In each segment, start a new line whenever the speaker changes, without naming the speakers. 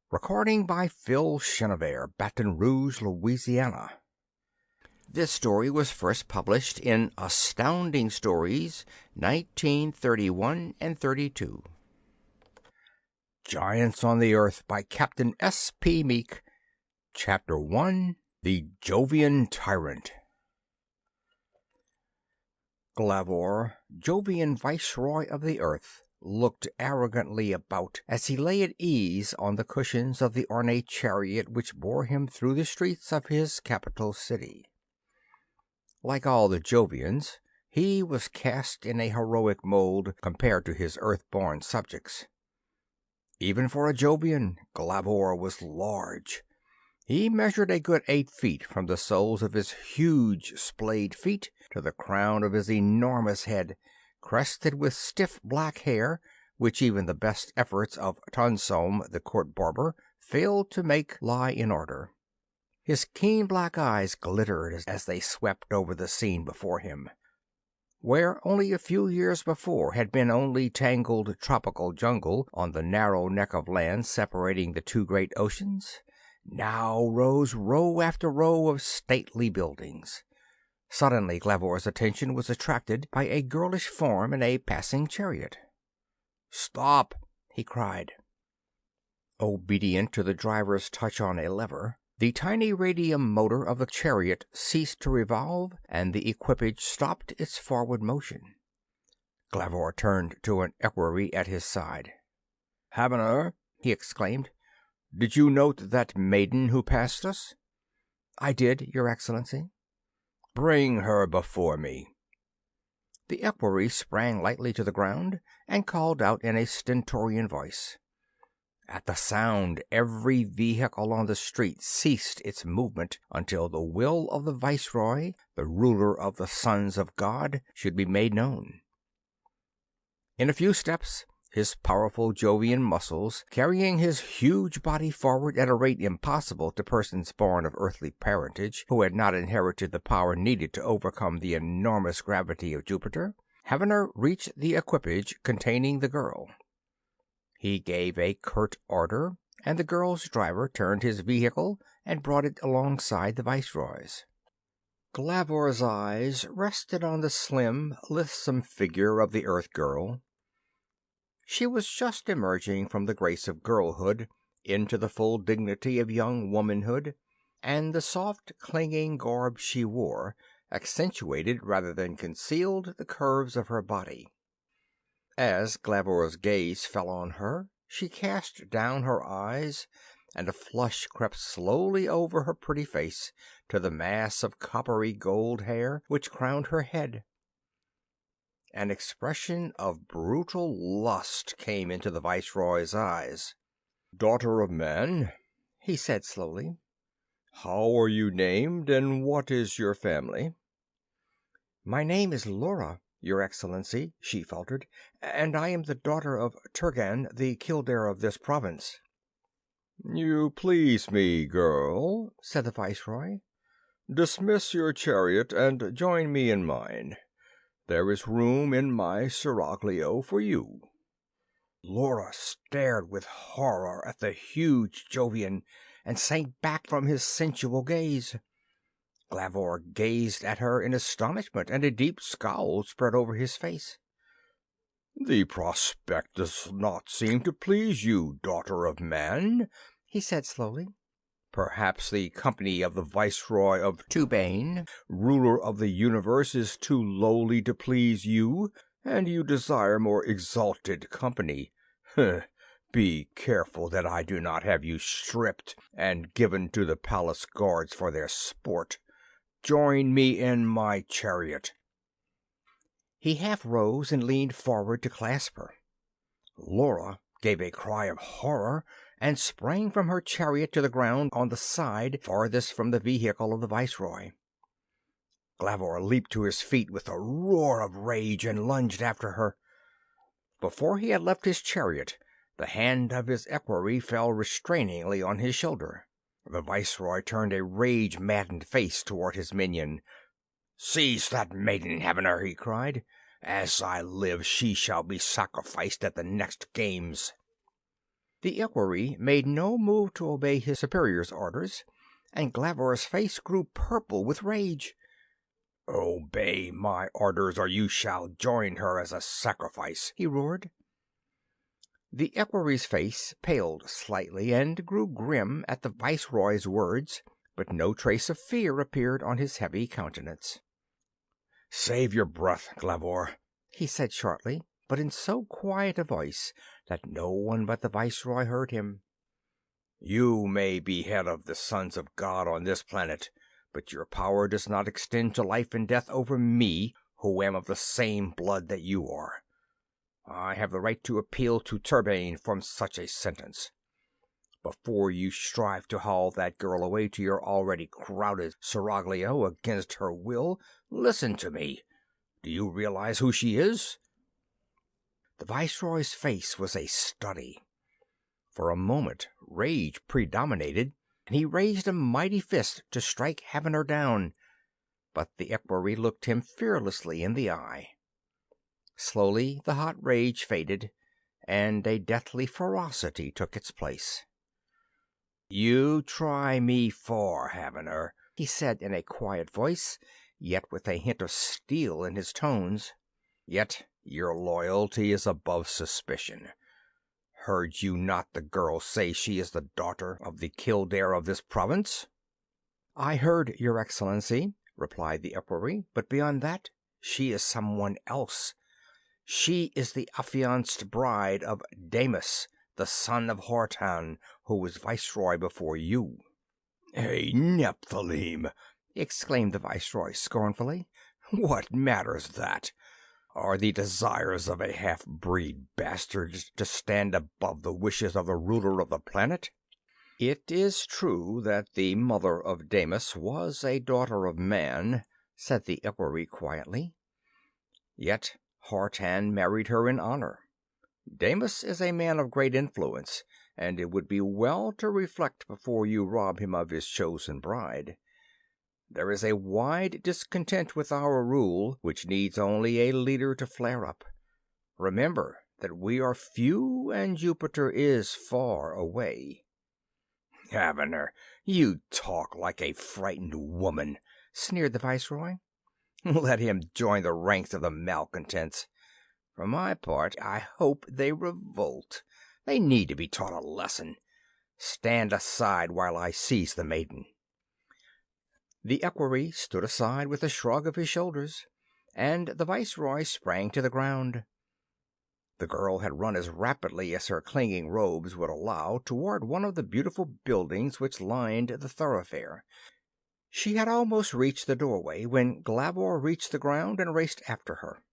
Recording by Phil Chenevert, Baton Rouge, Louisiana. This story was first published in Astounding Stories, 1931 and 32. Giants on the Earth by Captain S. P. Meek. Chapter 1, The Jovian Tyrant. Glavor, Jovian Viceroy of the Earth, looked arrogantly about as he lay at ease on the cushions of the ornate chariot which bore him through the streets of his capital city. Like all the Jovians, he was cast in a heroic mold compared to his earth-born subjects. Even for a Jovian, Glavor was large. He measured a good 8 feet from the soles of his huge splayed feet to the crown of his enormous head, crested with stiff black hair, which even the best efforts of Tonsome, the court barber, failed to make lie in order. His keen black eyes glittered as they swept over the scene before him. Where only a few years before had been only tangled tropical jungle on the narrow neck of land separating the two great oceans, now rose row after row of stately buildings. Suddenly Glavor's attention was attracted by a girlish form in a passing chariot. "Stop!" he cried. Obedient to the driver's touch on a lever, the tiny radium motor of the chariot ceased to revolve, and the equipage stopped its forward motion. Glavor turned to an equerry at his side. "Havener," he exclaimed, "did you note that maiden who passed us?" "I did, Your Excellency." "Bring her before me." The equerry sprang lightly to the ground and called out in a stentorian voice. At the sound, every vehicle on the street ceased its movement until the will of the Viceroy, the ruler of the sons of God, should be made known. In a few steps, his powerful Jovian muscles carrying his huge body forward at a rate impossible to persons born of earthly parentage who had not inherited the power needed to overcome the enormous gravity of Jupiter, Havener reached the equipage containing the girl. He gave a curt order, and the girl's driver turned his vehicle and brought it alongside the Viceroy's. Glavor's eyes rested on the slim, lithesome figure of the Earth girl. She was just emerging from the grace of girlhood into the full dignity of young womanhood, and the soft, clinging garb she wore accentuated rather than concealed the curves of her body. As Glavor's gaze fell on her, she cast down her eyes, and a flush crept slowly over her pretty face to the mass of coppery gold hair which crowned her head. An expression of brutal lust came into the Viceroy's eyes. "Daughter of man," he said slowly, "how are you named, and what is your family?" "My name is Laura, Your Excellency," she faltered, "and I am the daughter of Turgan, the kildare of this province." "You please me, girl," said the Viceroy. "Dismiss your chariot and join me in mine. There is room in my Seraglio for you." Laura stared with horror at the huge Jovian and sank back from his sensual gaze. Glavor gazed at her in astonishment, and a deep scowl spread over his face. "The prospect does not seem to please you, daughter of man," he said slowly. "Perhaps the company of the Viceroy of Tubane, ruler of the universe, is too lowly to please you, and you desire more exalted company. Be careful that I do not have you stripped and given to the palace guards for their sport. Join me in my chariot." He half rose and leaned forward to clasp her. Laura gave a cry of horror and sprang from her chariot to the ground on the side farthest from the vehicle of the Viceroy. Glavor leaped to his feet with a roar of rage and lunged after her. Before he had left his chariot, the hand of his equerry fell restrainingly on his shoulder. The Viceroy turned a rage-maddened face toward his minion. "Seize that maiden, Havener!" he cried. "As I live, she shall be sacrificed at the next games." The equerry made no move to obey his superior's orders, and Glavor's face grew purple with rage. "Obey my orders, or you shall join her as a sacrifice," he roared. The equerry's face paled slightly and grew grim at the viceroy's words, but no trace of fear appeared on his heavy countenance. "Save your breath, Glavor," he said shortly, but in so quiet a voice that no one but the viceroy heard him. "You may be head of the sons of God on this planet, but your power does not extend to life and death over me, who am of the same blood that you are. I have the right to appeal to Turgan from such a sentence. Before you strive to haul that girl away to your already crowded Seraglio against her will, listen to me. Do you realize who she is?" The viceroy's face was a study. For a moment rage predominated, and he raised a mighty fist to strike Havener down, but the equerry looked him fearlessly in the eye. Slowly the hot rage faded, and a deathly ferocity took its place. "You try me for, Havener," he said in a quiet voice, yet with a hint of steel in his tones. "Yet your loyalty is above suspicion. Heard you not the girl say she is the daughter of the Kildare of this province?" "I heard, Your Excellency," replied the equerry, "but beyond that, she is someone else. She is the affianced bride of Damis, the son of Hortan, who was viceroy before you." "A Nephilim!" exclaimed the viceroy scornfully. "What matters that? Are the desires of a half-breed bastard to stand above the wishes of the ruler of the planet?" "It is true that the mother of Damis was a daughter of man," said the equerry quietly. "Yet Hortan married her in honor. Damis is a man of great influence, and it would be well to reflect before you rob him of his chosen bride. There is a wide discontent with our rule, which needs only a leader to flare up. Remember that we are few and Jupiter is far away." "Havener, you talk like a frightened woman," sneered the viceroy. "Let him join the ranks of the malcontents. For my part, I hope they revolt. They need to be taught a lesson. Stand aside while I seize the maiden." The equerry stood aside with a shrug of his shoulders, and the viceroy sprang to the ground. The girl had run as rapidly as her clinging robes would allow toward one of the beautiful buildings which lined the thoroughfare. She had almost reached the doorway when Glavor reached the ground and raced after her.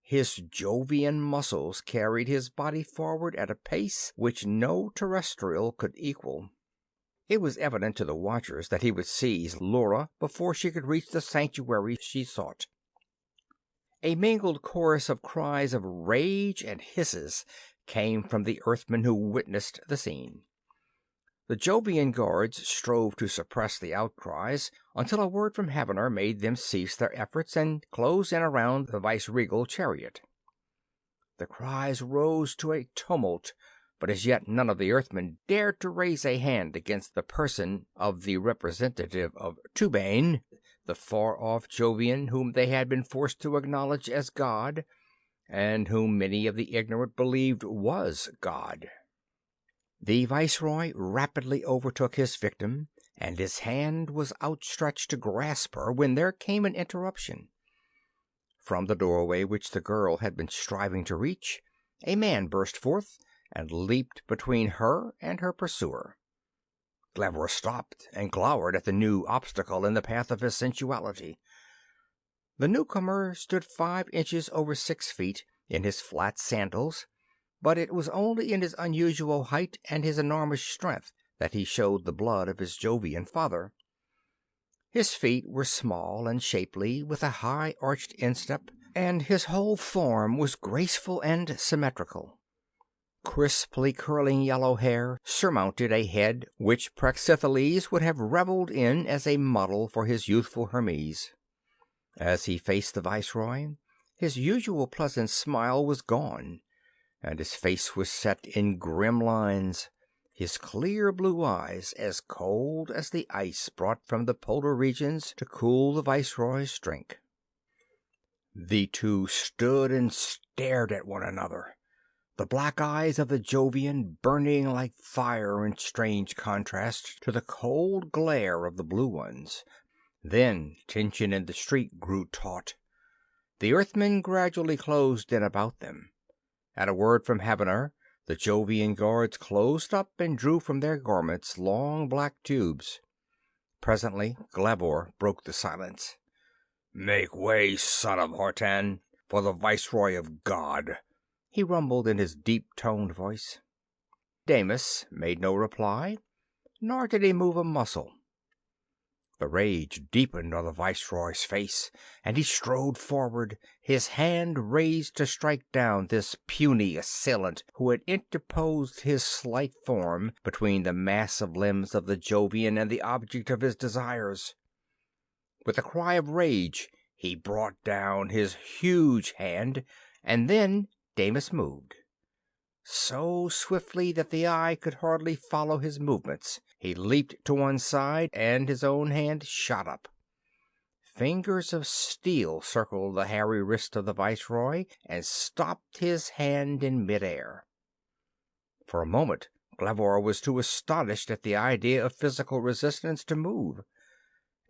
His Jovian muscles carried his body forward at a pace which no terrestrial could equal. It was evident to the watchers that he would seize Laura before she could reach the sanctuary she sought. A mingled chorus of cries of rage and hisses came from the Earthmen who witnessed the scene. The Jovian guards strove to suppress the outcries until a word from Havener made them cease their efforts and close in around the viceregal chariot. The cries rose to a tumult, but as yet none of the Earthmen dared to raise a hand against the person of the representative of Turgan, the far-off Jovian whom they had been forced to acknowledge as God, and whom many of the ignorant believed was God. The viceroy rapidly overtook his victim, and his hand was outstretched to grasp her when there came an interruption. From the doorway which the girl had been striving to reach, a man burst forth and leaped between her and her pursuer. Glavor stopped and glowered at the new obstacle in the path of his sensuality. The newcomer stood 5 inches over 6 feet in his flat sandals, but it was only in his unusual height and his enormous strength that he showed the blood of his Jovian father. His feet were small and shapely, with a high arched instep, and his whole form was graceful and symmetrical. Crisply curling yellow hair surmounted a head which Praxiteles would have reveled in as a model for his youthful Hermes. As he faced the viceroy, his usual pleasant smile was gone, and his face was set in grim lines, his clear blue eyes as cold as the ice brought from the polar regions to cool the viceroy's drink. The two stood and stared at one another, the black eyes of the Jovian burning like fire in strange contrast to the cold glare of the blue ones. Then tension in the street grew taut. The Earthmen gradually closed in about them. At a word from Havener, the Jovian guards closed up and drew from their garments long black tubes. Presently Glavor broke the silence. "Make way, son of Hortan, for the Viceroy of God," he rumbled in his deep-toned voice. Damis made no reply, nor did he move a muscle. The rage deepened on the Viceroy's face, and he strode forward, his hand raised to strike down this puny assailant who had interposed his slight form between the massive limbs of the Jovian and the object of his desires. With a cry of rage, he brought down his huge hand, and then Damis moved. So swiftly that the eye could hardly follow his movements, he leaped to one side, and his own hand shot up. Fingers of steel circled the hairy wrist of the Viceroy and stopped his hand in midair. For a moment, Glavor was too astonished at the idea of physical resistance to move.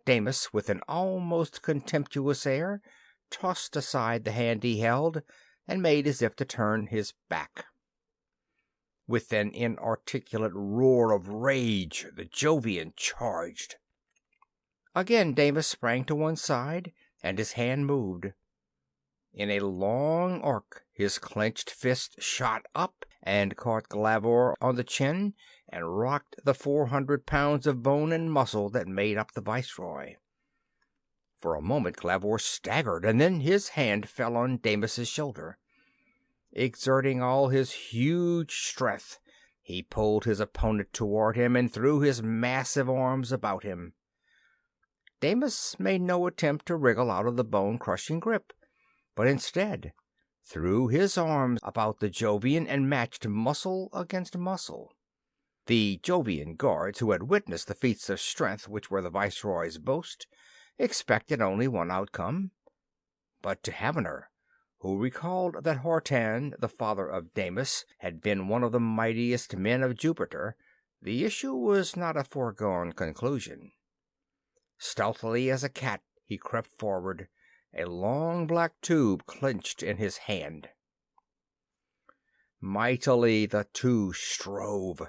Damis, with an almost contemptuous air, tossed aside the hand he held and made as if to turn his back. With an inarticulate roar of rage, the Jovian charged. Again Damis sprang to one side, and his hand moved. In a long arc his clenched fist shot up and caught Glavor on the chin and rocked the 400 pounds of bone and muscle that made up the Viceroy. For a moment Glavor staggered, and then his hand fell on Damis's shoulder. Exerting all his huge strength, he pulled his opponent toward him and threw his massive arms about him. Damis made no attempt to wriggle out of the bone-crushing grip, but instead threw his arms about the Jovian and matched muscle against muscle. The Jovian guards, who had witnessed the feats of strength which were the Viceroy's boast, expected only one outcome. But to Havener, who recalled that Hortan, the father of Damis, had been one of the mightiest men of Jupiter, the issue was not a foregone conclusion. Stealthily as a cat he crept forward, a long black tube clenched in his hand. Mightily the two strove.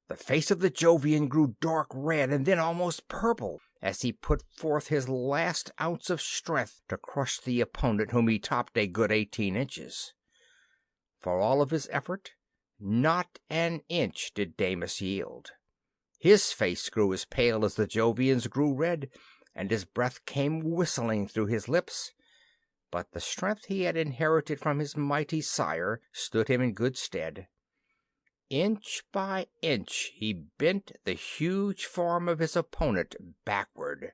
The face of the Jovian grew dark red and then almost purple as he put forth his last ounce of strength to crush the opponent whom he topped a good 18 inches. For all of his effort, not an inch did Damis yield. His face grew as pale as the Jovian's grew red, and his breath came whistling through his lips. But the strength he had inherited from his mighty sire stood him in good stead. Inch by inch he bent the huge form of his opponent backward.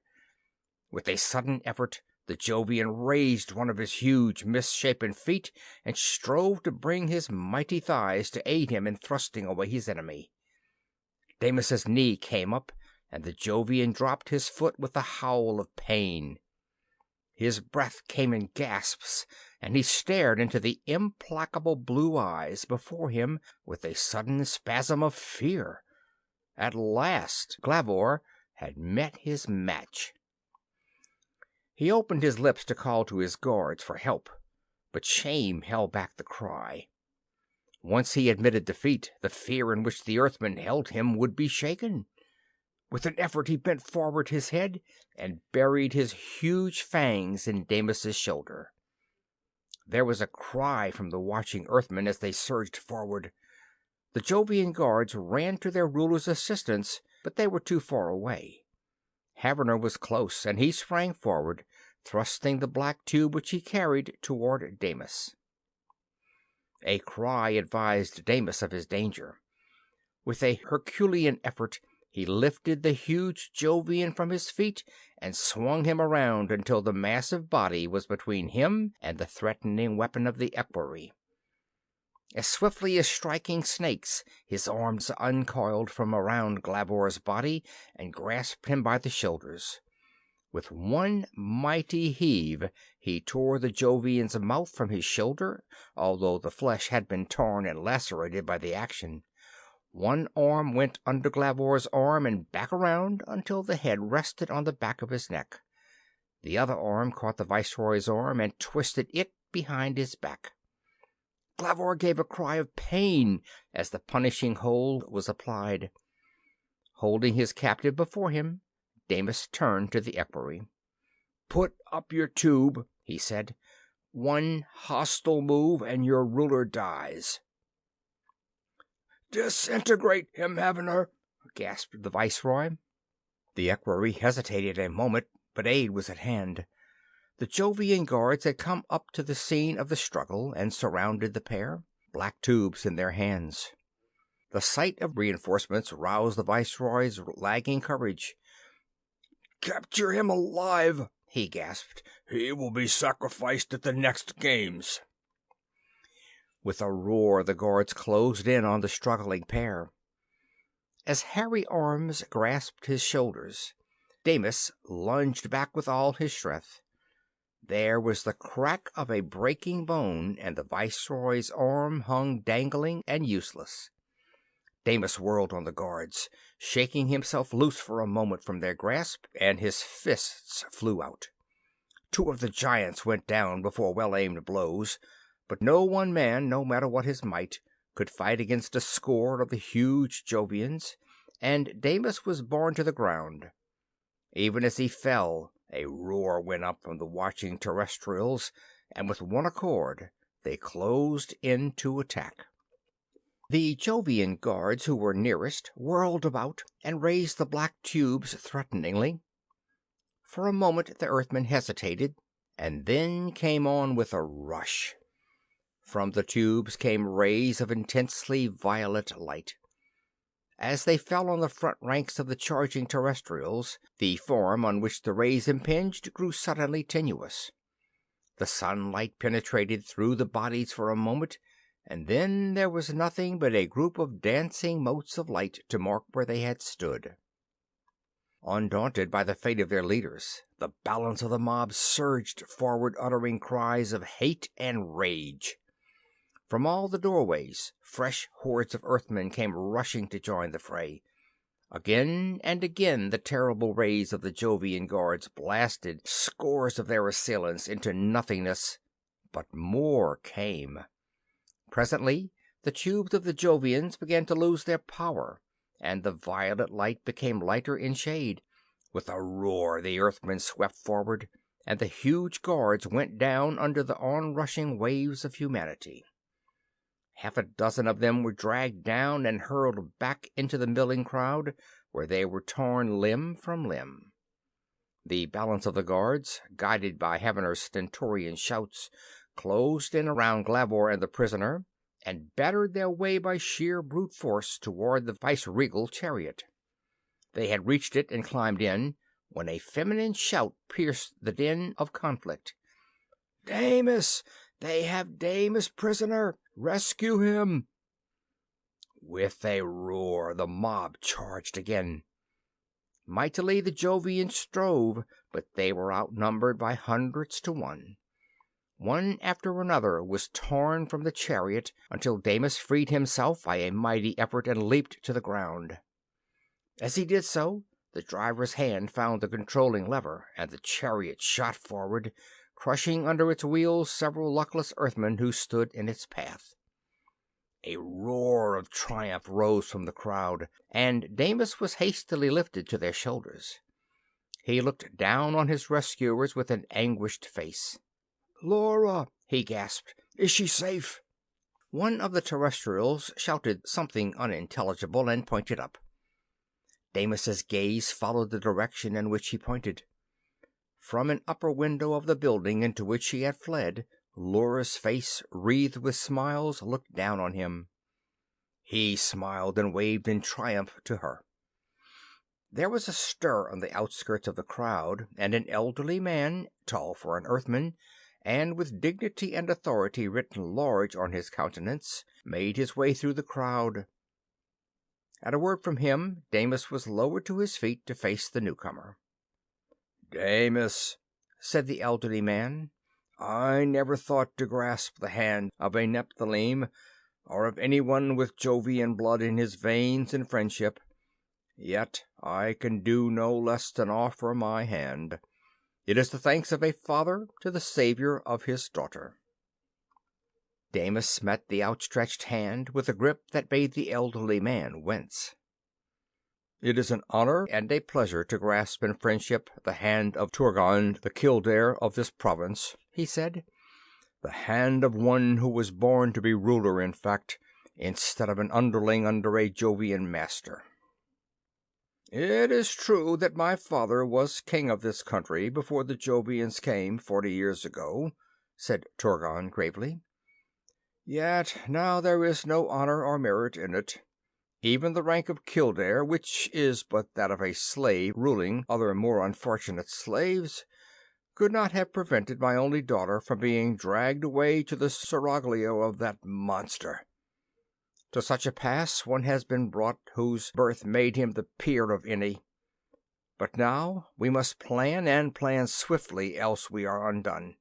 With a sudden effort, the Jovian raised one of his huge misshapen feet and strove to bring his mighty thighs to aid him in thrusting away his enemy. Damis's knee came up, and the Jovian dropped his foot with a howl of pain. His breath came in gasps, and he stared into the implacable blue eyes before him with a sudden spasm of fear. At last Glavor had met his match. He opened his lips to call to his guards for help, but shame held back the cry. Once he admitted defeat, the fear in which the Earthmen held him would be shaken. With an effort he bent forward his head and buried his huge fangs in Damis's shoulder. There was a cry from the watching Earthmen as they surged forward. The Jovian guards ran to their ruler's assistance, but they were too far away. Havener was close, and he sprang forward, thrusting the black tube which he carried toward Damis. A cry advised Damis of his danger. With a Herculean effort he lifted the huge Jovian from his feet and swung him around until the massive body was between him and the threatening weapon of the equerry. As swiftly as striking snakes, his arms uncoiled from around Glavor's body and grasped him by the shoulders. With one mighty heave he tore the Jovian's mouth from his shoulder, although the flesh had been torn and lacerated by the action. One arm went under Glavor's arm and back around until the head rested on the back of his neck. The other arm caught the Viceroy's arm and twisted it behind his back. Glavor gave a cry of pain as the punishing hold was applied. Holding his captive before him, Damis turned to the equerry. "Put up your tube," he said. "One hostile move and your ruler dies." "Disintegrate him, Heavener," gasped the Viceroy. The equerry hesitated a moment, but aid was at hand. The Jovian guards had come up to the scene of the struggle and surrounded the pair, black tubes in their hands. The sight of reinforcements roused the Viceroy's lagging courage. "Capture him alive," he gasped. "He will be sacrificed at the next games." With a roar, the guards closed in on the struggling pair. As hairy arms grasped his shoulders, Damis lunged back with all his strength. There was the crack of a breaking bone, and the Viceroy's arm hung dangling and useless. Damis whirled on the guards, shaking himself loose for a moment from their grasp, and his fists flew out. Two of the giants went down before well-aimed blows, but no one man, no matter what his might, could fight against a score of the huge Jovians, and Damis was borne to the ground. Even as he fell, a roar went up from the watching terrestrials, and with one accord they closed in to attack. The Jovian guards who were nearest whirled about and raised the black tubes threateningly. For a moment the Earthmen hesitated, and then came on with a rush. From the tubes came rays of intensely violet light. As they fell on the front ranks of the charging terrestrials, the form on which the rays impinged grew suddenly tenuous. The sunlight penetrated through the bodies for a moment, and then there was nothing but a group of dancing motes of light to mark where they had stood. Undaunted by the fate of their leaders, the balance of the mob surged forward, uttering cries of hate and rage. From all the doorways, fresh hordes of Earthmen came rushing to join the fray. Again and again the terrible rays of the Jovian guards blasted scores of their assailants into nothingness, but more came. Presently the tubes of the Jovians began to lose their power, and the violet light became lighter in shade. With a roar the Earthmen swept forward, and the huge guards went down under the onrushing waves of humanity. Half a dozen of them were dragged down and hurled back into the milling crowd, where they were torn limb from limb. The balance of the guards, guided by Heavener's stentorian shouts, closed in around Glavor and the prisoner, and battered their way by sheer brute force toward the viceregal chariot. They had reached it and climbed in, when a feminine shout pierced the din of conflict. "Damis! They have Damis prisoner! Rescue him!" With a roar the mob charged again. Mightily the Jovians strove, but they were outnumbered by hundreds to one. One after another was torn from the chariot, until Damis freed himself by a mighty effort and leaped to the ground. As he did so, the driver's hand found the controlling lever, and the chariot shot forward, crushing under its wheels several luckless Earthmen who stood in its path. A roar of triumph rose from the crowd, and Damis was hastily lifted to their shoulders. He looked down on his rescuers with an anguished face. "Laura," he gasped, "is she safe?" One of the terrestrials shouted something unintelligible and pointed up. Damis's gaze followed the direction in which he pointed. From an upper window of the building into which he had fled, Laura's face, wreathed with smiles, looked down on him. He smiled and waved in triumph to her. There was a stir on the outskirts of the crowd, and an elderly man, tall for an Earthman, and with dignity and authority written large on his countenance, made his way through the crowd. At a word from him, Damis was lowered to his feet to face the newcomer. "Damis," said the elderly man, "I never thought to grasp the hand of a Nephilim, or of anyone with Jovian blood in his veins in friendship. Yet I can do no less than offer my hand. It is the thanks of a father to the savior of his daughter." Damis met the outstretched hand with a grip that made the elderly man wince. "It is an honor and a pleasure to grasp in friendship the hand of Turgan, the Kildare of this province," he said. "The hand of one who was born to be ruler, in fact, instead of an underling under a Jovian master." "It is true that my father was king of this country before the Jovians came 40 years ago," said Turgan gravely. "Yet now there is no honor or merit in it. Even the rank of Kildare, which is but that of a slave ruling other more unfortunate slaves, could not have prevented my only daughter from being dragged away to the Seraglio of that monster. To such a pass one has been brought whose birth made him the peer of any. But now we must plan, and plan swiftly, else we are undone.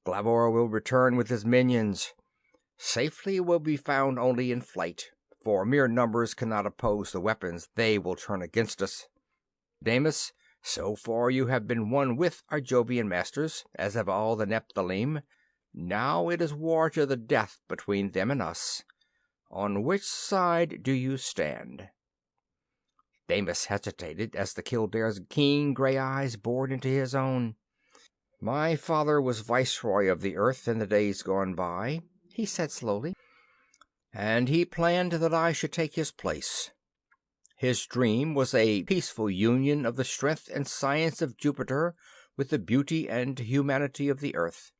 Glavor will return with his minions. Safety will be found only in flight, for mere numbers cannot oppose the weapons they will turn against us. Damis, so far you have been one with our Jovian masters, as have all the Nephilim. Now it is war to the death between them and us. On which side do you stand?" Damis hesitated as the Kildare's keen gray eyes bored into his own. "My father was viceroy of the earth in the days gone by," he said slowly, "and he planned that I should take his place. His dream was a peaceful union of the strength and science of Jupiter with the beauty and humanity of the earth.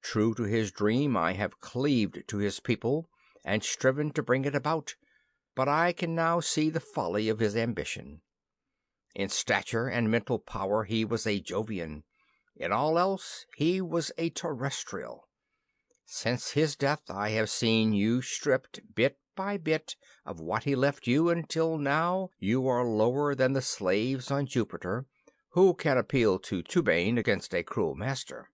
True to his dream, I have cleaved to his people and striven to bring it about, but I can now see the folly of his ambition. In stature and mental power he was a Jovian. In all else he was a terrestrial. Since his death I have seen you stripped bit by bit of what he left you, until now you are lower than the slaves on Jupiter, who can appeal to Tubain against a cruel master.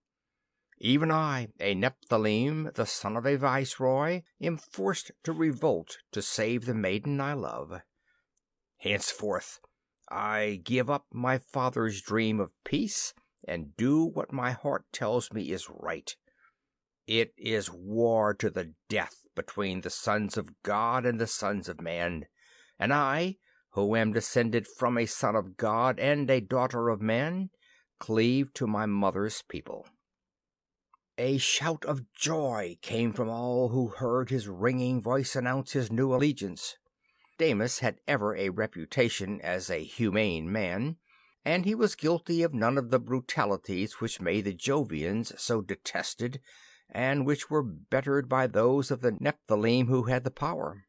Even I, a Nephilim, the son of a viceroy, am forced to revolt to save the maiden I love. Henceforth I give up my father's dream of peace and do what my heart tells me is right. It is war to the death between the sons of God and the sons of man, and I, who am descended from a son of God and a daughter of man, cleave to my mother's people." A shout of joy came from all who heard his ringing voice announce his new allegiance. Damis had ever a reputation as a humane man, and he was guilty of none of the brutalities which made the Jovians so detested, and which were bettered by those of the Nephilim who had the power.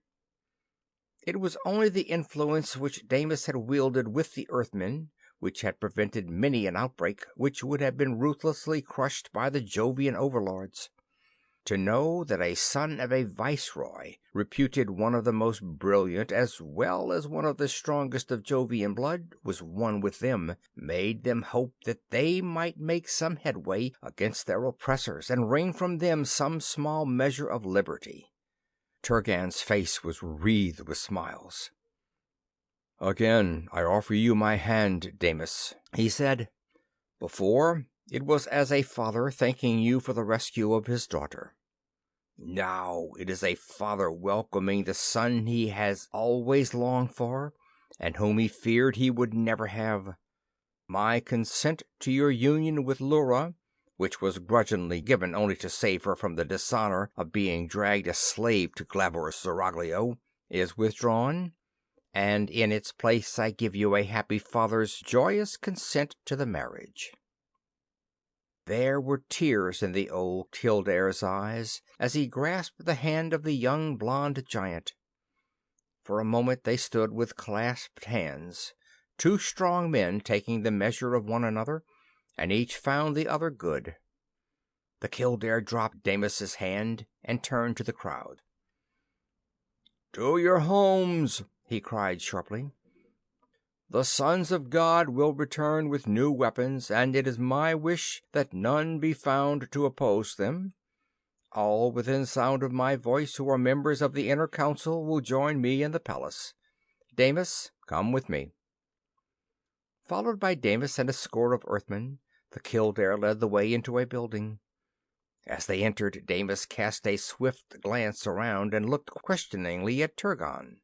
It was only the influence which Damis had wielded with the Earthmen which had prevented many an outbreak which would have been ruthlessly crushed by the Jovian overlords. To know that a son of a viceroy, reputed one of the most brilliant as well as one of the strongest of Jovian blood, was one with them, made them hope that they might make some headway against their oppressors and wring from them some small measure of liberty. Turgan's face was wreathed with smiles. "Again I offer you my hand, Damis," he said. "Before, it was as a father thanking you for the rescue of his daughter. Now it is a father welcoming the son he has always longed for, and whom he feared he would never have. My consent to your union with Lura, which was grudgingly given only to save her from the dishonor of being dragged a slave to Glavor's Seraglio, is withdrawn, and in its place I give you a happy father's joyous consent to the marriage." There were tears in the old Kildare's eyes as he grasped the hand of the young blonde giant. For a moment they stood with clasped hands, two strong men taking the measure of one another, and each found the other good. The Kildare dropped Damis's hand and turned to the crowd. "To your homes!" he cried sharply. "The sons of God will return with new weapons, and it is my wish that none be found to oppose them. All within sound of my voice who are members of the inner council will join me in the palace. Damis, come with me." Followed by Damis and a score of Earthmen, the Kildare led the way into a building. As they entered, Damis cast a swift glance around and looked questioningly at Turgan.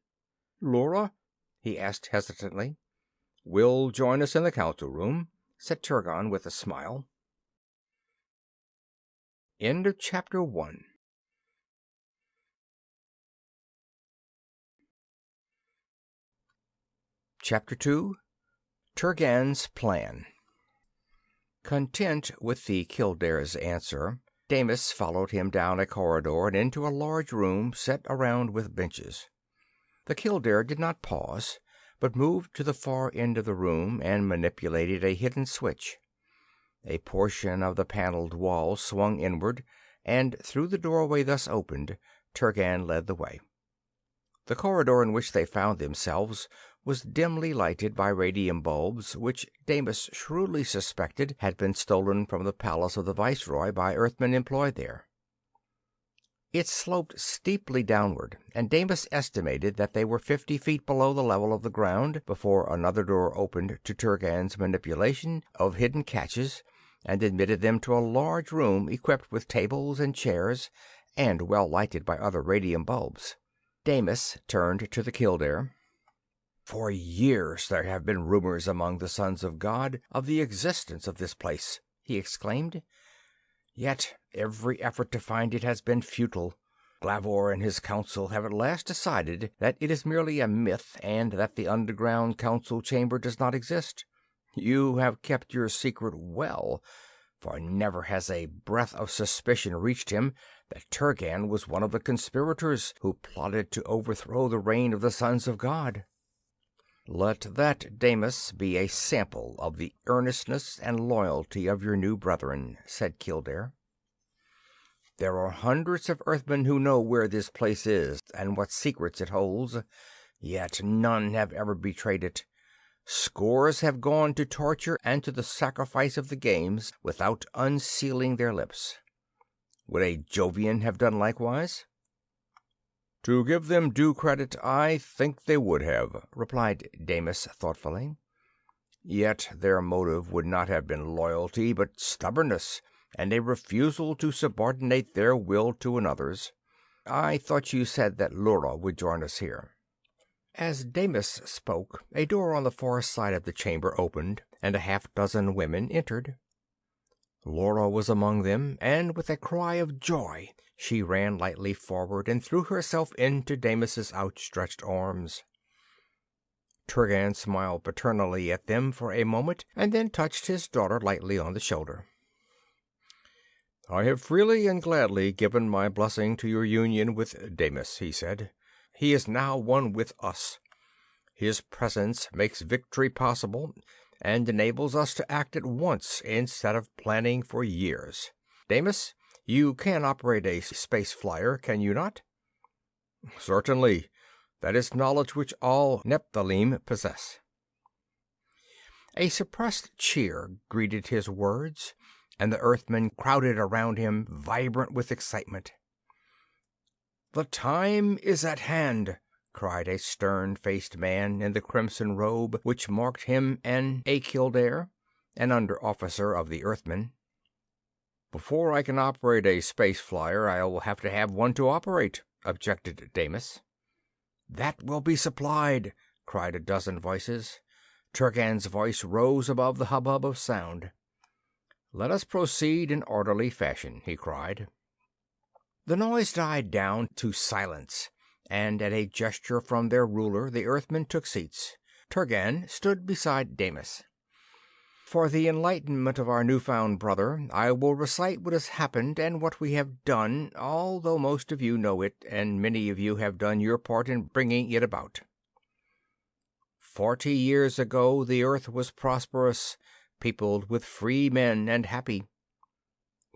"Laura?" he asked hesitantly. "Will join us in the council room," said Turgan with a smile. End of chapter 1. Chapter 2. Turgan's Plan. Content with the Kildare's answer, Damis followed him down a corridor and into a large room set around with benches. The Kildare did not pause, but moved to the far end of the room and manipulated a hidden switch. A portion of the paneled wall swung inward, and through the doorway thus opened, Turgan led the way. The corridor in which they found themselves was dimly lighted by radium bulbs, which Damis shrewdly suspected had been stolen from the palace of the Viceroy by Earthmen employed there. It sloped steeply downward, and Damis estimated that they were 50 feet below the level of the ground before another door opened to Turgan's manipulation of hidden catches and admitted them to a large room equipped with tables and chairs and well lighted by other radium bulbs. Damis turned to the Kildare. "For years there have been rumors among the sons of God of the existence of this place," he exclaimed. "Yet every effort to find it has been futile. Glavor and his council have at last decided that it is merely a myth and that the underground council chamber does not exist. You have kept your secret well, for never has a breath of suspicion reached him that Turgan was one of the conspirators who plotted to overthrow the reign of the sons of God." "Let that, Damis, be a sample of the earnestness and loyalty of your new brethren," said Kildare. "There are hundreds of Earthmen who know where this place is and what secrets it holds, yet none have ever betrayed it. Scores have gone to torture and to the sacrifice of the games without unsealing their lips. Would a Jovian have done likewise?" "To give them due credit, I think they would have," replied Damis thoughtfully. "Yet their motive would not have been loyalty, but stubbornness, and a refusal to subordinate their will to another's. I thought you said that Laura would join us here." As Damis spoke, a door on the far side of the chamber opened, and a half-dozen women entered. Laura was among them, and with a cry of joy she ran lightly forward and threw herself into Damis's outstretched arms. Turgan smiled paternally at them for a moment, and then touched his daughter lightly on the shoulder. "I have freely and gladly given my blessing to your union with Damis," he said. "He is now one with us. His presence makes victory possible and enables us to act at once instead of planning for years. Damis, you can operate a space flyer, can you not?" "Certainly. That is knowledge which all Nephilim possess." A suppressed cheer greeted his words, and the Earthmen crowded around him, vibrant with excitement. "The time is at hand," cried a stern-faced man in the crimson robe which marked him a Kildare, an under-officer of the Earthmen. "Before I can operate a space flyer, I will have to have one to operate," objected Damis. "That will be supplied," cried a dozen voices. Turgan's voice rose above the hubbub of sound. "Let us proceed in orderly fashion," he cried. The noise died down to silence, and at a gesture from their ruler the Earthmen took seats. Turgan stood beside Damis. "For the enlightenment of our newfound brother, I will recite what has happened and what we have done, although most of you know it, and many of you have done your part in bringing it about. 40 years ago the earth was prosperous, peopled with free men and happy.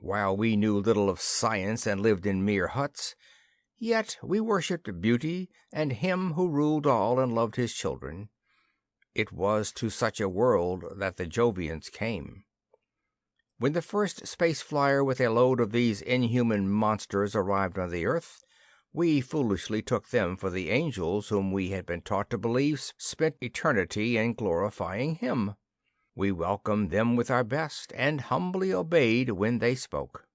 While we knew little of science and lived in mere huts, yet we worshipped beauty and Him who ruled all and loved His children. It was to such a world that the Jovians came. When the first space flyer with a load of these inhuman monsters arrived on the earth, we foolishly took them for the angels whom we had been taught to believe spent eternity in glorifying Him. We welcomed them with our best, and humbly obeyed when they spoke.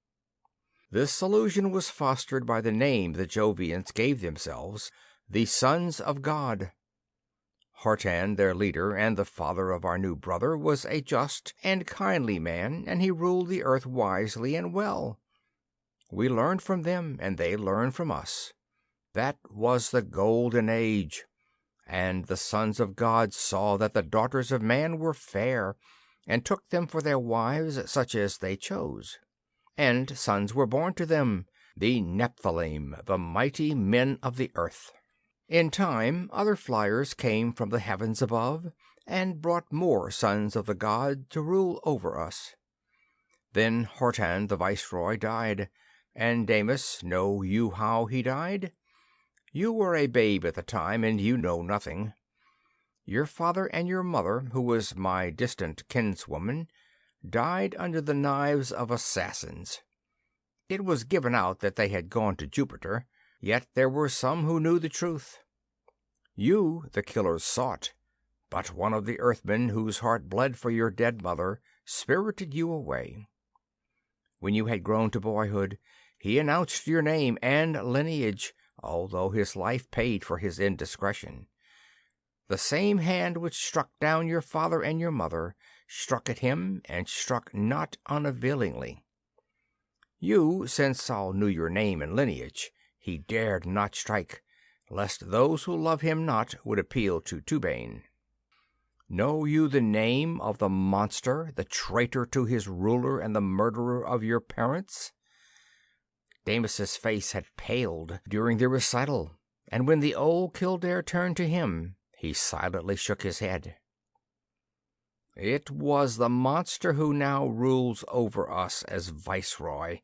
This illusion was fostered by the name the Jovians gave themselves, the Sons of God. Hartan, their leader and the father of our new brother, was a just and kindly man, and he ruled the earth wisely and well. We learned from them, and they learned from us. That was the golden age. And the sons of God saw that the daughters of man were fair, and took them for their wives, such as they chose. And sons were born to them, the Nephilim, the mighty men of the earth. In time other flyers came from the heavens above, and brought more sons of the god to rule over us. Then Hartan the viceroy died. And Damis, know you how he died? You were a babe at the time, and you know nothing. Your father and your mother, who was my distant kinswoman, died under the knives of assassins. It was given out that they had gone to Jupiter, yet there were some who knew the truth. You the killers sought, but one of the earthmen whose heart bled for your dead mother spirited you away. When you had grown to boyhood, he announced your name and lineage, although his life paid for his indiscretion. The same hand which struck down your father and your mother struck at him, and struck not unavailingly. You, since all knew your name and lineage, he dared not strike, lest those who love him not would appeal to Turgan. Know you the name of the monster, the traitor to his ruler and the murderer of your parents? Damis's face had paled during the recital, and when the old Kildare turned to him, he silently shook his head. It was the monster who now rules over us as viceroy,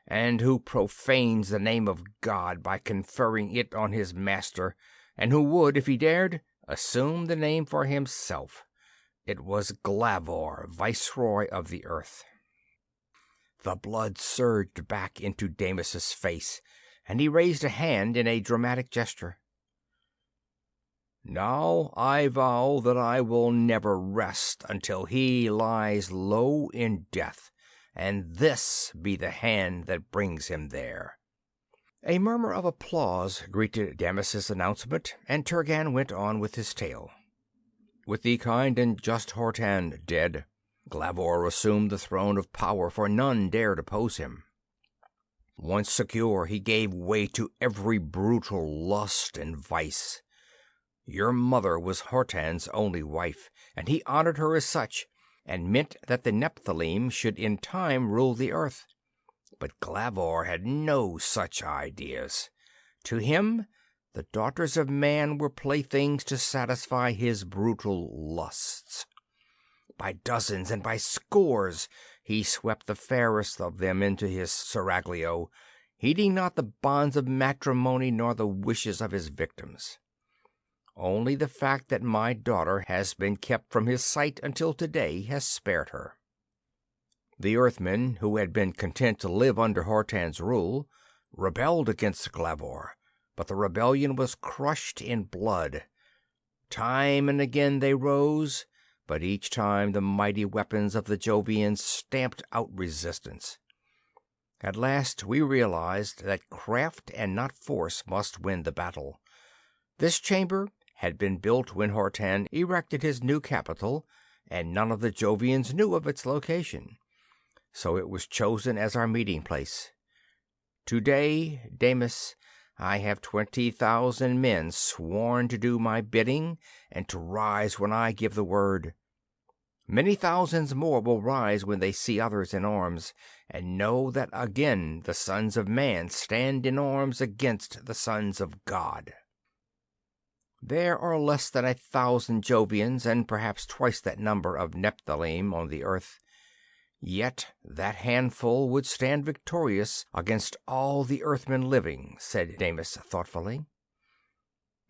and who profanes the name of God by conferring it on his master, and who would, if he dared, assume the name for himself. It was Glavor, viceroy of the earth. The blood surged back into Damis's face, and he raised a hand in a dramatic gesture. Now I vow that I will never rest until he lies low in death, and this be the hand that brings him there. A murmur of applause greeted Damis's announcement, and Turgan went on with his tale. With the kind and just Hartan dead, Glavor assumed the throne of power, for none dared oppose him. Once secure, he gave way to every brutal lust and vice. Your mother was Hartan's only wife, and he honored her as such, and meant that the Nephilim should in time rule the earth. But Glavor had no such ideas. To him, the daughters of man were playthings to satisfy his brutal lusts. By dozens and by scores he swept the fairest of them into his Seraglio, heeding not the bonds of matrimony nor the wishes of his victims. Only the fact that my daughter has been kept from his sight until today has spared her. The Earthmen, who had been content to live under Hartan's rule, rebelled against Glavor, but the rebellion was crushed in blood. Time and again they rose, but each time the mighty weapons of the Jovians stamped out resistance. At last we realized that craft and not force must win the battle. This chamber had been built when Hartan erected his new capital, and none of the Jovians knew of its location. So it was chosen as our meeting place. Today, Damis, I have 20,000 men sworn to do my bidding and to rise when I give the word. Many thousands more will rise when they see others in arms, and know that again the sons of man stand in arms against the sons of God. There are less than 1,000 Jovians, and perhaps twice that number of Nephilim on the earth. "Yet that handful would stand victorious against all the Earthmen living," said Damis thoughtfully.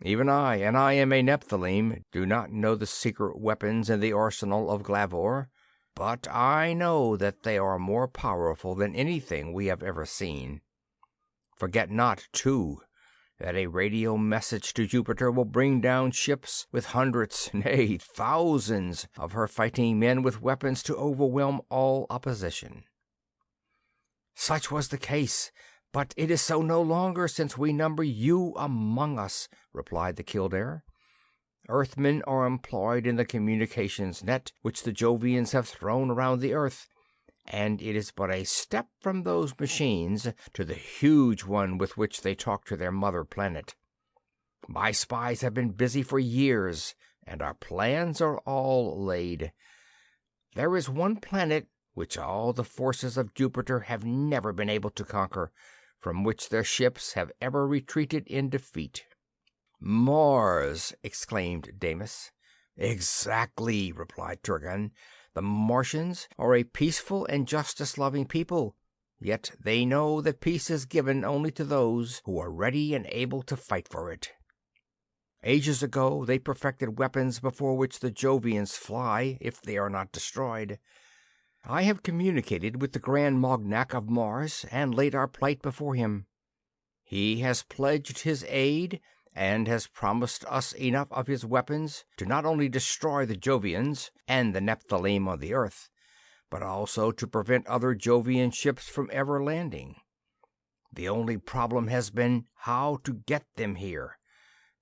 "Even I, and I am a Nephilim, do not know the secret weapons in the arsenal of Glavor, but I know that they are more powerful than anything we have ever seen. Forget not, too, that a radio message to Jupiter will bring down ships with hundreds, nay, thousands of her fighting men with weapons to overwhelm all opposition." "Such was the case, but it is so no longer, since we number you among us," replied the Kildare. "Earthmen are employed in the communications net which the Jovians have thrown around the earth, and it is but a step from those machines to the huge one with which they talk to their mother planet. My spies have been busy for years, and our plans are all laid. There is one planet which all the forces of Jupiter have never been able to conquer, from which their ships have ever retreated in defeat." "Mars!" exclaimed Damis. "Exactly," replied Turgan. "The Martians are a peaceful and justice-loving people, yet they know that peace is given only to those who are ready and able to fight for it. Ages ago they perfected weapons before which the Jovians fly if they are not destroyed. I have communicated with the Grand Mognak of Mars and laid our plight before him. He has pledged his aid and has promised us enough of his weapons to not only destroy the Jovians and the Nephilim on the earth, but also to prevent other Jovian ships from ever landing. The only problem has been how to get them here.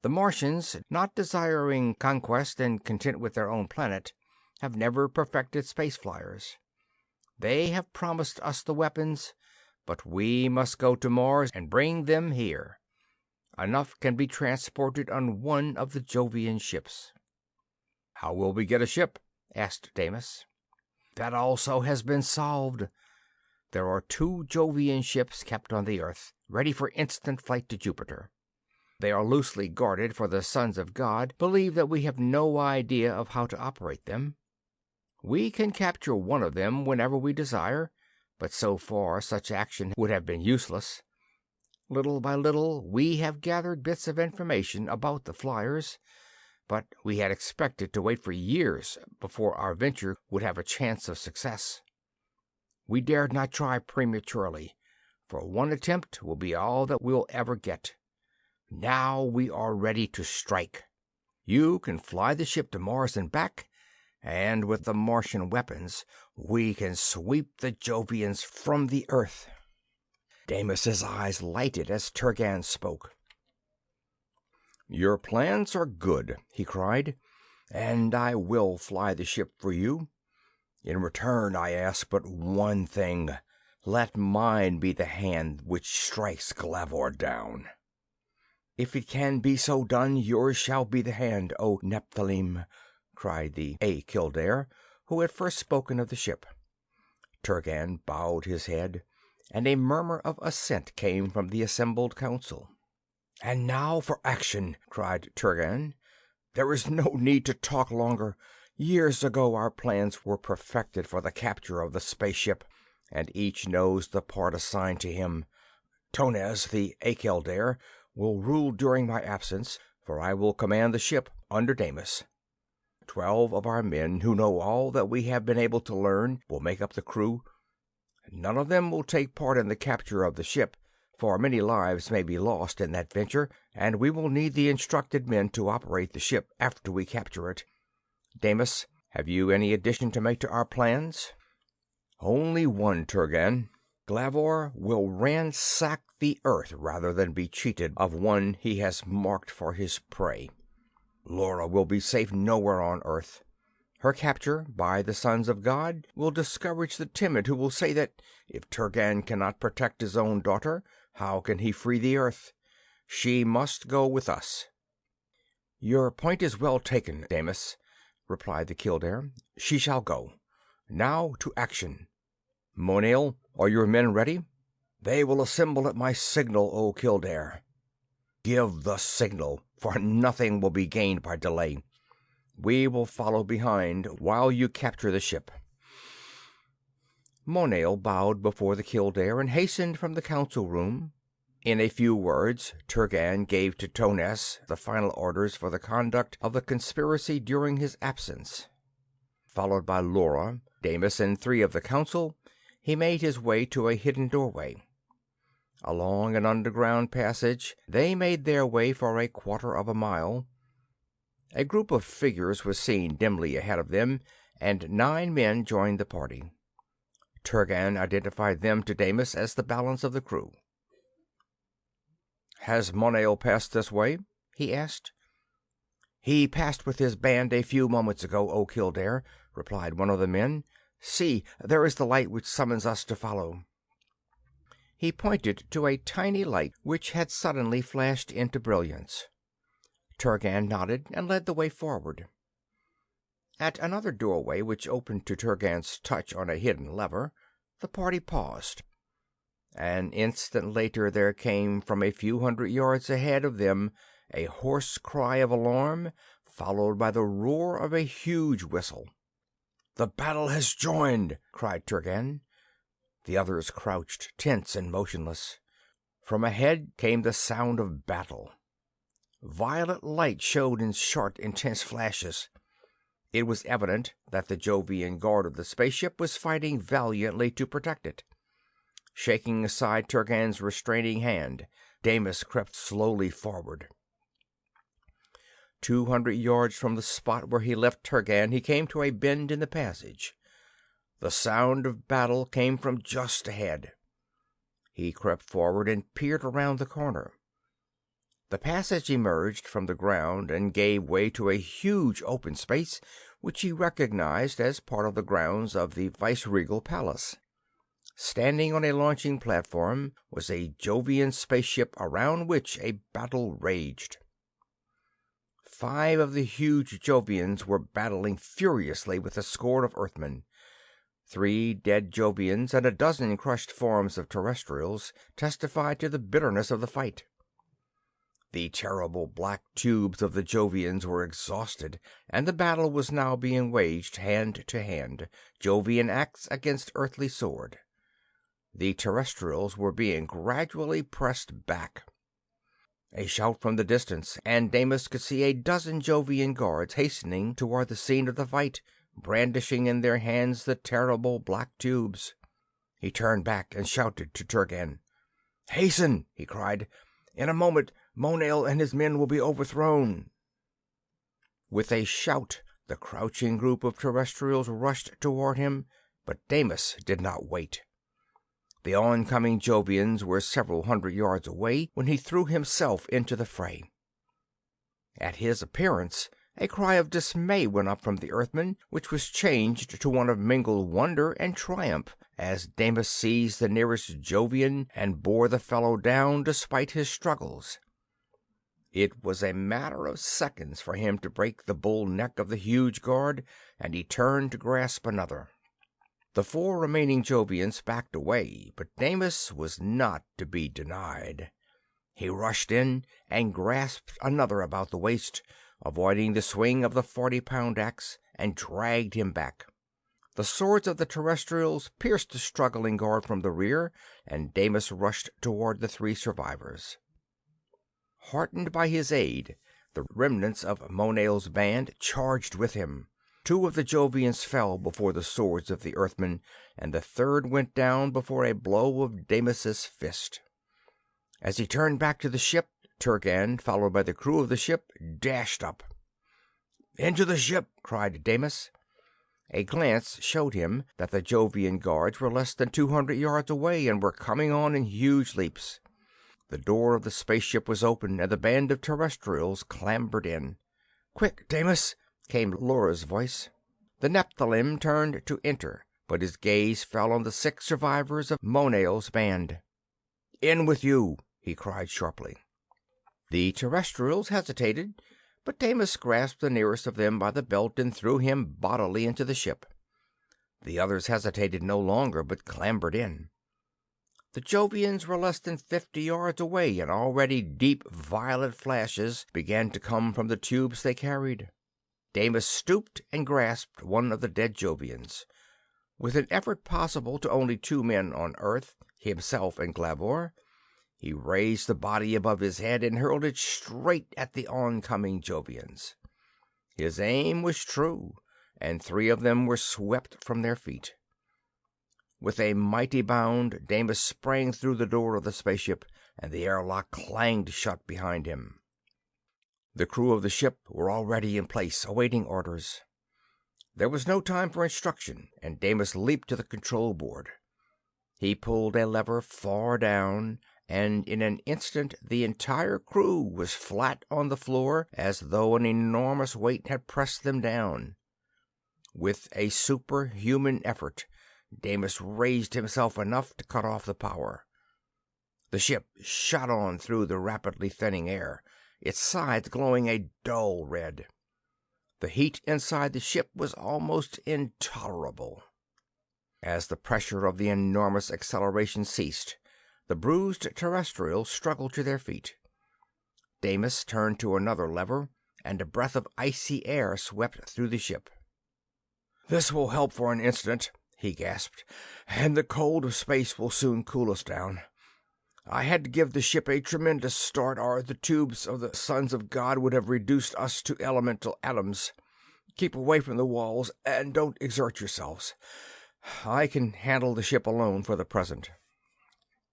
The Martians, not desiring conquest and content with their own planet, have never perfected space flyers. They have promised us the weapons, but we must go to Mars and bring them here. Enough can be transported on one of the Jovian ships." "How will we get a ship?" asked Damis. "That also has been solved. There are 2 Jovian ships kept on the earth, ready for instant flight to Jupiter. They are loosely guarded, for the sons of God believe that we have no idea of how to operate them. We can capture one of them whenever we desire, but so far such action would have been useless. Little by little we have gathered bits of information about the flyers, but we had expected to wait for years before our venture would have a chance of success. We dared not try prematurely, for one attempt will be all that we'll ever get. Now we are ready to strike. You can fly the ship to Mars and back, and with the Martian weapons we can sweep the Jovians from the earth." Damis's eyes lighted as Turgan spoke. "Your plans are good," he cried, "and I will fly the ship for you. In return I ask but one thing. Let mine be the hand which strikes Glavor down." "If it can be so done, yours shall be the hand, O Nephilim," cried the Kildare, who had first spoken of the ship. Turgan bowed his head, and a murmur of assent came from the assembled council. "And now for action!" cried Turgan. "There is no need to talk longer. Years ago our plans were perfected for the capture of the spaceship, and each knows the part assigned to him. Tonez, the Kildare, will rule during my absence, for I will command the ship under Damis. 12 of our men, who know all that we have been able to learn, will make up the crew. None of them will take part in the capture of the ship, for many lives may be lost in that venture, and we will need the instructed men to operate the ship after we capture it. Damis, have you any addition to make to our plans?" "Only one, Turgan. Glavor will ransack the earth rather than be cheated of one he has marked for his prey. Laura will be safe nowhere on earth. Her capture by the sons of God will discourage the timid, who will say that if Turgan cannot protect his own daughter, how can he free the earth? She must go with us." "Your point is well taken, Damis," replied the Kildare. "She shall go. Now to action. Monail, are your men ready?" "They will assemble at my signal, O Kildare." "Give the signal, for nothing will be gained by delay. We will follow behind while you capture the ship." Monail bowed before the Kildare and hastened from the council room. In a few words, Turgan gave to Tones the final orders for the conduct of the conspiracy during his absence. Followed by Laura, Damis, and 3 of the council, he made his way to a hidden doorway. Along an underground passage they made their way for a quarter of a mile. A group of figures was seen dimly ahead of them, and 9 men joined the party. Turgan identified them to Damis as the balance of the crew. "Has Monail passed this way?" he asked. "He passed with his band a few moments ago, O Kildare," replied one of the men. "See, there is the light which summons us to follow." He pointed to a tiny light which had suddenly flashed into brilliance. Turgan nodded and led the way forward. At another doorway which opened to Turgan's touch on a hidden lever, the party paused. An instant later there came from a few hundred yards ahead of them a hoarse cry of alarm, followed by the roar of a huge whistle. "The battle has joined!" cried Turgan. The others crouched, tense and motionless. From ahead came the sound of battle. Violet light showed in short, intense flashes. It was evident that the Jovian guard of the spaceship was fighting valiantly to protect it. Shaking aside Turgan's restraining hand, Damis crept slowly forward. 200 yards from the spot where he left Turgan, he came to a bend in the passage. The sound of battle came from just ahead. He crept forward and peered around the corner. The passage emerged from the ground and gave way to a huge open space which he recognized as part of the grounds of the viceregal palace. Standing on a launching platform was a Jovian spaceship around which a battle raged. 5 of the huge Jovians were battling furiously with a score of Earthmen. 3 dead Jovians and a dozen crushed forms of terrestrials testified to the bitterness of the fight. The terrible black tubes of the Jovians were exhausted, and the battle was now being waged hand to hand, Jovian axe against earthly sword. The terrestrials were being gradually pressed back. A shout from the distance, and Damis could see a dozen Jovian guards hastening toward the scene of the fight, brandishing in their hands the terrible black tubes. He turned back and shouted to Turgan. "Hasten!" he cried. "In a moment Monail and his men will be overthrown." With a shout, the crouching group of terrestrials rushed toward him, but Damis did not wait. The oncoming Jovians were several hundred yards away when he threw himself into the fray. At his appearance, a cry of dismay went up from the Earthmen, which was changed to one of mingled wonder and triumph as Damis seized the nearest Jovian and bore the fellow down despite his struggles. It was a matter of seconds for him to break the bull neck of the huge guard, and he turned to grasp another. The 4 remaining Jovians backed away, but Damis was not to be denied. He rushed in and grasped another about the waist, avoiding the swing of the 40-pound axe, and dragged him back. The swords of the terrestrials pierced the struggling guard from the rear, and Damis rushed toward the 3 survivors. Heartened by his aid, the remnants of Monail's band charged with him. 2 of the Jovians fell before the swords of the Earthmen, and the 3rd went down before a blow of Damis's fist. As he turned back to the ship, Turgan, followed by the crew of the ship, dashed up. "Into the ship!" cried Damis. A glance showed him that the Jovian guards were less than 200 yards away and were coming on in huge leaps. The door of the spaceship was open, and the band of terrestrials clambered in. "Quick, Damis!" came Laura's voice. The Nephilim turned to enter, but his gaze fell on the 6 survivors of Monail's band. "In with you!" he cried sharply. The terrestrials hesitated, but Damis grasped the nearest of them by the belt and threw him bodily into the ship. The others hesitated no longer, but clambered in. The Jovians were less than 50 yards away, and already deep violet flashes began to come from the tubes they carried. Damis stooped and grasped one of the dead Jovians. With an effort possible to only 2 men on Earth, himself and Glavor, he raised the body above his head and hurled it straight at the oncoming Jovians. His aim was true, and 3 of them were swept from their feet. With a mighty bound, Damis sprang through the door of the spaceship, and the airlock clanged shut behind him. The crew of the ship were already in place, awaiting orders. There was no time for instruction, and Damis leaped to the control board. He pulled a lever far down, and in an instant the entire crew was flat on the floor, as though an enormous weight had pressed them down. With a superhuman effort, Damis raised himself enough to cut off the power. The ship shot on through the rapidly thinning air, its sides glowing a dull red. The heat inside the ship was almost intolerable. As the pressure of the enormous acceleration ceased, the bruised terrestrials struggled to their feet. Damis turned to another lever, and a breath of icy air swept through the ship. "This will help for an instant," he gasped, "and the cold of space will soon cool us down. I had to give the ship a tremendous start, or the tubes of the sons of God would have reduced us to elemental atoms. Keep away from the walls, and don't exert yourselves. I can handle the ship alone for the present."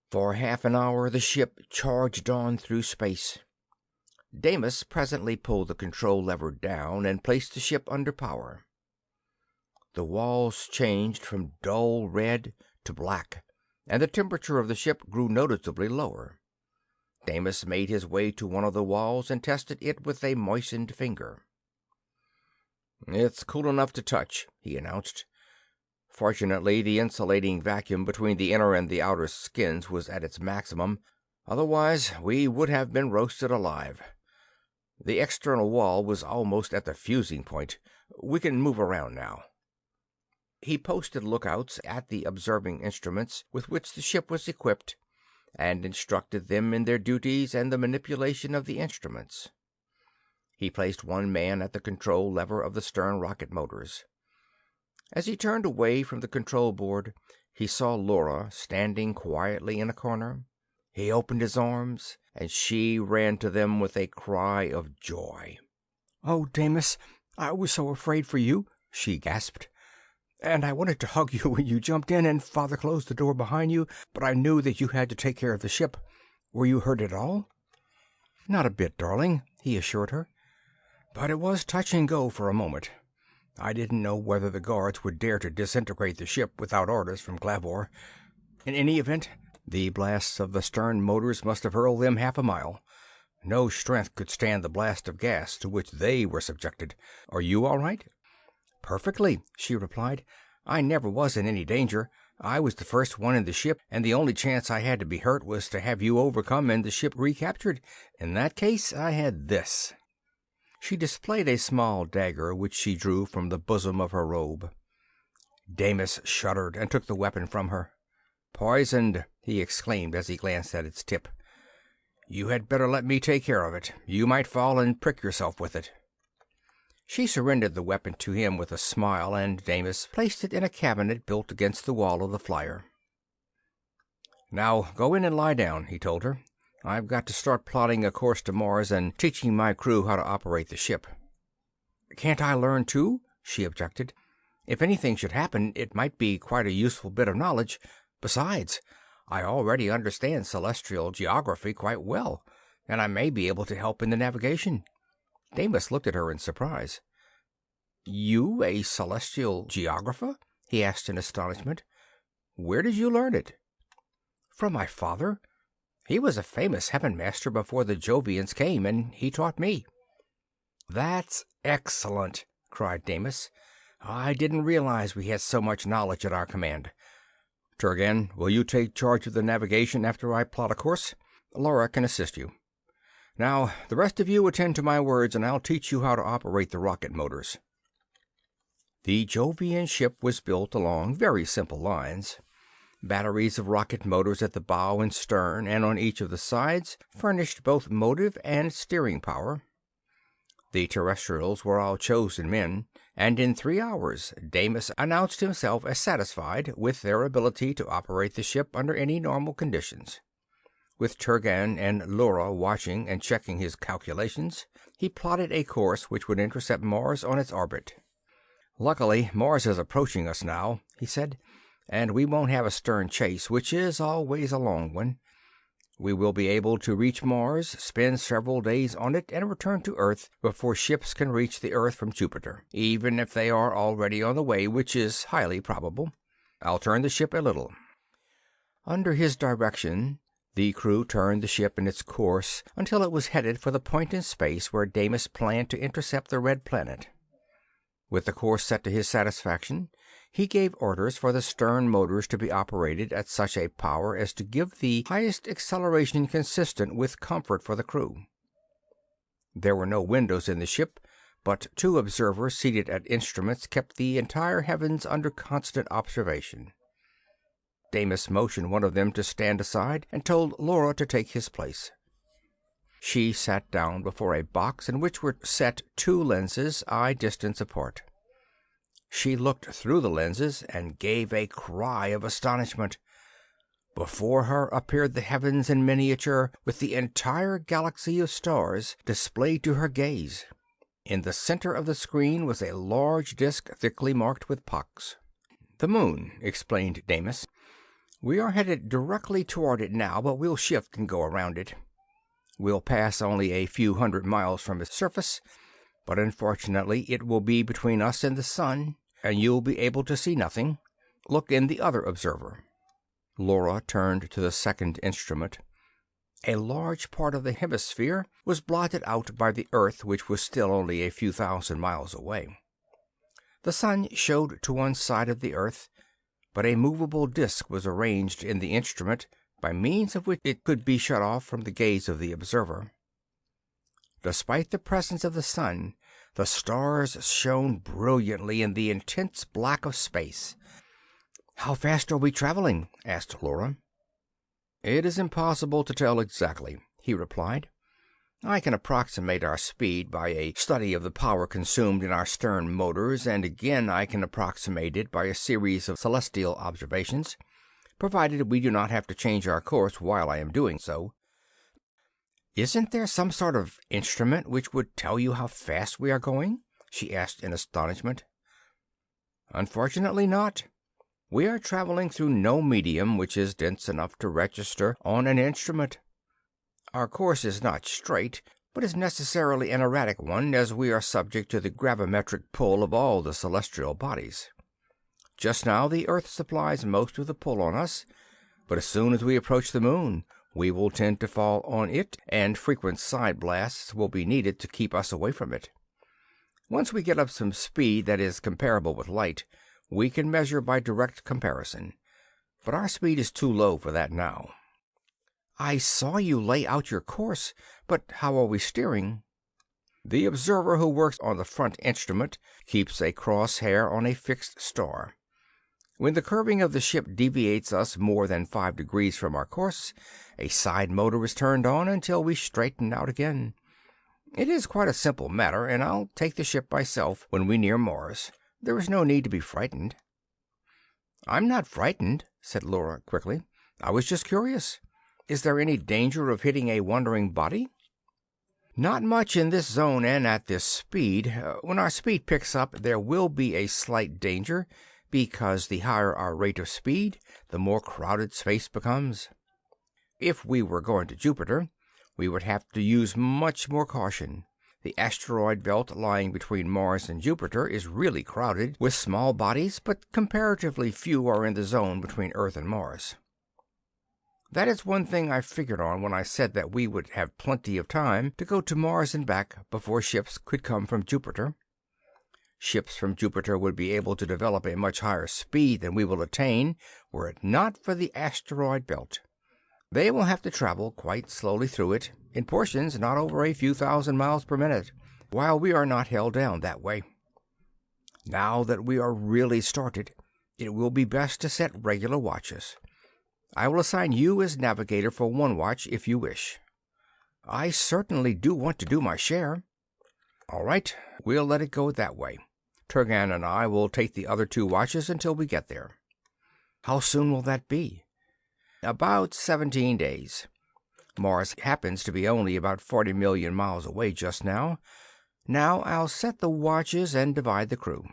For half an hour the ship charged on through space. Damis presently pulled the control lever down and placed the ship under power. The walls changed from dull red to black, and the temperature of the ship grew noticeably lower. Damis made his way to one of the walls and tested it with a moistened finger. "It's cool enough to touch," he announced. Fortunately, the insulating vacuum between the inner and the outer skins was at its maximum. Otherwise, we would have been roasted alive. The external wall was almost at the fusing point. We can move around now. He posted lookouts at the observing instruments with which the ship was equipped, and instructed them in their duties and the manipulation of the instruments. He placed one man at the control lever of the stern rocket motors. As he turned away from the control board, he saw Laura standing quietly in a corner. He opened his arms, and she ran to them with a cry of joy. "Oh, Damis, I was so afraid for you," she gasped. "And I wanted to hug you when you jumped in and Father closed the door behind you, but I knew that you had to take care of the ship. Were you hurt at all?" "Not a bit, darling," he assured her. "But it was touch and go for a moment. I didn't know whether the guards would dare to disintegrate the ship without orders from Glavor. In any event, the blasts of the stern motors must have hurled them half a mile. No strength could stand the blast of gas to which they were subjected. Are you all right?" "Perfectly," she replied. "I never was in any danger. I was the first one in the ship, and the only chance I had to be hurt was to have you overcome and the ship recaptured. In that case, I had this." She displayed a small dagger which she drew from the bosom of her robe. Damis shuddered and took the weapon from her. "Poisoned!" he exclaimed as he glanced at its tip. "You had better let me take care of it. You might fall and prick yourself with it." She surrendered the weapon to him with a smile, and Damis placed it in a cabinet built against the wall of the flyer. "Now go in and lie down," he told her. "I've got to start plotting a course to Mars and teaching my crew how to operate the ship." "Can't I learn too?" she objected. "If anything should happen, it might be quite a useful bit of knowledge. Besides, I already understand celestial geography quite well, and I may be able to help in the navigation." Damis looked at her in surprise. "You a celestial geographer?" he asked in astonishment. "Where did you learn it?" "From my father. He was a famous heaven master before the Jovians came, and he taught me." "That's excellent!" cried Damis. "I didn't realize we had so much knowledge at our command. Turgan, will you take charge of the navigation after I plot a course? Laura can assist you. Now, the rest of you attend to my words, and I'll teach you how to operate the rocket motors." The Jovian ship was built along very simple lines. Batteries of rocket motors at the bow and stern and on each of the sides furnished both motive and steering power. The terrestrials were all chosen men, and in 3 hours Damis announced himself as satisfied with their ability to operate the ship under any normal conditions. With Turgan and Laura watching and checking his calculations, he plotted a course which would intercept Mars on its orbit. "Luckily, Mars is approaching us now," he said, "and we won't have a stern chase, which is always a long one. We will be able to reach Mars, spend several days on it, and return to Earth before ships can reach the Earth from Jupiter, even if they are already on the way, which is highly probable. I'll turn the ship a little." Under his direction, the crew turned the ship in its course until it was headed for the point in space where Damis planned to intercept the red planet. With the course set to his satisfaction, he gave orders for the stern motors to be operated at such a power as to give the highest acceleration consistent with comfort for the crew. There were no windows in the ship, but 2 observers seated at instruments kept the entire heavens under constant observation. Damis motioned one of them to stand aside and told Laura to take his place. She sat down before a box in which were set 2 lenses, eye distance apart. She looked through the lenses and gave a cry of astonishment. Before her appeared the heavens in miniature, with the entire galaxy of stars displayed to her gaze. In the center of the screen was a large disk thickly marked with pocks. "The moon," explained Damis. "We are headed directly toward it now, but we'll shift and go around it. We'll pass only a few hundred miles from its surface, but unfortunately it will be between us and the sun, and you'll be able to see nothing. Look in the other observer." Laura turned to the second instrument. A large part of the hemisphere was blotted out by the Earth, which was still only a few thousand miles away. The sun showed to one side of the Earth, but a movable disk was arranged in the instrument by means of which it could be shut off from the gaze of the observer. Despite the presence of the sun, the stars shone brilliantly in the intense black of space. "How fast are we traveling?" asked Laura. "It is impossible to tell exactly," he replied. "I can approximate our speed by a study of the power consumed in our stern motors, and again I can approximate it by a series of celestial observations, provided we do not have to change our course while I am doing so." "Isn't there some sort of instrument which would tell you how fast we are going?" she asked in astonishment. "Unfortunately not. We are traveling through no medium which is dense enough to register on an instrument. Our course is not straight, but is necessarily an erratic one, as we are subject to the gravimetric pull of all the celestial bodies. Just now the Earth supplies most of the pull on us, but as soon as we approach the moon, we will tend to fall on it, and frequent side blasts will be needed to keep us away from it. Once we get up some speed that is comparable with light, we can measure by direct comparison, but our speed is too low for that now." "I saw you lay out your course, but how are we steering?" "The observer who works on the front instrument keeps a cross hair on a fixed star. When the curving of the ship deviates us more than 5 degrees from our course, a side motor is turned on until we straighten out again. It is quite a simple matter, and I'll take the ship myself when we near Mars. There is no need to be frightened." "I'm not frightened," said Laura quickly. "I was just curious. Is there any danger of hitting a wandering body?" "Not much in this zone and at this speed. When our speed picks up, there will be a slight danger, because the higher our rate of speed, the more crowded space becomes. If we were going to Jupiter, we would have to use much more caution. The asteroid belt lying between Mars and Jupiter is really crowded with small bodies, but comparatively few are in the zone between Earth and Mars. That is one thing I figured on when I said that we would have plenty of time to go to Mars and back before ships could come from Jupiter. Ships from Jupiter would be able to develop a much higher speed than we will attain were it not for the asteroid belt. They will have to travel quite slowly through it, in portions not over a few thousand miles per minute, while we are not held down that way. Now that we are really started, it will be best to set regular watches. I will assign you as navigator for one watch if you wish." "I certainly do want to do my share." All right, we'll let it go that way. Turgan and I will take the other 2 watches until we get there. How soon will that be? About 17 days. Mars happens to be only about 40 million miles away just now. Now I'll set the watches and divide the crew.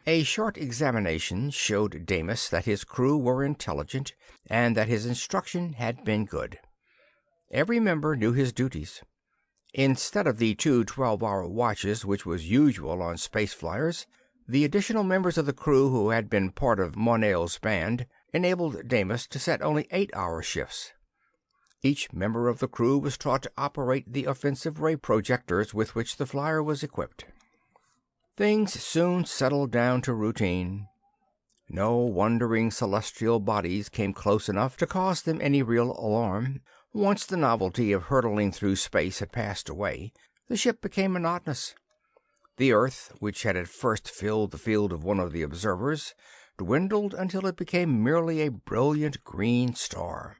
A short examination showed Damis that his crew were intelligent and that his instruction had been good. Every member knew his duties. Instead of the 2 12-hour watches which was usual on space flyers, the additional members of the crew who had been part of Monel's band enabled Damis to set only 8-hour shifts. Each member of the crew was taught to operate the offensive ray projectors with which the flyer was equipped. Things soon settled down to routine. No wandering celestial bodies came close enough to cause them any real alarm. Once the novelty of hurtling through space had passed away, the ship became monotonous. The Earth, which had at first filled the field of one of the observers, dwindled until it became merely a brilliant green star.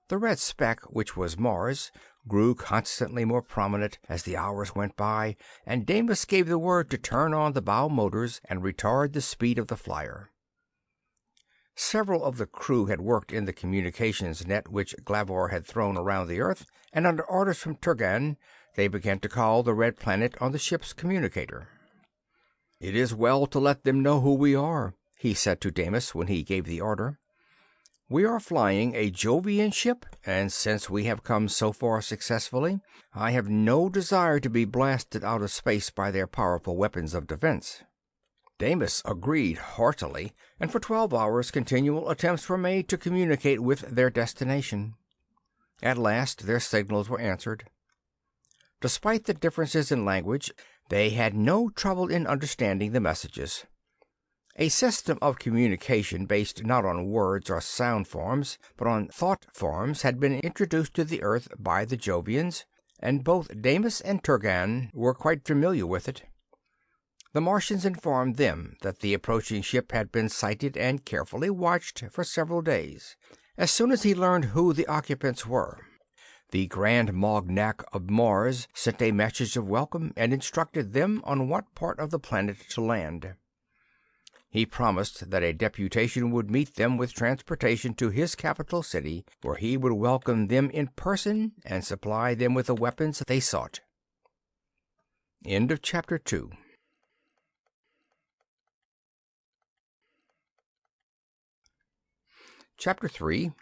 The red speck, which was Mars, grew constantly more prominent as the hours went by, and Damis gave the word to turn on the bow motors and retard the speed of the flyer. Several of the crew had worked in the communications net which Glavor had thrown around the Earth, and under orders from Turgan, they began to call the red planet on the ship's communicator. "It is well to let them know who we are," he said to Damis when he gave the order. "We are flying a Jovian ship, and since we have come so far successfully, I have no desire to be blasted out of space by their powerful weapons of defense." Damis agreed heartily, and for 12 hours continual attempts were made to communicate with their destination. At last their signals were answered. Despite the differences in language, they had no trouble in understanding the messages. A system of communication based not on words or sound forms, but on thought forms, had been introduced to the Earth by the Jovians, and both Damis and Turgan were quite familiar with it. The Martians informed them that the approaching ship had been sighted and carefully watched for several days. As soon as he learned who the occupants were, the Grand Mognak of Mars sent a message of welcome and instructed them on what part of the planet to land. He promised that a deputation would meet them with transportation to his capital city, where he would welcome them in person and supply them with the weapons they sought. End of Chapter 2. Chapter 3.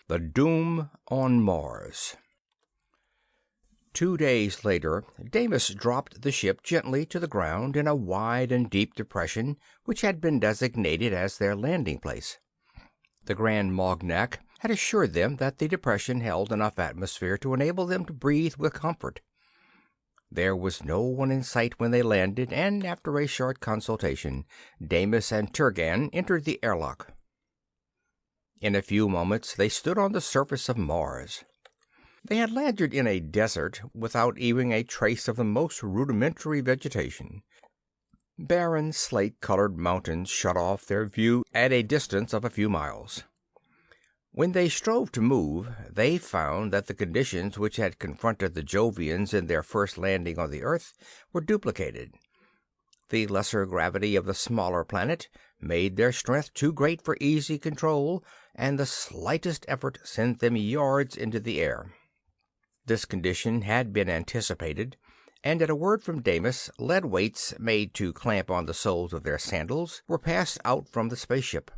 The Doom on Mars. 2 days later, Damis dropped the ship gently to the ground in a wide and deep depression which had been designated as their landing place. The Grand Mognak had assured them that the depression held enough atmosphere to enable them to breathe with comfort. There was no one in sight when they landed, and after a short consultation, Damis and Turgan entered the airlock. In a few moments they stood on the surface of Mars. They had landed in a desert without even a trace of the most rudimentary vegetation. Barren, slate-colored mountains shut off their view at a distance of a few miles. When they strove to move, they found that the conditions which had confronted the Jovians in their first landing on the Earth were duplicated. The lesser gravity of the smaller planet made their strength too great for easy control, and the slightest effort sent them yards into the air. This condition had been anticipated, and at a word from Damis, lead weights made to clamp on the soles of their sandals were passed out from the spaceship.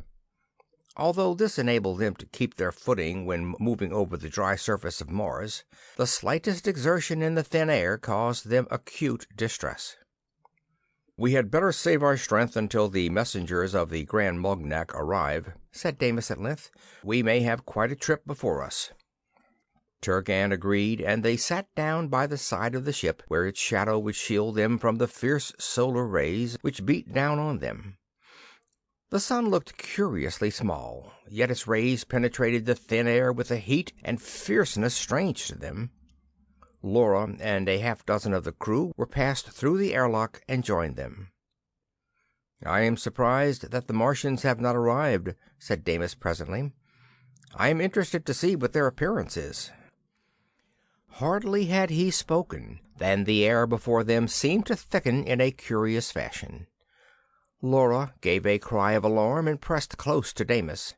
Although this enabled them to keep their footing when moving over the dry surface of Mars, the slightest exertion in the thin air caused them acute distress. "We had better save our strength until the messengers of the Grand Mognak arrive," said Damis at length. "We may have quite a trip before us." Turgan agreed, and they sat down by the side of the ship, where its shadow would shield them from the fierce solar rays which beat down on them. The sun looked curiously small, yet its rays penetrated the thin air with a heat and fierceness strange to them. Laura and a half-dozen of the crew were passed through the airlock and joined them. "I am surprised that the Martians have not arrived," said Damis presently. "I am interested to see what their appearance is." Hardly had he spoken Then the air before them seemed to thicken in a curious fashion. Laura gave a cry of alarm and pressed close to Damis.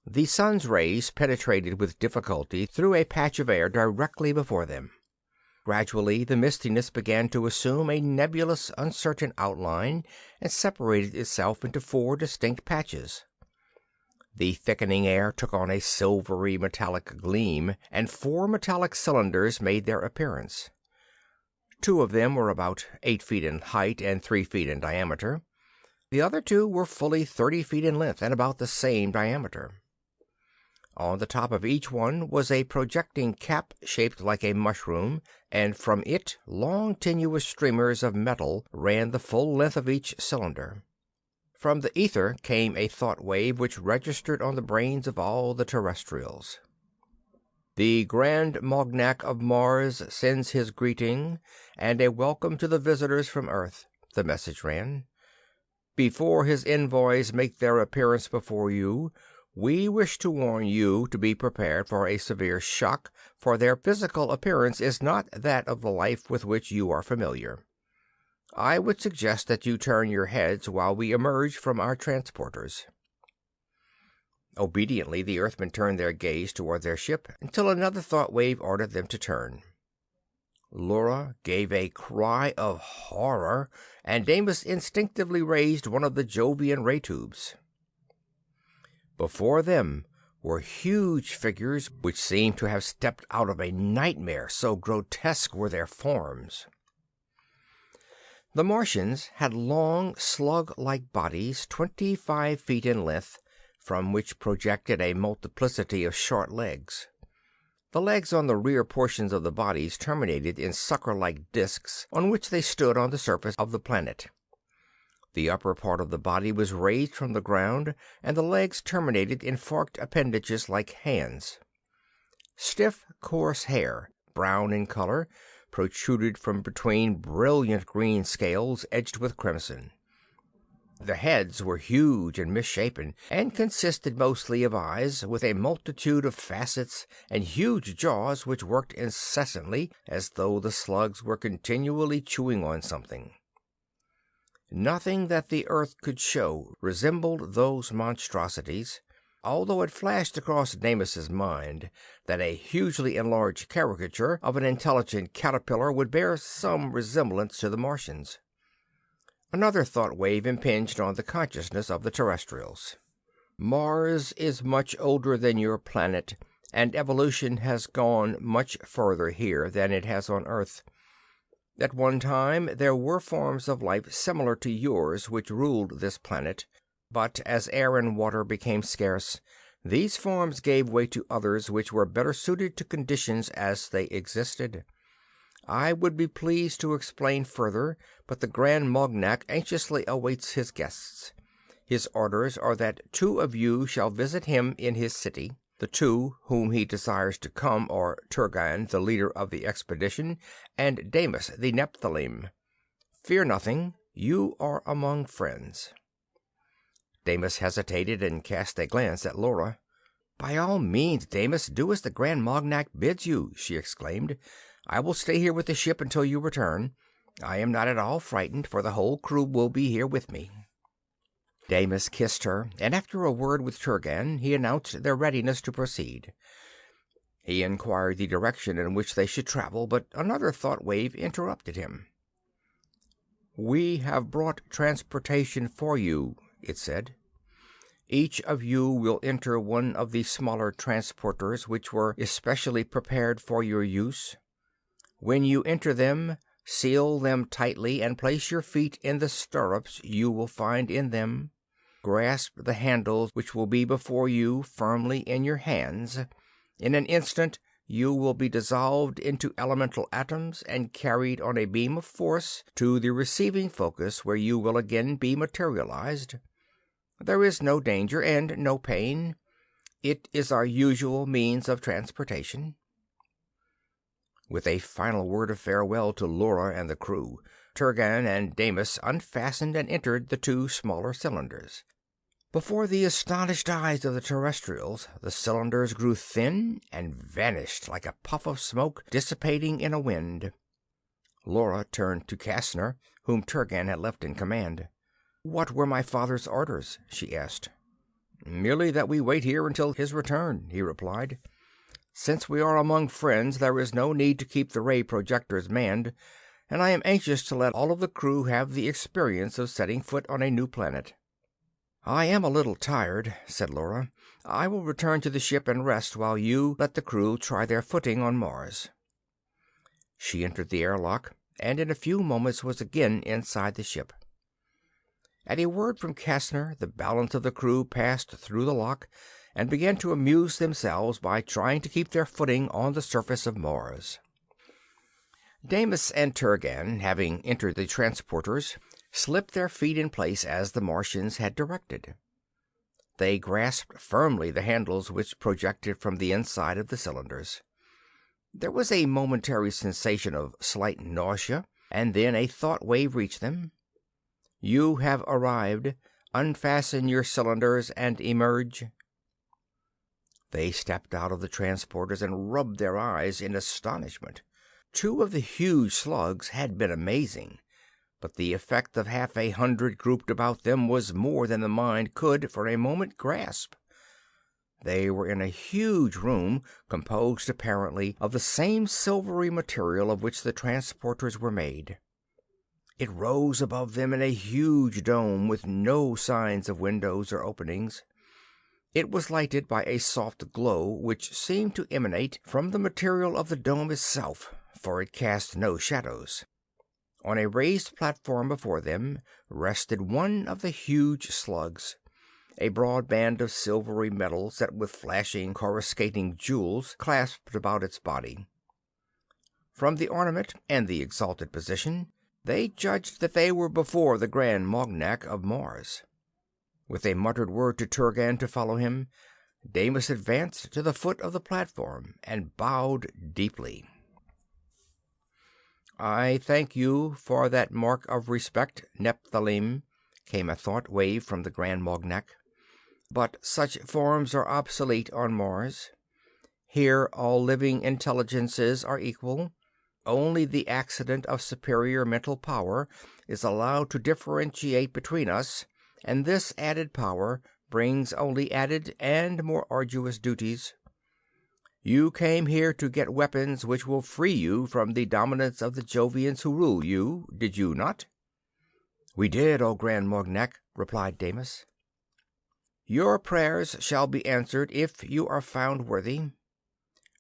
The sun's rays penetrated with difficulty through a patch of air directly before them. Gradually the mistiness began to assume a nebulous, uncertain outline and separated itself into 4 distinct patches. The thickening air took on a silvery metallic gleam, and 4 metallic cylinders made their appearance. 2 of them were about 8 feet in height and 3 feet in diameter. The other 2 were fully 30 feet in length and about the same diameter. On the top of each one was a projecting cap shaped like a mushroom, and from it long tenuous streamers of metal ran the full length of each cylinder. From the ether came a thought wave which registered on the brains of all the terrestrials. "The Grand Mognak of Mars sends his greeting and a welcome to the visitors from Earth," the message ran. "Before his envoys make their appearance before you, we wish to warn you to be prepared for a severe shock, for their physical appearance is not that of the life with which you are familiar. I would suggest that you turn your heads while we emerge from our transporters." Obediently, the Earthmen turned their gaze toward their ship until another thought wave ordered them to turn. Laura gave a cry of horror, and Damis instinctively raised one of the Jovian ray tubes. Before them were huge figures which seemed to have stepped out of a nightmare, so grotesque were their forms. The Martians had long, slug-like bodies 25 feet in length, from which projected a multiplicity of short legs. The legs on the rear portions of the bodies terminated in sucker-like discs on which they stood on the surface of the planet. The upper part of the body was raised from the ground, and the legs terminated in forked appendages like hands. Stiff, coarse hair, brown in color, protruded from between brilliant green scales edged with crimson. The heads were huge and misshapen, and consisted mostly of eyes, with a multitude of facets, and huge jaws which worked incessantly, as though the slugs were continually chewing on something. Nothing that the earth could show resembled those monstrosities, although it flashed across Damis's mind that a hugely enlarged caricature of an intelligent caterpillar would bear some resemblance to the Martians. Another thought wave impinged on the consciousness of the terrestrials. "Mars is much older than your planet, and evolution has gone much further here than it has on Earth. At one time there were forms of life similar to yours which ruled this planet, but as air and water became scarce, these forms gave way to others which were better suited to conditions as they existed. I would be pleased to explain further, but the Grand Mognak anxiously awaits his guests. His orders are that 2 of you shall visit him in his city. The 2 whom he desires to come are Turgan, the leader of the expedition, and Damis, the Nephilim. Fear nothing, you are among friends." Damis hesitated and cast a glance at Laura. "By all means, Damis, do as the Grand Mognak bids you," she exclaimed. "I will stay here with the ship until you return. I am not at all frightened, for the whole crew will be here with me." Damis kissed her, and after a word with Turgan, he announced their readiness to proceed. He inquired the direction in which they should travel, but another thought wave interrupted him. "We have brought transportation for you," it said. "Each of you will enter one of the smaller transporters which were especially prepared for your use. When you enter them, seal them tightly and place your feet in the stirrups you will find in them. Grasp the handles which will be before you firmly in your hands. In an instant you will be dissolved into elemental atoms and carried on a beam of force to the receiving focus, where you will again be materialized. There is no danger and no pain. It is our usual means of transportation." With a final word of farewell to Laura and the crew, Turgan and Damis unfastened and entered the 2 smaller cylinders. Before the astonished eyes of the terrestrials, the cylinders grew thin and vanished like a puff of smoke dissipating in a wind. Laura turned to Castner, whom Turgan had left in command. "What were my father's orders?" she asked. "Merely that we wait here until his return," he replied. "Since we are among friends, there is no need to keep the ray projectors manned, and I am anxious to let all of the crew have the experience of setting foot on a new planet." "I am a little tired," said Laura. "I will return to the ship and rest while you let the crew try their footing on Mars." She entered the airlock, and in a few moments was again inside the ship. At a word from Castner, the balance of the crew passed through the lock and began to amuse themselves by trying to keep their footing on the surface of Mars. Damis and Turgan, having entered the transporters, slipped their feet in place as the Martians had directed. They grasped firmly the handles which projected from the inside of the cylinders. There was a momentary sensation of slight nausea, and then a thought wave reached them. "You have arrived. Unfasten your cylinders and emerge." They stepped out of the transporters and rubbed their eyes in astonishment. 2 of the huge slugs had been amazing, but the effect of 100 grouped about them was more than the mind could for a moment grasp. They were in a huge room, composed apparently of the same silvery material of which the transporters were made. It rose above them in a huge dome with no signs of windows or openings. It was lighted by a soft glow which seemed to emanate from the material of the dome itself, for it cast no shadows. On a raised platform before them rested one of the huge slugs, a broad band of silvery metal set with flashing coruscating jewels clasped about its body. From the ornament and the exalted position, they judged that they were before the Grand Mognak of Mars. With a muttered word to Turgan to follow him, Damis advanced to the foot of the platform and bowed deeply. "I thank you for that mark of respect, Nephthalim," came a thought wave from the Grand Mognak. "But such forms are obsolete on Mars. Here all living intelligences are equal. Only the accident of superior mental power is allowed to differentiate between us, and this added power brings only added and more arduous duties. You came here to get weapons which will free you from the dominance of the Jovians who rule you, did you not?" "We did, O Grand Mognak," replied Damis. "Your prayers shall be answered if you are found worthy.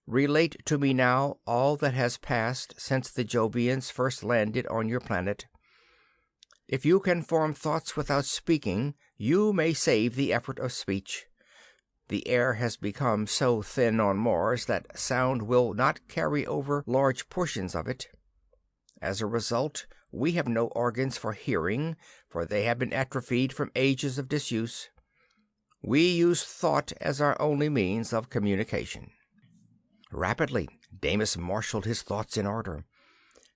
Relate to me now all that has passed since the Jovians first landed on your planet. If you can form thoughts without speaking, you may save the effort of speech. The air has become so thin on Mars that sound will not carry over large portions of it. As a result, we have no organs for hearing, for they have been atrophied from ages of disuse. We use thought as our only means of communication." Rapidly, Damis marshaled his thoughts in order.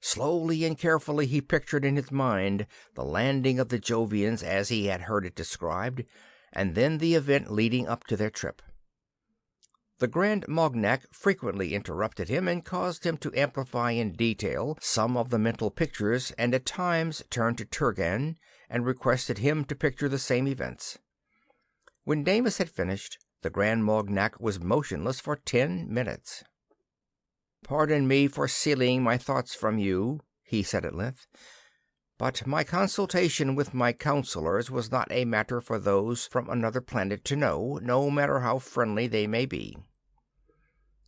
Slowly and carefully he pictured in his mind the landing of the Jovians as he had heard it described, and then the event leading up to their trip. The Grand Mognak frequently interrupted him and caused him to amplify in detail some of the mental pictures, and at times turned to Turgan and requested him to picture the same events. When Damis had finished, the Grand Mognak was motionless for 10 minutes. "Pardon me for sealing my thoughts from you," he said at length, "but my consultation with my counselors was not a matter for those from another planet to know, no matter how friendly they may be.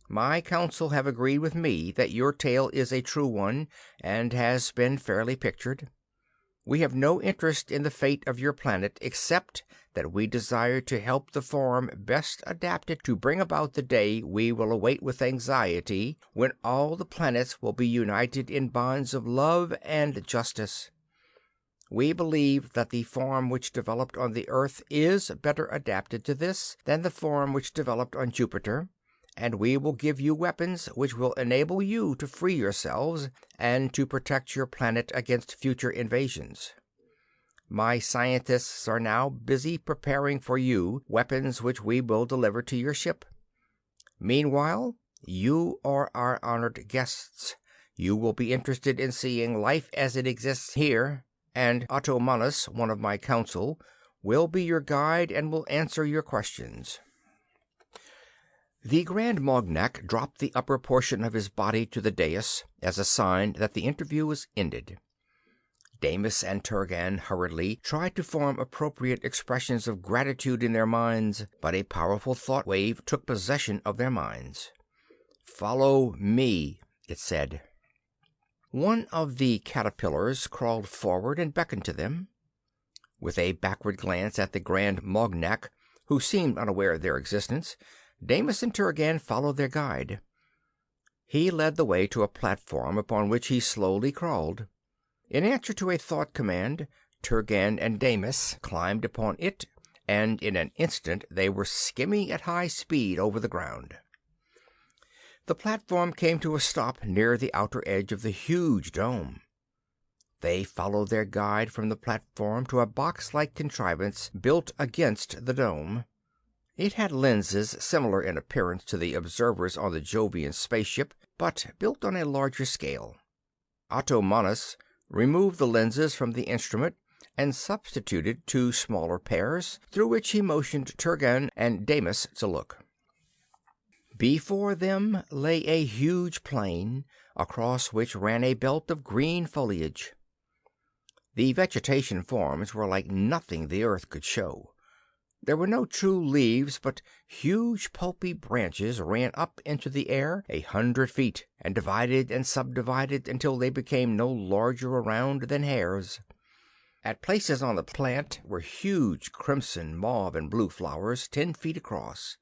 My council have agreed with me that your tale is a true one and has been fairly pictured. We have no interest in the fate of your planet except that we desire to help the form best adapted to bring about the day we will await with anxiety, when all the planets will be united in bonds of love and justice. We believe that the form which developed on the Earth is better adapted to this than the form which developed on Jupiter, and we will give you weapons which will enable you to free yourselves and to protect your planet against future invasions. My scientists are now busy preparing for you weapons which we will deliver to your ship. Meanwhile, you are our honored guests. You will be interested in seeing life as it exists here, and Ottomanus, one of my council, will be your guide and will answer your questions." The Grand Mognak dropped the upper portion of his body to the dais as a sign that the interview was ended. Damis and Turgan hurriedly tried to form appropriate expressions of gratitude in their minds, but a powerful thought wave took possession of their minds. "Follow me," it said. One of the caterpillars crawled forward and beckoned to them. With a backward glance at the Grand Mognak, who seemed unaware of their existence, Damis and Turgan followed their guide. He led the way to a platform upon which he slowly crawled. In answer to a thought command, Turgan and Damis climbed upon it, and in an instant they were skimming at high speed over the ground. The platform came to a stop near the outer edge of the huge dome. They followed their guide from the platform to a box-like contrivance built against the dome. It had lenses similar in appearance to the observers on the Jovian spaceship, but built on a larger scale. Ottomanus removed the lenses from the instrument and substituted two smaller pairs, through which he motioned Turgan and Damis to look. Before them lay a huge plain, across which ran a belt of green foliage. The vegetation forms were like nothing the earth could show. There were no true leaves, but huge pulpy branches ran up into the air 100 feet and divided and subdivided until they became no larger around than hairs. At places on the plant were huge crimson, mauve, and blue flowers 10 feet across.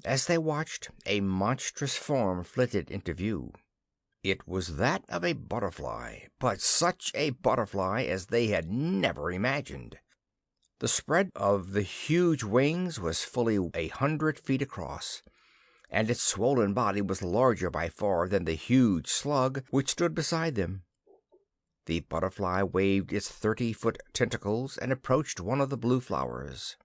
As they watched, a monstrous form flitted into view. It was that of a butterfly, but such a butterfly as they had never imagined. The spread of the huge wings was fully 100 feet across, and its swollen body was larger by far than the huge slug which stood beside them. The butterfly waved its 30-foot tentacles and approached one of the blue flowers.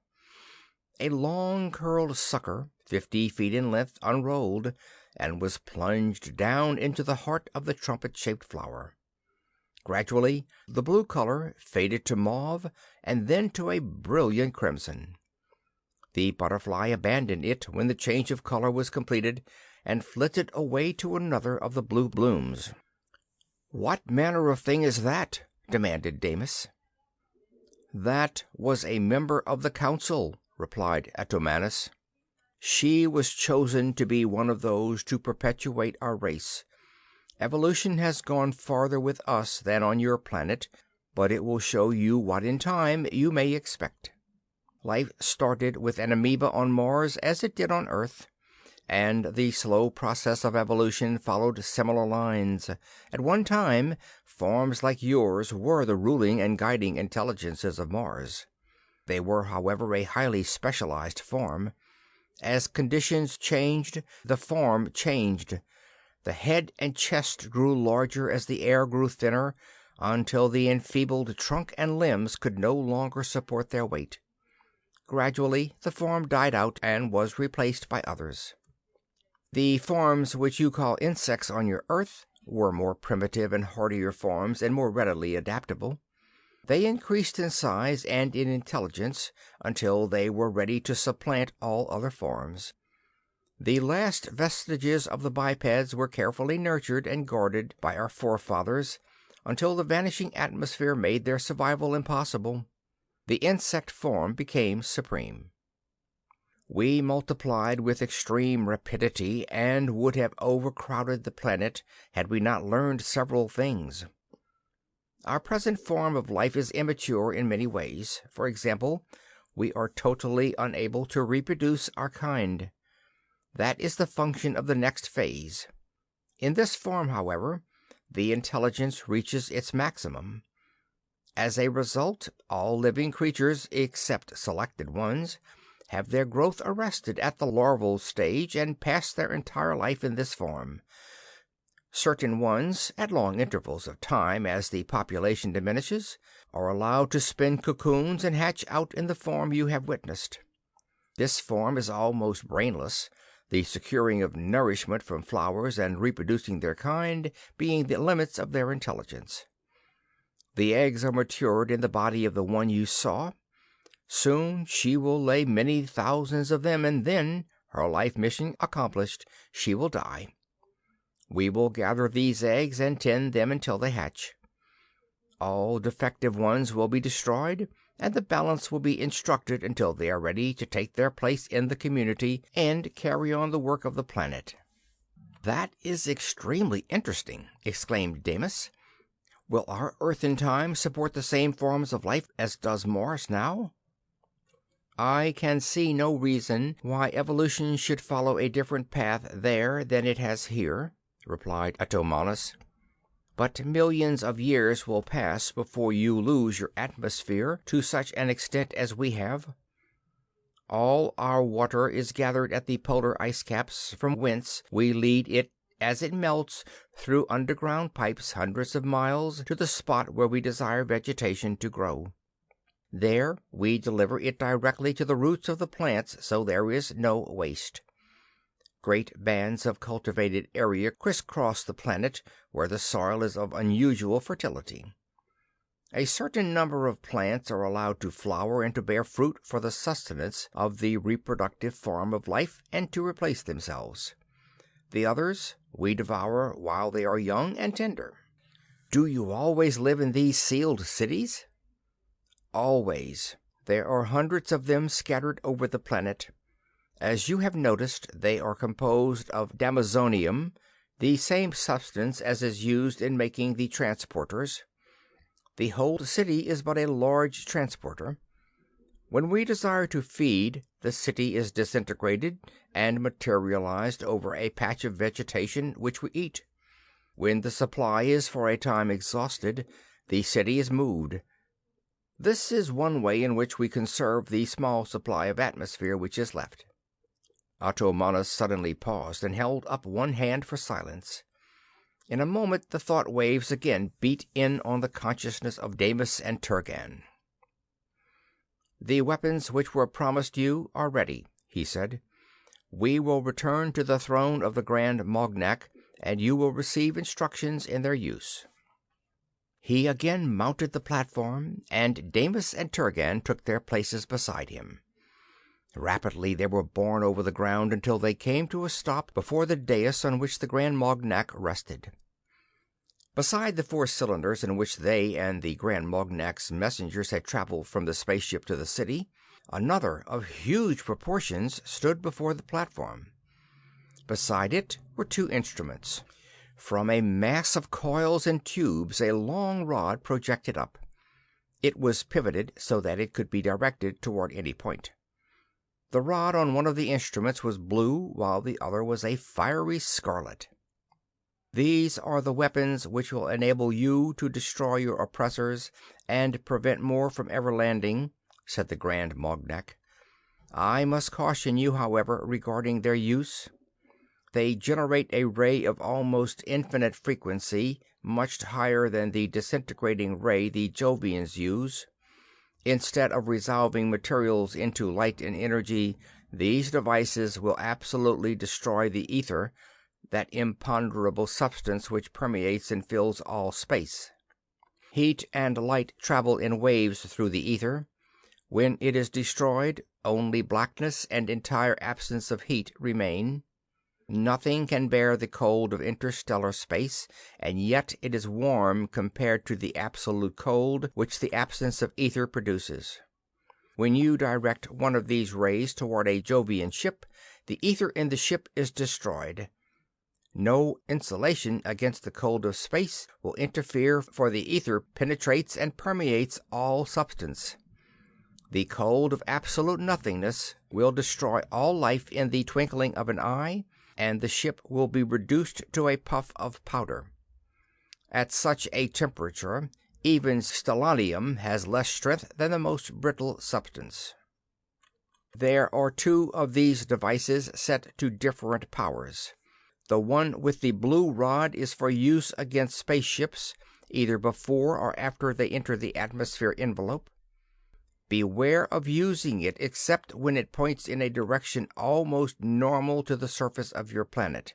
A long curled sucker, 50 feet in length, unrolled and was plunged down into the heart of the trumpet-shaped flower. Gradually, the blue color faded to mauve and then to a brilliant crimson. The butterfly abandoned it when the change of color was completed and flitted away to another of the blue blooms. "What manner of thing is that?" demanded Damis. "That was a member of the council," replied Ottomanus. "She was chosen to be one of those to perpetuate our race. Evolution has gone farther with us than on your planet, but it will show you what in time you may expect. Life started with an amoeba on Mars as it did on Earth, and the slow process of evolution followed similar lines. At one time, forms like yours were the ruling and guiding intelligences of Mars. They were, however, a highly specialized form. As conditions changed, the form changed. The head and chest grew larger as the air grew thinner, until the enfeebled trunk and limbs could no longer support their weight. Gradually, the form died out and was replaced by others. The forms which you call insects on your Earth were more primitive and hardier forms and more readily adaptable. They increased in size and in intelligence until they were ready to supplant all other forms. The last vestiges of the bipeds were carefully nurtured and guarded by our forefathers until the vanishing atmosphere made their survival impossible. The insect form became supreme. We multiplied with extreme rapidity and would have overcrowded the planet had we not learned several things. Our present form of life is immature in many ways. For example, we are totally unable to reproduce our kind. That is the function of the next phase. In this form, however, the intelligence reaches its maximum. As a result, all living creatures, except selected ones, have their growth arrested at the larval stage and pass their entire life in this form. Certain ones, at long intervals of time as the population diminishes, are allowed to spin cocoons and hatch out in the form you have witnessed. This form is almost brainless. the securing of nourishment from flowers and reproducing their kind being the limits of their intelligence. The eggs are matured in the body of the one you saw. Soon she will lay many thousands of them, and then, her life mission accomplished, she will die. We will gather these eggs and tend them until they hatch. All defective ones will be destroyed, and the balance will be instructed until they are ready to take their place in the community and carry on the work of the planet." "That is extremely interesting," exclaimed Damis. "Will our Earth in time support the same forms of life as does Mars now?" "I can see no reason why evolution should follow a different path there than it has here," replied Atomanos. "But millions of years will pass before you lose your atmosphere to such an extent as we have. All our water is gathered at the polar ice caps, from whence we lead it as it melts through underground pipes hundreds of miles to the spot where we desire vegetation to grow. There we deliver it directly to the roots of the plants, so there is no waste. Great bands of cultivated area crisscross the planet where the soil is of unusual fertility. A certain number of plants are allowed to flower and to bear fruit for the sustenance of the reproductive form of life and to replace themselves. The others we devour while they are young and tender." "Do you always live in these sealed cities?" "Always. There are hundreds of them scattered over the planet. As you have noticed, they are composed of Damazonium, the same substance as is used in making the transporters. The whole city is but a large transporter. When we desire to feed, the city is disintegrated and materialized over a patch of vegetation which we eat. When the supply is for a time exhausted, the city is moved. This is one way in which we conserve the small supply of atmosphere which is left." Atomanos suddenly paused and held up one hand for silence. In a moment the thought waves again beat in on the consciousness of Damis and Turgan. "The weapons which were promised you are ready," he said. "We will return to the throne of the Grand Mognak, and you will receive instructions in their use." He again mounted the platform, and Damis and Turgan took their places beside him. Rapidly they were borne over the ground until they came to a stop before the dais on which the Grand Mognak rested. Beside the 4 cylinders in which they and the Grand Mognak's messengers had traveled from the spaceship to the city, another of huge proportions stood before the platform. Beside it were 2 instruments. From a mass of coils and tubes a long rod projected up. It was pivoted so that it could be directed toward any point. The rod on one of the instruments was blue, while the other was a fiery scarlet. "These are the weapons which will enable you to destroy your oppressors and prevent more from ever landing," said the Grand Mognak. "I must caution you, however, regarding their use. They generate a ray of almost infinite frequency, much higher than the disintegrating ray the Jovians use. Instead of resolving materials into light and energy, these devices will absolutely destroy the ether, that imponderable substance which permeates and fills all space. Heat and light travel in waves through the ether. When it is destroyed, only blackness and entire absence of heat remain. Nothing can bear the cold of interstellar space, and yet it is warm compared to the absolute cold which the absence of ether produces. When you direct one of these rays toward a Jovian ship, the ether in the ship is destroyed. No insulation against the cold of space will interfere, for the ether penetrates and permeates all substance. The cold of absolute nothingness will destroy all life in the twinkling of an eye, and the ship will be reduced to a puff of powder. At such a temperature, even stellanium has less strength than the most brittle substance. There are 2 of these devices set to different powers. The one with the blue rod is for use against spaceships, either before or after they enter the atmosphere envelope. Beware of using it except when it points in a direction almost normal to the surface of your planet.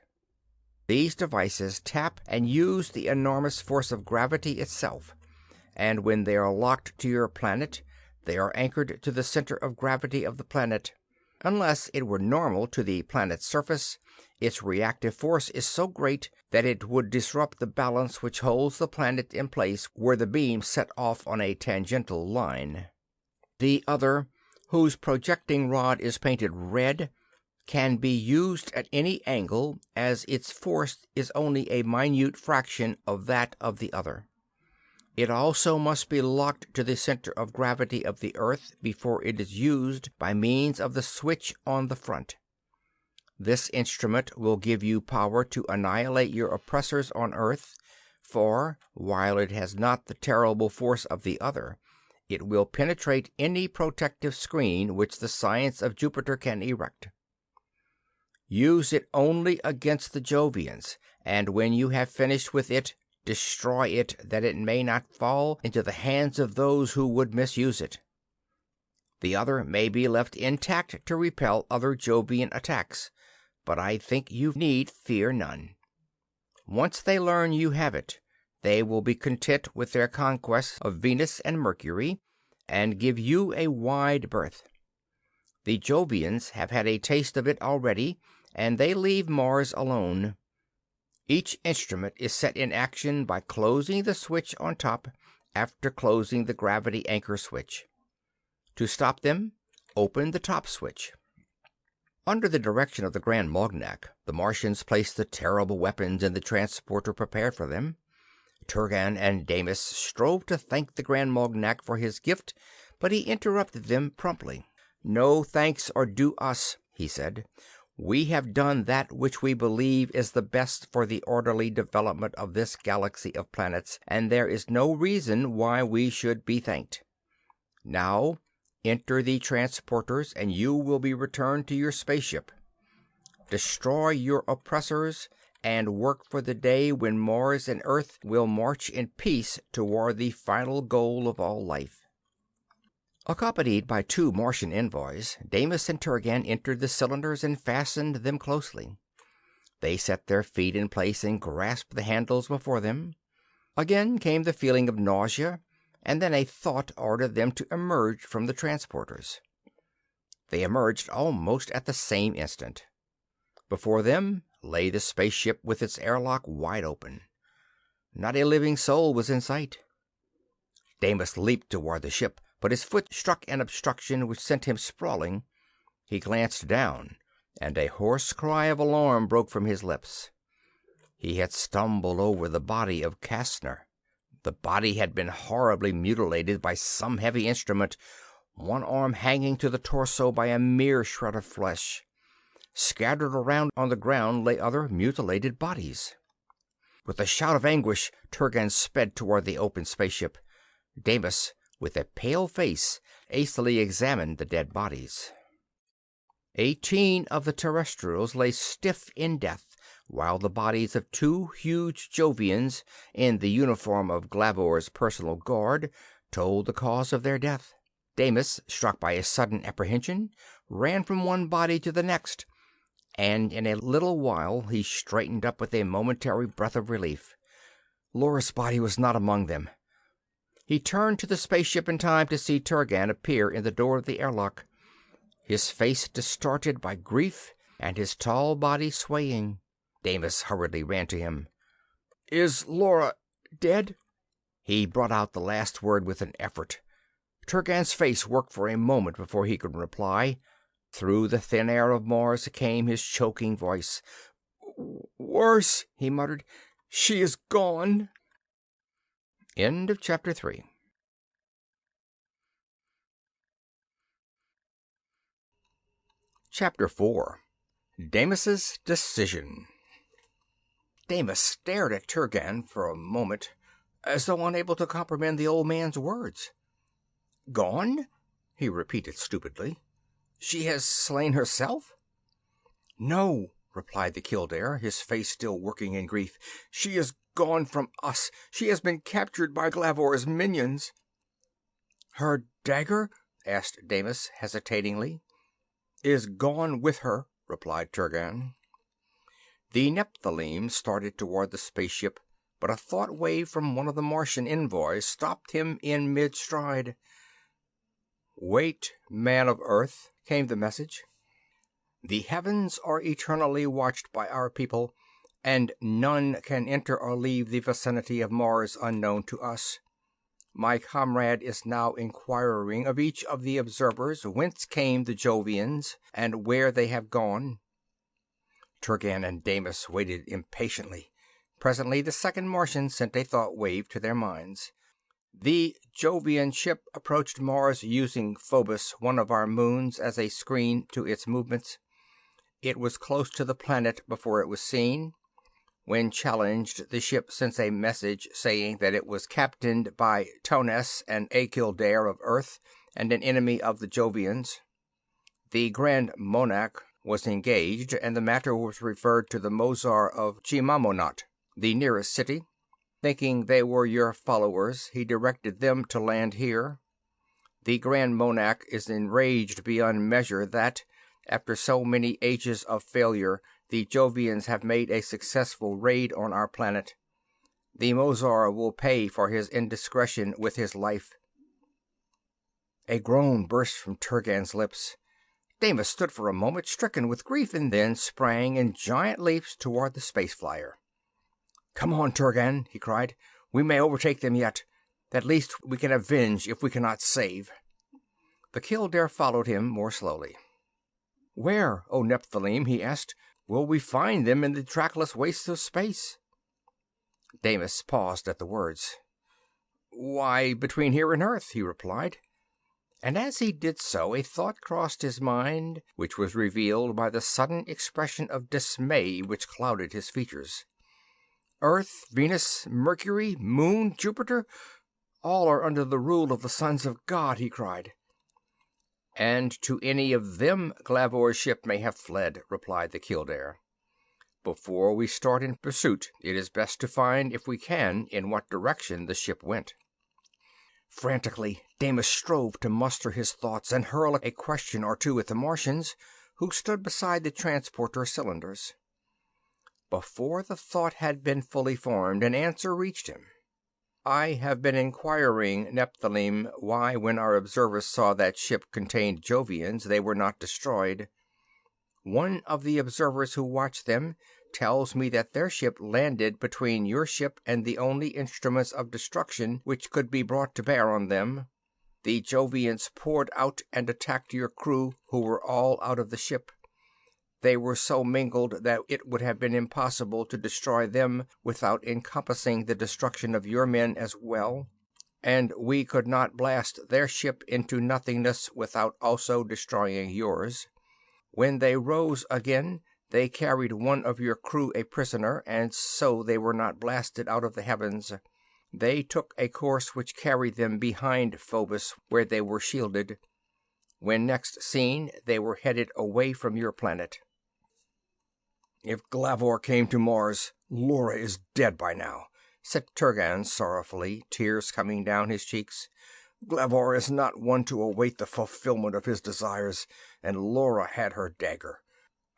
These devices tap and use the enormous force of gravity itself, and when they are locked to your planet, they are anchored to the center of gravity of the planet. Unless it were normal to the planet's surface, its reactive force is so great that it would disrupt the balance which holds the planet in place were the beam set off on a tangential line. The other, whose projecting rod is painted red, can be used at any angle, as its force is only a minute fraction of that of the other. It also must be locked to the center of gravity of the Earth before it is used by means of the switch on the front. This instrument will give you power to annihilate your oppressors on Earth, for, while it has not the terrible force of the other, it will penetrate any protective screen which the science of Jupiter can erect. Use it only against the Jovians, and when you have finished with it, destroy it, that it may not fall into the hands of those who would misuse it. The other may be left intact to repel other Jovian attacks, but I think you need fear none. Once they learn you have it, they will be content with their conquests of Venus and Mercury, and give you a wide berth. The Jovians have had a taste of it already, and they leave Mars alone. Each instrument is set in action by closing the switch on top after closing the gravity anchor switch. To stop them, open the top switch. Under the direction of the Grand Mognak, the Martians placed the terrible weapons in the transporter prepared for them. Turgan and Damis strove to thank the Grand Mognak for his gift, but he interrupted them promptly. "No thanks are due us," he said. "We have done that which we believe is the best for the orderly development of this galaxy of planets, and there is no reason why we should be thanked. Now, enter the transporters, and you will be returned to your spaceship. Destroy your oppressors, and work for the day when Mars and Earth will march in peace toward the final goal of all life." Accompanied by 2 Martian envoys, Damis and Turgan entered the cylinders and fastened them closely. They set their feet in place and grasped the handles before them. Again came the feeling of nausea, and then a thought ordered them to emerge from the transporters. They emerged almost at the same instant. Before them lay the spaceship with its airlock wide open. Not a living soul was in sight. Damis leaped toward the ship, but his foot struck an obstruction which sent him sprawling. He glanced down, and a hoarse cry of alarm broke from his lips. He had stumbled over the body of Kastner. The body had been horribly mutilated by some heavy instrument, one arm hanging to the torso by a mere shred of flesh. Scattered around on the ground lay other mutilated bodies. With a shout of anguish, Turgan sped toward the open spaceship. Damis, with a pale face, hastily examined the dead bodies. 18 of the terrestrials lay stiff in death, while the bodies of 2 huge Jovians, in the uniform of Glavor's personal guard, told the cause of their death. Damis, struck by a sudden apprehension, ran from one body to the next, and in a little while he straightened up with a momentary breath of relief. Laura's body was not among them. He turned to the spaceship in time to see Turgan appear in the door of the airlock, his face distorted by grief and his tall body swaying. Damis hurriedly ran to him. "Is Laura dead?" He brought out the last word with an effort. Turgan's face worked for a moment before he could reply. Through the thin air of Mars came his choking voice. "Worse," he muttered. "She is gone." End of chapter 3. Chapter 4. Damis' Decision. Damis stared at Turgan for a moment, as though unable to comprehend the old man's words. "Gone?" he repeated stupidly. "She has slain herself?" "No," replied the Kildare, his face still working in grief. "She is gone from us. She has been captured by Glavor's minions." "Her dagger?" asked Damis hesitatingly. "Is gone with her," replied Turgan. The Nephilim started toward the spaceship, but a thought wave from one of the Martian envoys stopped him in mid-stride. "Wait, man of Earth," came the message. "The heavens are eternally watched by our people, and none can enter or leave the vicinity of Mars unknown to us. My comrade is now inquiring of each of the observers whence came the Jovians, and where they have gone." Turgan and Damis waited impatiently. Presently the second Martian sent a thought wave to their minds. "The Jovian ship approached Mars using Phobos, one of our moons, as a screen to its movements. It was close to the planet before it was seen. When challenged, the ship sent a message saying that it was captained by Tones, an Akildare of Earth, and an enemy of the Jovians. The Grand Monarch was engaged, and the matter was referred to the Mozar of Chimamonat, the nearest city. Thinking they were your followers, he directed them to land here. The Grand Monarch is enraged beyond measure that, after so many ages of failure, the Jovians have made a successful raid on our planet. The Mozar will pay for his indiscretion with his life." A groan burst from Turgan's lips. Damis stood for a moment stricken with grief, and then sprang in giant leaps toward the space flyer. "Come on, Turgan," he cried. "We may overtake them yet. At least we can avenge if we cannot save." The Kildare followed him more slowly. "Where, O Nephilim," he asked, "will we find them in the trackless wastes of space?" Damis paused at the words. "Why, between here and Earth," he replied. And as he did so, a thought crossed his mind which was revealed by the sudden expression of dismay which clouded his features. "Earth, Venus, Mercury, Moon, Jupiter, all are under the rule of the sons of God," he cried. "And to any of them Glavor's ship may have fled," replied the Kildare. "Before we start in pursuit, it is best to find, if we can, in what direction the ship went." Frantically, Damis strove to muster his thoughts and hurl a question or two at the Martians, who stood beside the transporter cylinders. Before the thought had been fully formed, an answer reached him. "I have been inquiring, Nephilim, why when our observers saw that ship contained Jovians they were not destroyed. One of the observers who watched them tells me that their ship landed between your ship and the only instruments of destruction which could be brought to bear on them. The Jovians poured out and attacked your crew, who were all out of the ship. They were so mingled that it would have been impossible to destroy them without encompassing the destruction of your men as well, and we could not blast their ship into nothingness without also destroying yours. When they rose again, they carried one of your crew a prisoner, and so they were not blasted out of the heavens. They took a course which carried them behind Phobos, where they were shielded. When next seen, they were headed away from your planet. If Glavor came to Mars, Laura is dead by now, said Turgan sorrowfully, tears coming down his cheeks. Glavor is not one to await the fulfillment of his desires, and Laura had her dagger.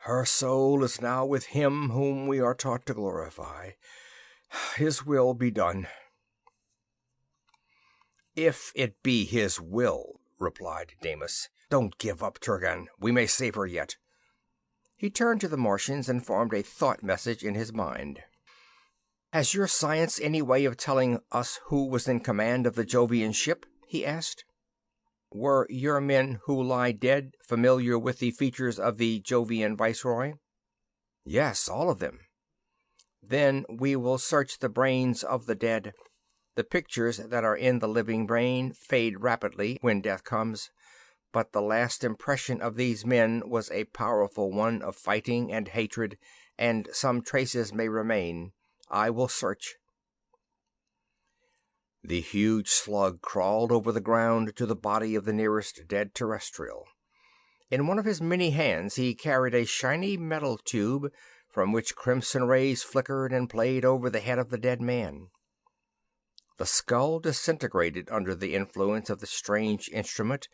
Her soul is now with him whom we are taught to glorify. His will be done. If it be his will, replied Damis. Don't give up, Turgan. We may save her yet. He turned to the Martians and formed a thought message in his mind. Has your science any way of telling us who was in command of the Jovian ship? He asked. Were your men who lie dead familiar with the features of the Jovian viceroy? Yes, all of them. Then we will search the brains of the dead. The pictures that are in the living brain fade rapidly when death comes, but the last impression of these men was a powerful one of fighting and hatred, and some traces may remain. I will search. The huge slug crawled over the ground to the body of the nearest dead terrestrial. In one of his many hands he carried a shiny metal tube from which crimson rays flickered and played over the head of the dead man. The skull disintegrated under the influence of the strange instrument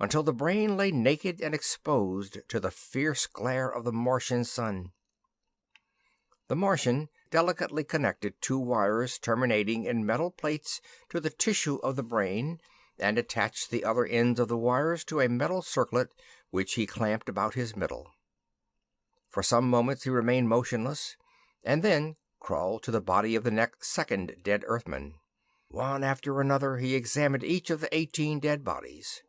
until the brain lay naked and exposed to the fierce glare of the Martian sun. The Martian delicately connected two wires terminating in metal plates to the tissue of the brain, and attached the other ends of the wires to a metal circlet which he clamped about his middle. For some moments he remained motionless, and then crawled to the body of the next second dead Earthman. One after another he examined each of the 18 dead bodies.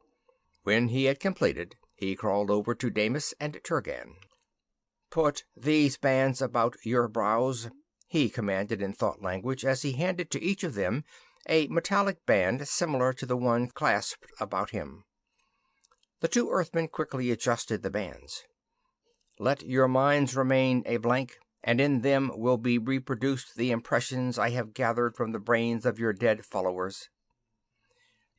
When he had completed, he crawled over to Damis and Turgan. "Put these bands about your brows," he commanded in thought language as he handed to each of them a metallic band similar to the one clasped about him. The two Earthmen quickly adjusted the bands. "Let your minds remain a blank, and in them will be reproduced the impressions I have gathered from the brains of your dead followers."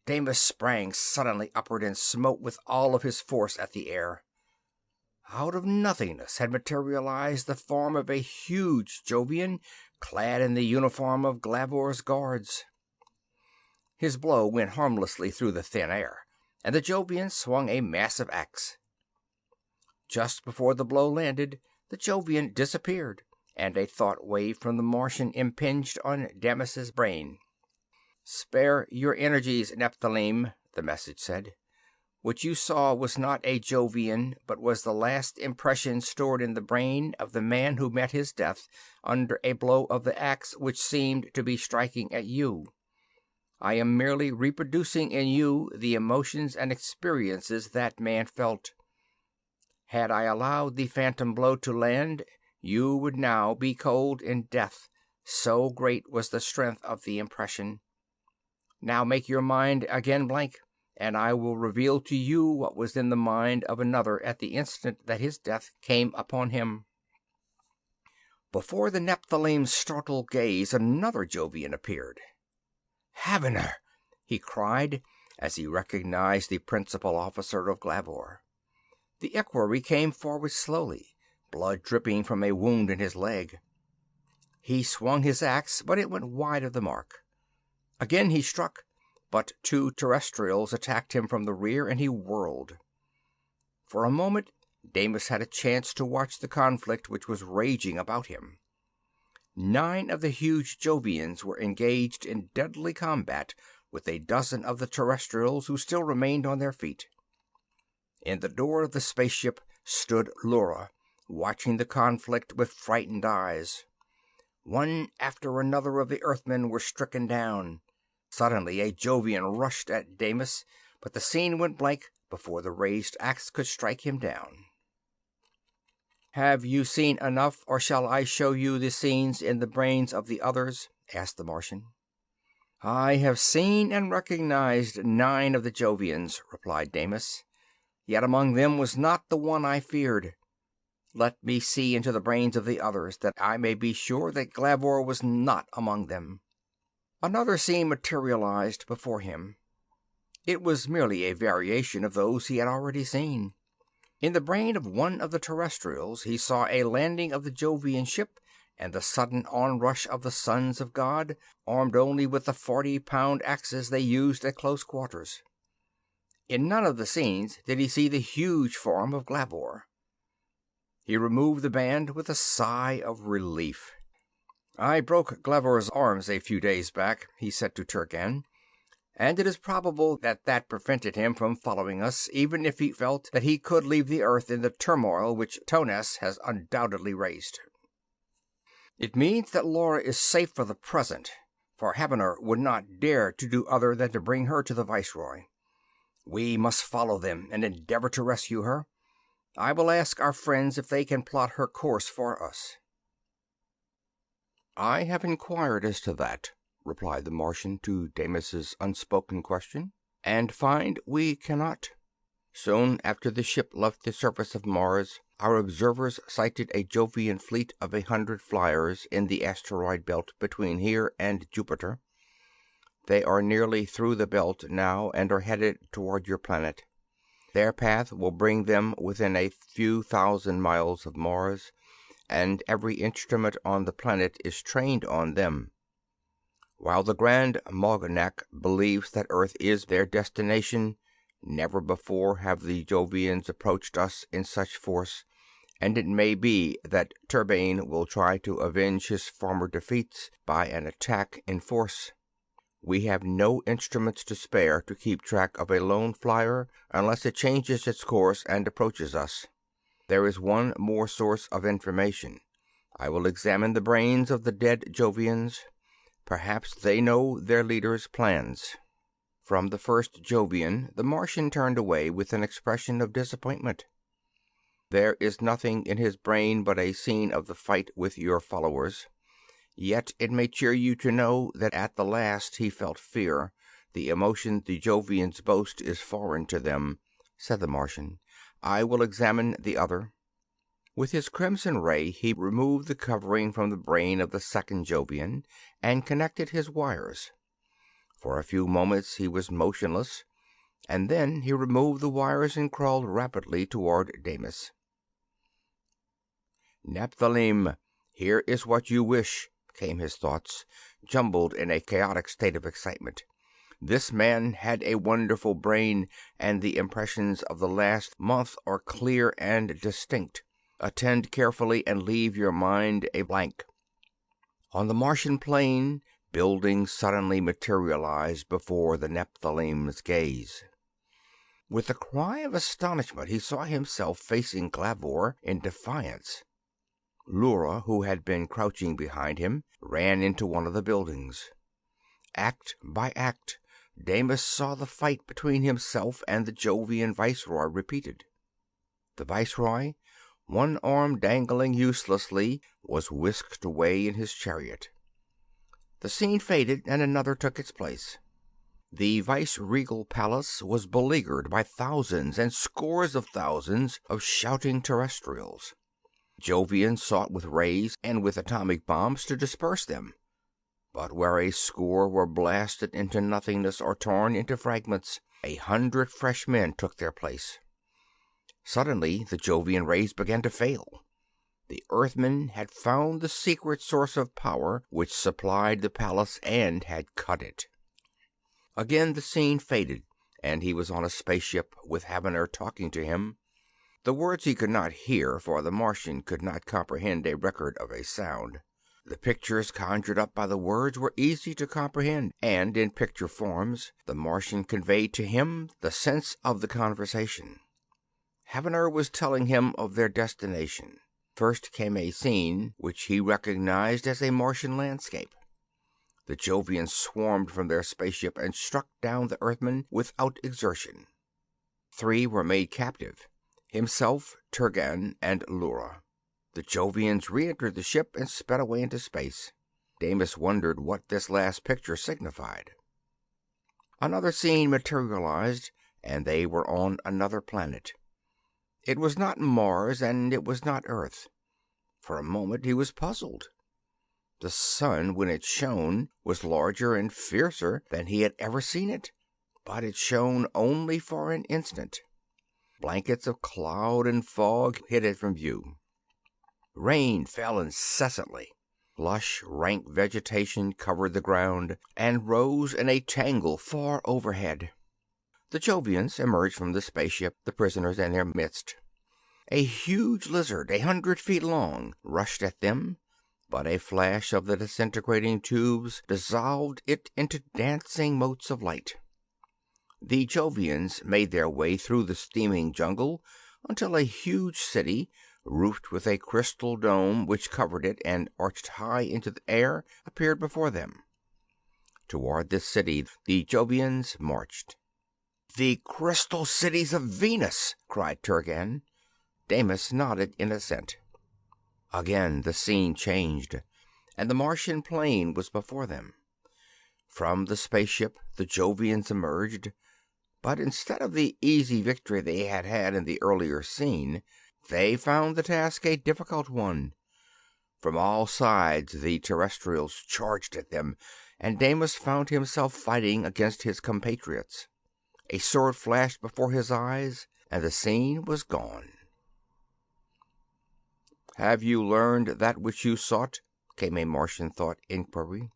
Damis sprang suddenly upward and smote with all of his force at the air. Out of nothingness had materialized the form of a huge Jovian, clad in the uniform of Glavor's guards. His blow went harmlessly through the thin air, and the Jovian swung a massive axe. Just before the blow landed, the Jovian disappeared, and a thought wave from the Martian impinged on Damis's brain. "Spare your energies, Nephilim," the message said. "What you saw was not a Jovian, but was the last impression stored in the brain of the man who met his death under a blow of the axe which seemed to be striking at you. I am merely reproducing in you the emotions and experiences that man felt. Had I allowed the phantom blow to land, you would now be cold in death, so great was the strength of the impression. Now make your mind again blank, and I will reveal to you what was in the mind of another at the instant that his death came upon him." Before the Nephilim's startled gaze, another Jovian appeared. "Havener!" he cried, as he recognized the principal officer of Glavor. The equerry came forward slowly, blood dripping from a wound in his leg. He swung his axe, but it went wide of the mark. Again he struck, but two terrestrials attacked him from the rear, and he whirled. For a moment Damis had a chance to watch the conflict which was raging about him. 9 of the huge Jovians were engaged in deadly combat with a dozen of the terrestrials who still remained on their feet. In the door of the spaceship stood Lura, watching the conflict with frightened eyes. One after another of the Earthmen were stricken down. Suddenly a Jovian rushed at Damis, but the scene went blank before the raised axe could strike him down. "Have you seen enough, or shall I show you the scenes in the brains of the others?" asked the Martian. "I have seen and recognized 9 of the Jovians," replied Damis. "Yet among them was not the one I feared. Let me see into the brains of the others, that I may be sure that Glavor was not among them." Another scene materialized before him. It was merely a variation of those he had already seen. In the brain of one of the terrestrials he saw a landing of the Jovian ship and the sudden onrush of the sons of God, armed only with the 40-pound axes they used at close quarters. In none of the scenes did he see the huge form of Glavor. He removed the band with a sigh of relief. "I broke Glavor's arms a few days back," he said to Turgan, "and it is probable that prevented him from following us, even if he felt that he could leave the Earth in the turmoil which Tones has undoubtedly raised. It means that Laura is safe for the present, for Havener would not dare to do other than to bring her to the Viceroy. We must follow them and endeavor to rescue her. I will ask our friends if they can plot her course for us." "I have inquired as to that," replied the Martian to Damis's unspoken question, "and find we cannot. Soon after the ship left the surface of Mars, our observers sighted a Jovian fleet of 100 flyers in the asteroid belt between here and Jupiter. They are nearly through the belt now and are headed toward your planet. Their path will bring them within a few thousand miles of Mars, and every instrument on the planet is trained on them. While the Grand Mognac believes that Earth is their destination, Never before have the Jovians approached us in such force, and it may be that Turgan will try to avenge his former defeats by an attack in force. We have no instruments to spare to keep track of a lone flyer unless it changes its course and approaches us. There is one more source of information. I will examine the brains of the dead Jovians. Perhaps they know their leader's plans." From the first Jovian, the Martian turned away with an expression of disappointment. "There is nothing in his brain but a scene of the fight with your followers. Yet it may cheer you to know that at the last he felt fear. The emotion the Jovians boast is foreign to them," said the Martian. "I will examine the other." With his crimson ray he removed the covering from the brain of the second Jovian and connected his wires. For a few moments he was motionless, and then he removed the wires and crawled rapidly toward Damis. "Nephilim, here is what you wish," came his thoughts, jumbled in a chaotic state of excitement. "This man had a wonderful brain, and the impressions of the last month are clear and distinct. Attend carefully and leave your mind a blank." On the Martian plain, buildings suddenly materialized before the Nephilim's gaze. With a cry of astonishment he saw himself facing Clavor in defiance. Lura, who had been crouching behind him, ran into one of the buildings. Act by act, Damis saw the fight between himself and the Jovian viceroy repeated. The viceroy, one arm dangling uselessly, was whisked away in his chariot. The scene faded and another took its place. The vice-regal palace was beleaguered by thousands and scores of thousands of shouting terrestrials. Jovians sought with rays and with atomic bombs to disperse them, but where a score were blasted into nothingness or torn into fragments, 100 fresh men took their place. Suddenly the Jovian rays began to fail. The Earthmen had found the secret source of power which supplied the palace and had cut it. Again the scene faded, and he was on a spaceship with Havener talking to him. The words he could not hear, for the Martian could not comprehend a record of a sound. The pictures conjured up by the words were easy to comprehend, and in picture forms the Martian conveyed to him the sense of the conversation. Havener was telling him of their destination. First came a scene which he recognized as a Martian landscape. The Jovians swarmed from their spaceship and struck down the Earthmen without exertion. 3 were made captive: himself, Turgan, and Lura. The Jovians re-entered the ship and sped away into space. Damis wondered what this last picture signified. Another scene materialized, and they were on another planet. It was not Mars, and it was not Earth. For a moment he was puzzled. The sun, when it shone, was larger and fiercer than he had ever seen it, but it shone only for an instant. Blankets of cloud and fog hid it from view. Rain fell incessantly. Lush, rank vegetation covered the ground and rose in a tangle far overhead. The Jovians emerged from the spaceship, the prisoners in their midst. A huge lizard, 100 feet long, rushed at them, but a flash of the disintegrating tubes dissolved it into dancing motes of light. The Jovians made their way through the steaming jungle until a huge city, roofed with a crystal dome which covered it and arched high into the air, appeared before them. Toward this city the Jovians marched. "The crystal cities of Venus!" cried Turgan. Damis nodded in assent. Again the scene changed, and the Martian plain was before them. From the spaceship the Jovians emerged, but instead of the easy victory they had had in the earlier scene, they found the task a difficult one. From all sides the terrestrials charged at them, and Damis found himself fighting against his compatriots. A sword flashed before his eyes, and the scene was gone. "Have you learned that which you sought?" came a Martian thought inquiry.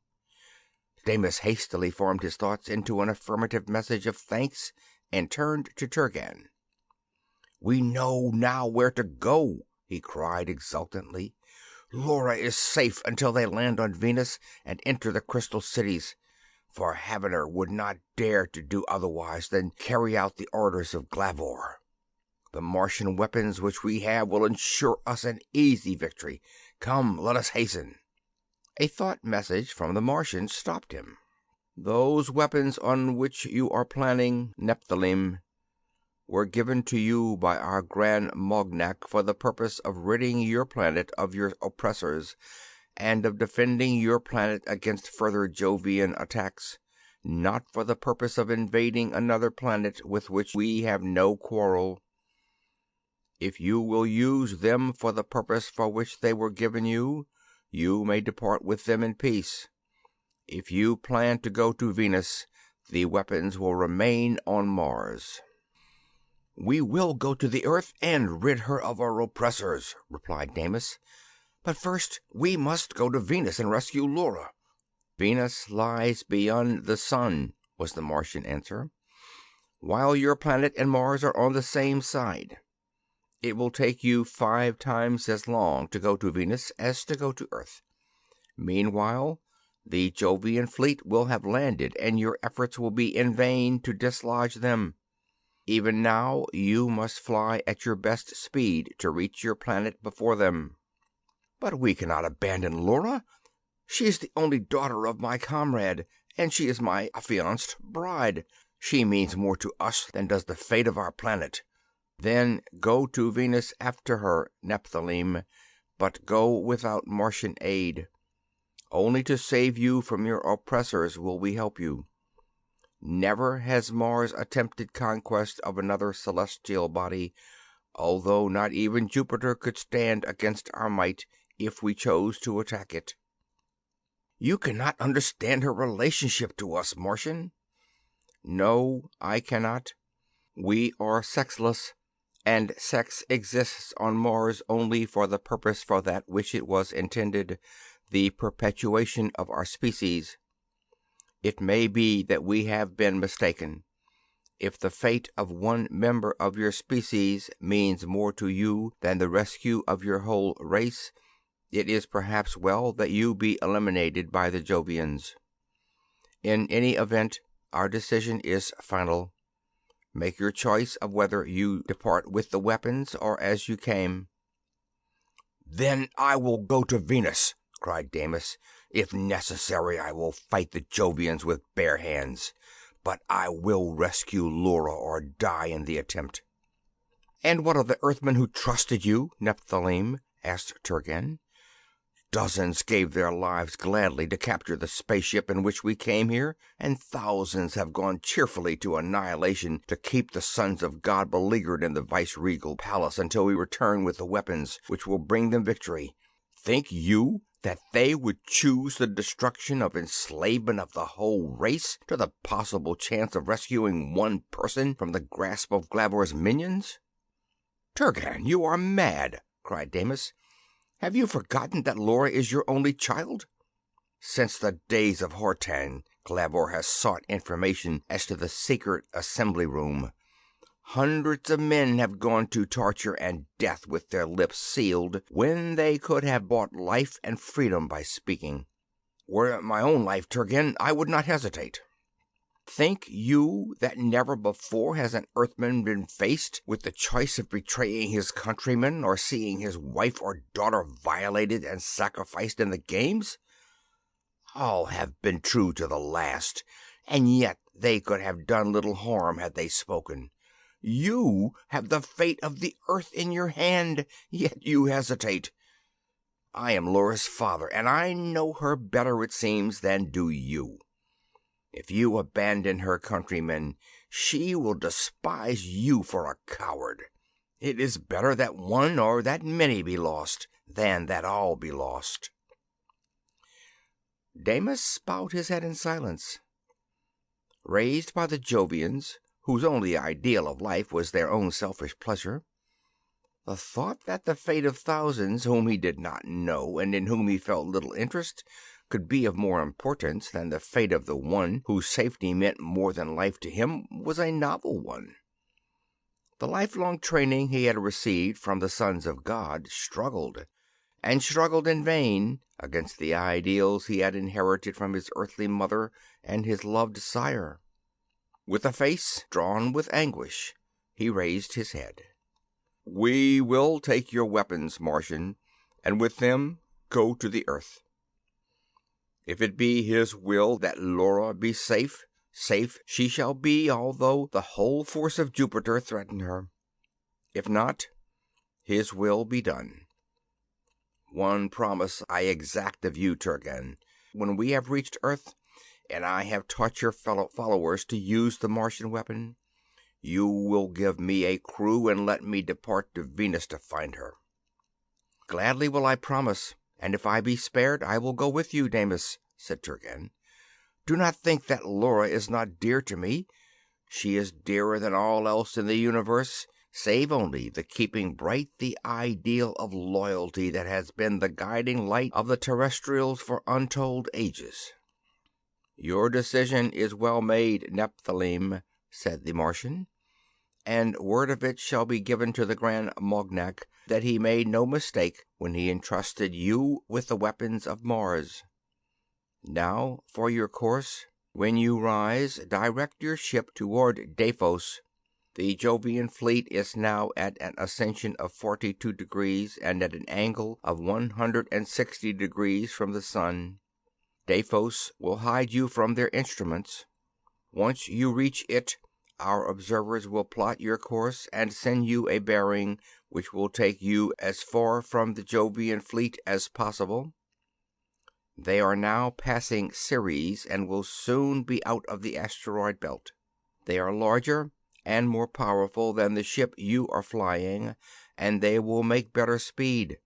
Damis hastily formed his thoughts into an affirmative message of thanks and turned to Turgan. "We know now where to go," he cried exultantly. "Laura is safe until they land on Venus and enter the crystal cities, for Havener would not dare to do otherwise than carry out the orders of Glavor. The Martian weapons which we have will ensure us an easy victory. Come, let us hasten." A thought message from the Martian stopped him. "Those weapons on which you are planning, Nephilim, were given to you by our Grand Mognak for the purpose of ridding your planet of your oppressors and of defending your planet against further Jovian attacks, not for the purpose of invading another planet with which we have no quarrel. If you will use them for the purpose for which they were given you, you may depart with them in peace. If you plan to go to Venus, the weapons will remain on Mars." "We will go to the Earth and rid her of our oppressors," replied Damis. "But first we must go to Venus and rescue Laura." "Venus lies beyond the sun," was the Martian answer, "while your planet and Mars are on the same side. It will take you 5 times as long to go to Venus as to go to Earth. Meanwhile, the Jovian fleet will have landed, and your efforts will be in vain to dislodge them. Even now you must fly at your best speed to reach your planet before them." "But we cannot abandon Laura. She is the only daughter of my comrade, and she is my affianced bride. She means more to us than does the fate of our planet." "Then go to Venus after her, Nephilim, but go without Martian aid. Only to save you from your oppressors will we help you. Never has Mars attempted conquest of another celestial body, although not even Jupiter could stand against our might if we chose to attack it." "You cannot understand her relationship to us, Martian." "No, I cannot. We are sexless, and sex exists on Mars only for the purpose for that which it was intended, the perpetuation of our species. It may be that we have been mistaken. If the fate of one member of your species means more to you than the rescue of your whole race, it is perhaps well that you be eliminated by the Jovians. In any event, our decision is final. Make your choice of whether you depart with the weapons or as you came." "Then I will go to Venus," cried Damis. "If necessary, I will fight the Jovians with bare hands. But I will rescue Laura or die in the attempt." "And what of the Earthmen who trusted you, Nephilim?" asked Turgan. "Dozens gave their lives gladly to capture the spaceship in which we came here, and thousands have gone cheerfully to annihilation to keep the sons of God beleaguered in the viceregal palace until we return with the weapons which will bring them victory. Think you that they would choose the destruction of enslavement of the whole race to the possible chance of rescuing one person from the grasp of Glavor's minions?" "Turgan, you are mad!" cried Damis. "Have you forgotten that Laura is your only child? Since the days of Hortan, Glavor has sought information as to the secret assembly room. Hundreds of men have gone to torture and death with their lips sealed when they could have bought life and freedom by speaking. Were it my own life, Turgan, I would not hesitate. Think you that never before has an Earthman been faced with the choice of betraying his countrymen or seeing his wife or daughter violated and sacrificed in the games? All have been true to the last, and yet they could have done little harm had they spoken. You have the fate of the earth in your hand, yet you hesitate. I am Laura's father, and I know her better, it seems, than do you. If you abandon her countrymen, she will despise you for a coward. It is better that one or that many be lost than that all be lost." Damis bowed his head in silence. Raised by the Jovians, whose only ideal of life was their own selfish pleasure, the thought that the fate of thousands whom he did not know and in whom he felt little interest could be of more importance than the fate of the one whose safety meant more than life to him was a novel one. The lifelong training he had received from the sons of God struggled, and struggled in vain, against the ideals he had inherited from his earthly mother and his loved sire. With a face drawn with anguish, he raised his head. "We will take your weapons, Martian, and with them go to the earth. If it be his will that Laura be safe, safe she shall be, although the whole force of Jupiter threaten her. If not, his will be done. One promise I exact of you, Turgan. When we have reached Earth, and I have taught your fellow followers to use the Martian weapon, you will give me a crew and let me depart to Venus to find her." "Gladly will I promise, and if I be spared, I will go with you, Damis," said Turgan. "Do not think that Laura is not dear to me. She is dearer than all else in the universe, save only the keeping bright the ideal of loyalty that has been the guiding light of the terrestrials for untold ages." "Your decision is well made, Nephilim," said the Martian, "and word of it shall be given to the Grand Mognak that he made no mistake when he entrusted you with the weapons of Mars. Now for your course. When you rise, direct your ship toward Dephos. The Jovian fleet is now at an ascension of 42 degrees and at an angle of 160 degrees from the sun. Dephos will hide you from their instruments. Once you reach it, our observers will plot your course and send you a bearing which will take you as far from the Jovian fleet as possible. They are now passing Ceres and will soon be out of the asteroid belt. They are larger and more powerful than the ship you are flying, and they will make better speed.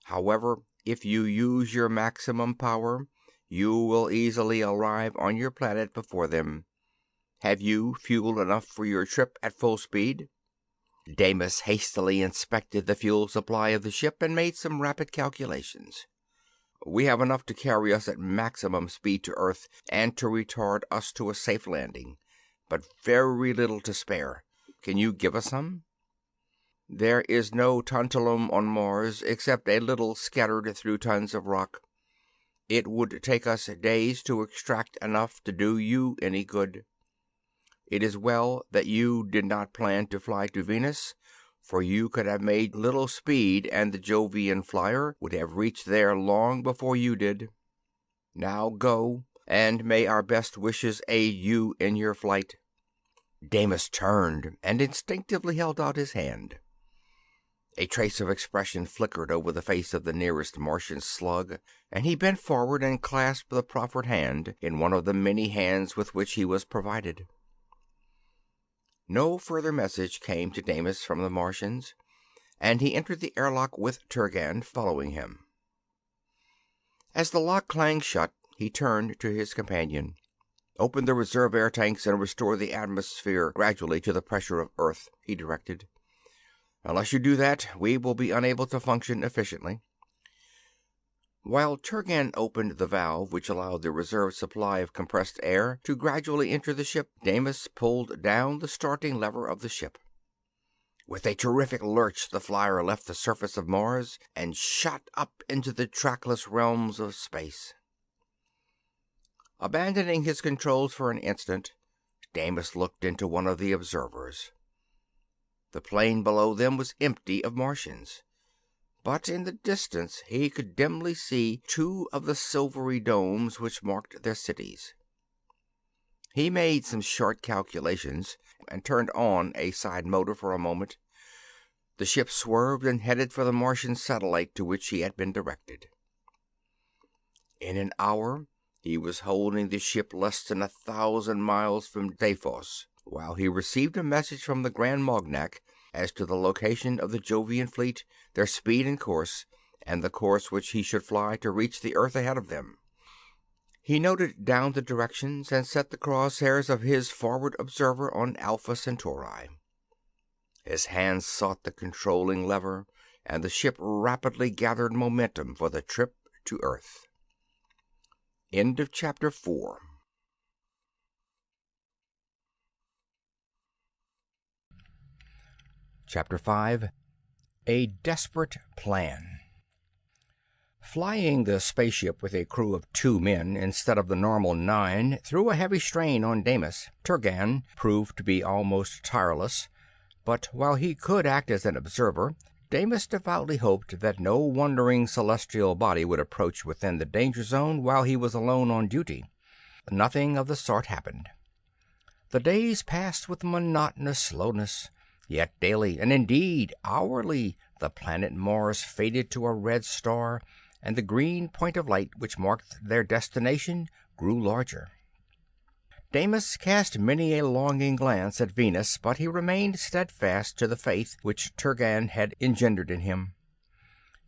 However, if you use your maximum power, you will easily arrive on your planet before them. Have you fuel enough for your trip at full speed?" Damis hastily inspected the fuel supply of the ship and made some rapid calculations. "We have enough to carry us at maximum speed to Earth and to retard us to a safe landing, but very little to spare. Can you give us some?" "There is no tantalum on Mars except a little scattered through tons of rock. It would take us days to extract enough to do you any good. It is well that you did not plan to fly to Venus, for you could have made little speed and the Jovian flyer would have reached there long before you did. Now go, and may our best wishes aid you in your flight." Damis turned and instinctively held out his hand. A trace of expression flickered over the face of the nearest Martian slug, and he bent forward and clasped the proffered hand in one of the many hands with which he was provided. No further message came to Damis from the Martians, and he entered the airlock with Turgan following him. As the lock clanged shut, he turned to his companion. "Open the reserve air tanks and restore the atmosphere gradually to the pressure of Earth," he directed. "Unless you do that, we will be unable to function efficiently." While Turgan opened the valve which allowed the reserve supply of compressed air to gradually enter the ship, Damis pulled down the starting lever of the ship. With a terrific lurch, the flyer left the surface of Mars and shot up into the trackless realms of space. Abandoning his controls for an instant, Damis looked into one of the observers. The plain below them was empty of Martians, but in the distance he could dimly see two of the silvery domes which marked their cities. He made some short calculations and turned on a side motor for a moment. The ship swerved and headed for the Martian satellite to which he had been directed. In an hour he was holding the ship less than 1,000 miles from Dephos, while he received a message from the Grand Mognak as to the location of the Jovian fleet, their speed and course, and the course which he should fly to reach the Earth ahead of them. He noted down the directions and set the crosshairs of his forward observer on Alpha Centauri. His hands sought the controlling lever, and the ship rapidly gathered momentum for the trip to Earth. End of chapter 4. Chapter 5. A Desperate Plan. Flying the spaceship with a crew of 2 men instead of the normal 9 threw a heavy strain on Damis. Turgan proved to be almost tireless, but while he could act as an observer, Damis devoutly hoped that no wandering celestial body would approach within the danger zone while he was alone on duty. Nothing of the sort happened. The days passed with monotonous slowness, yet daily, and indeed hourly, the planet Mars faded to a red star, and the green point of light which marked their destination grew larger. Damis cast many a longing glance at Venus, but he remained steadfast to the faith which Turgan had engendered in him.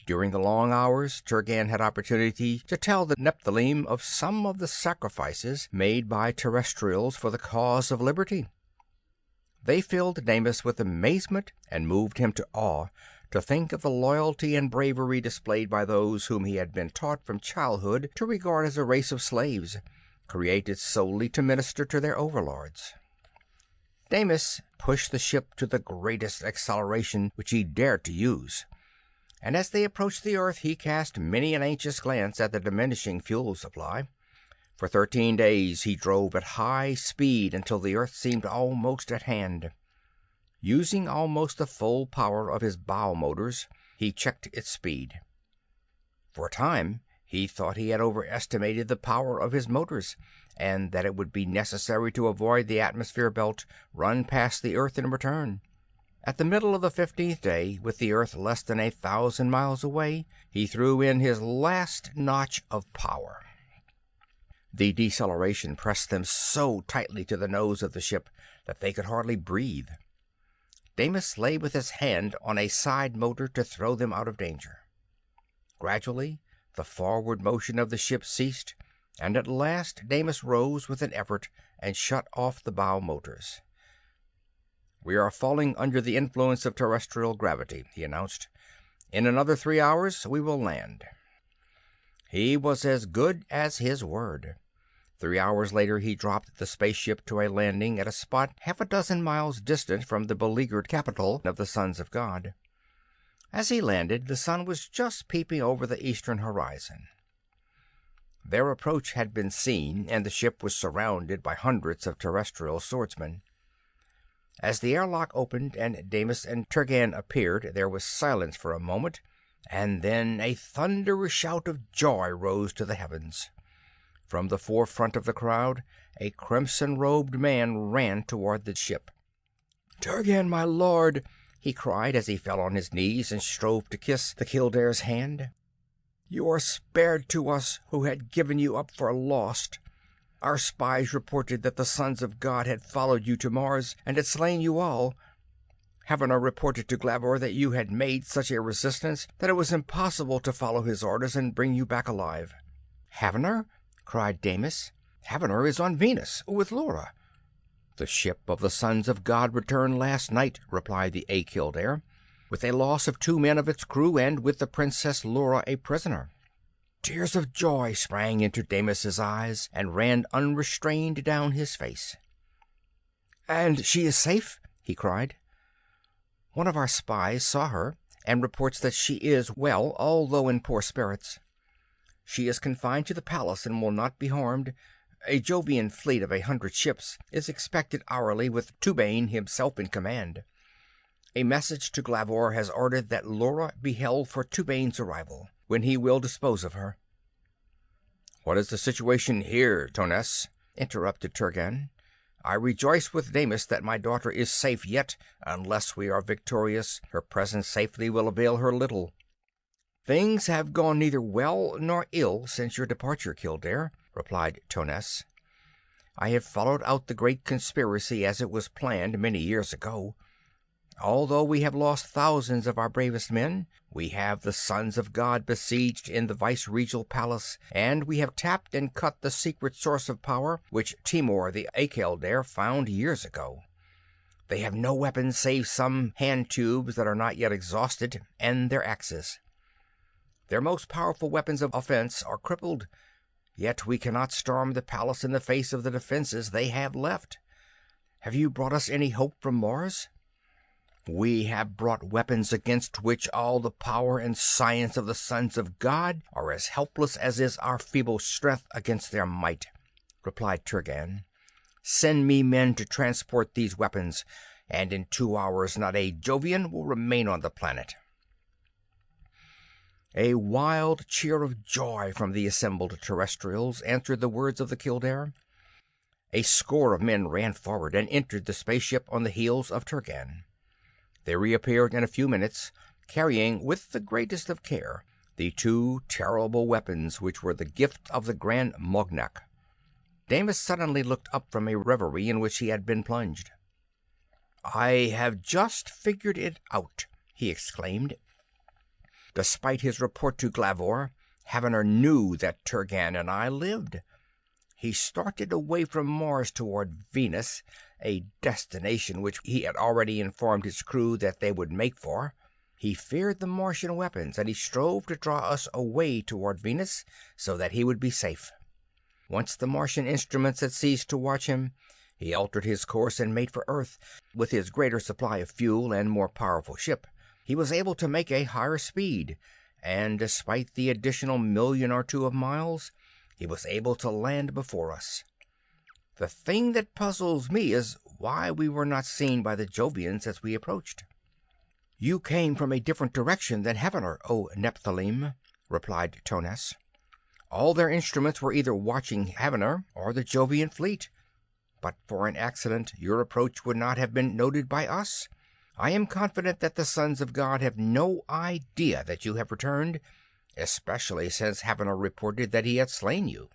During the long hours, Turgan had opportunity to tell the Nephilim of some of the sacrifices made by terrestrials for the cause of liberty. They filled Damis with amazement and moved him to awe to think of the loyalty and bravery displayed by those whom he had been taught from childhood to regard as a race of slaves, created solely to minister to their overlords. Damis pushed the ship to the greatest acceleration which he dared to use, and as they approached the earth he cast many an anxious glance at the diminishing fuel supply. For 13 days he drove at high speed until the earth seemed almost at hand. Using almost the full power of his bow motors, he checked its speed. For a time he thought he had overestimated the power of his motors, and that it would be necessary to avoid the atmosphere belt, run past the earth and return. At the middle of the 15th day, with the earth less than 1,000 miles away, he threw in his last notch of power. The deceleration pressed them so tightly to the nose of the ship that they could hardly breathe. Damis lay with his hand on a side motor to throw them out of danger. Gradually, the forward motion of the ship ceased, and at last Damis rose with an effort and shut off the bow motors. "We are falling under the influence of terrestrial gravity," he announced. "In another 3 hours we will land." He was as good as his word. 3 hours later he dropped the spaceship to a landing at a spot half a dozen miles distant from the beleaguered capital of the Sons of God. As he landed, the sun was just peeping over the eastern horizon. Their approach had been seen, and the ship was surrounded by hundreds of terrestrial swordsmen. As the airlock opened and Damis and Turgan appeared, there was silence for a moment, and then a thunderous shout of joy rose to the heavens. From the forefront of the crowd, a crimson-robed man ran toward the ship. "Turgan, my lord!" he cried as he fell on his knees and strove to kiss the Kildare's hand. "You are spared to us who had given you up for lost. Our spies reported that the Sons of God had followed you to Mars and had slain you all. Havener reported to Glavor that you had made such a resistance that it was impossible to follow his orders and bring you back alive." "Havener?" cried Damis. "Havener is on Venus, with Laura." "The ship of the Sons of God returned last night," replied the Kildare, "with a loss of 2 men of its crew, and with the Princess Laura a prisoner." Tears of joy sprang into Damis's eyes and ran unrestrained down his face. "And she is safe?" he cried. "One of our spies saw her, and reports that she is well, although in poor spirits. She is confined to the palace and will not be harmed. A Jovian fleet of 100 ships is expected hourly, with Turgan himself in command. A message to Glavor has ordered that Laura be held for Turgan's arrival, when he will dispose of her." "What is the situation here, Tonnes?" interrupted Turgan. "I rejoice with Damis that my daughter is safe, yet, unless we are victorious, her presence safely will avail her little." "Things have gone neither well nor ill since your departure, Kildare," replied Tonnes. "I have followed out the great conspiracy as it was planned many years ago. Although we have lost thousands of our bravest men, we have the Sons of God besieged in the vice-regal palace, and we have tapped and cut the secret source of power which Timur the Akildare found years ago. They have no weapons save some hand tubes that are not yet exhausted, and their axes. Their most powerful weapons of offense are crippled. Yet we cannot storm the palace in the face of the defenses they have left. Have you brought us any hope from Mars?" "We have brought weapons against which all the power and science of the sons of God are as helpless as is our feeble strength against their might," replied Turgan. "Send me men to transport these weapons, and in 2 hours not a Jovian will remain on the planet." A wild cheer of joy from the assembled terrestrials answered the words of the Kildare. A score of men ran forward and entered the spaceship on the heels of Turgan. They reappeared in a few minutes, carrying with the greatest of care the 2 terrible weapons which were the gift of the Grand Mognak. Damis suddenly looked up from a reverie in which he had been plunged. "I have just figured it out," he exclaimed. "Despite his report to Glavor, Havener knew that Turgan and I lived. He started away from Mars toward Venus, a destination which he had already informed his crew that they would make for. He feared the Martian weapons, and he strove to draw us away toward Venus so that he would be safe. Once the Martian instruments had ceased to watch him, he altered his course and made for Earth. With his greater supply of fuel and more powerful ship, he was able to make a higher speed, and despite the additional 1,000,000 or 2 of miles, he was able to land before us. The thing that puzzles me is why we were not seen by the Jovians as we approached." "You came from a different direction than Havener, O Nephthalim," replied Tonas. "All their instruments were either watching Havener or the Jovian fleet. But for an accident, your approach would not have been noted by us. I am confident that the sons of God have no idea that you have returned, especially since Havener reported that he had slain you.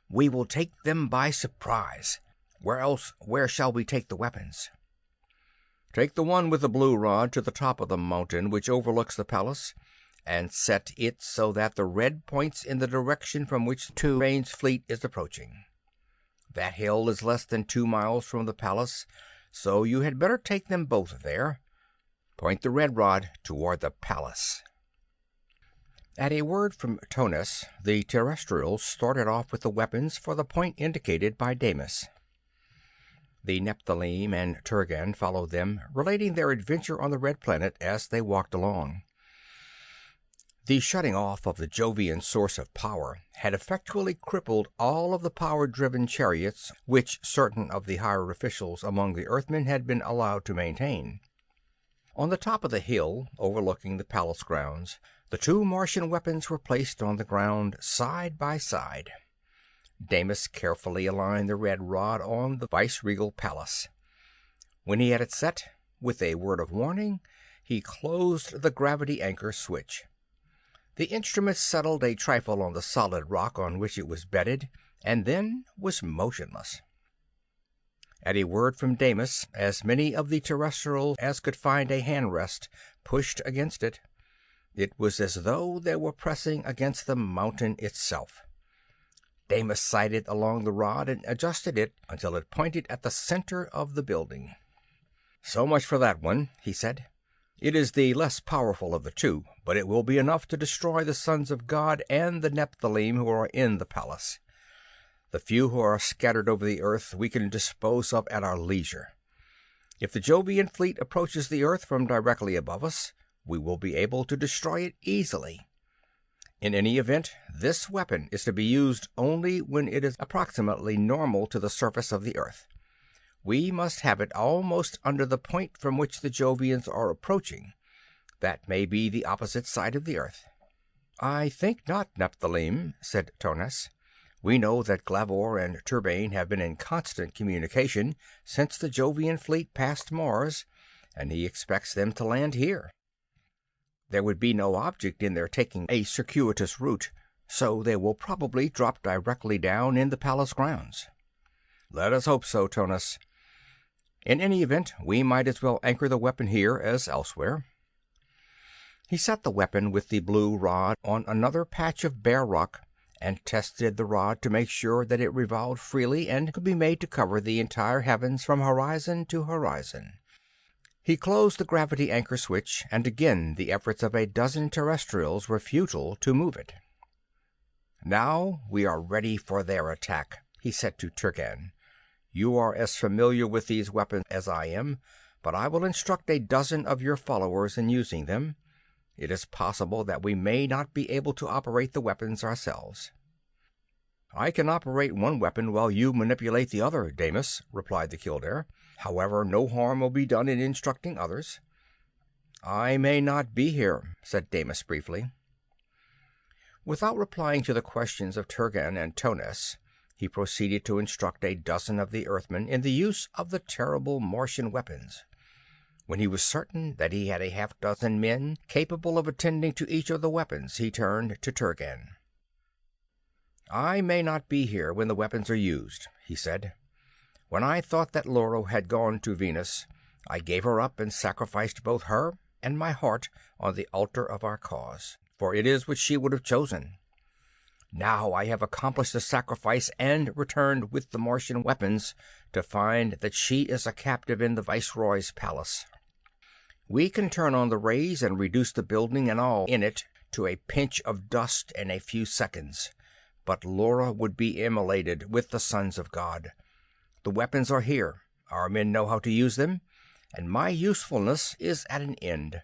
We will take them by surprise. Where shall we take the weapons?" "Take the one with the blue rod to the top of the mountain which overlooks the palace, and set it so that the red points in the direction from which Turgan's fleet is approaching. That hill is less than 2 miles from the palace, so you had better take them both there. Point the red rod toward the palace." At a word from Tonas, the terrestrials started off with the weapons for the point indicated by Damis. The Nephthalim and Turgan followed them, relating their adventure on the Red Planet as they walked along. The shutting off of the Jovian source of power had effectually crippled all of the power-driven chariots which certain of the higher officials among the Earthmen had been allowed to maintain. On the top of the hill overlooking the palace grounds, the 2 Martian weapons were placed on the ground side by side. Damis carefully aligned the red rod on the viceregal palace. When he had it set, with a word of warning, he closed the gravity anchor switch. The instrument settled a trifle on the solid rock on which it was bedded, and then was motionless. At a word from Damis, as many of the terrestrials as could find a handrest pushed against it. It was as though they were pressing against the mountain itself. Damis sighted along the rod and adjusted it until it pointed at the center of the building. "So much for that one," he said. "It is the less powerful of the 2, but it will be enough to destroy the sons of God and the Nephthalim who are in the palace. The few who are scattered over the earth we can dispose of at our leisure. If the Jovian fleet approaches the earth from directly above us, we will be able to destroy it easily. In any event, this weapon is to be used only when it is approximately normal to the surface of the earth. We must have it almost under the point from which the Jovians are approaching. That may be the opposite side of the earth." "I think not, Nephthalim," said Tonas. "We know that Glavor and Turban have been in constant communication since the Jovian fleet passed Mars, and he expects them to land here. There would be no object in their taking a circuitous route, so they will probably drop directly down in the palace grounds." "Let us hope so, Tonas. In any event, we might as well anchor the weapon here as elsewhere." He set the weapon with the blue rod on another patch of bare rock and tested the rod to make sure that it revolved freely and could be made to cover the entire heavens from horizon to horizon. He closed the gravity anchor switch, and again the efforts of a dozen terrestrials were futile to move it. "Now we are ready for their attack," he said to Turgan. "You are as familiar with these weapons as I am, but I will instruct a dozen of your followers in using them. It is possible that we may not be able to operate the weapons ourselves." "I can operate one weapon while you manipulate the other, Damis," replied the Kildare. "However, no harm will be done in instructing others." "I may not be here," said Damis briefly. Without replying to the questions of Turgan and Tones, he proceeded to instruct a dozen of the Earthmen in the use of the terrible Martian weapons. When he was certain that he had a half-dozen men capable of attending to each of the weapons, he turned to Turgan. "I may not be here when the weapons are used," he said. "When I thought that Laura had gone to Venus, I gave her up and sacrificed both her and my heart on the altar of our cause, for it is what she would have chosen. Now I have accomplished the sacrifice and returned with the Martian weapons to find that she is a captive in the Viceroy's palace. We can turn on the rays and reduce the building and all in it to a pinch of dust in a few seconds, but Laura would be immolated with the sons of God. The weapons are here, our men know how to use them, and my usefulness is at an end.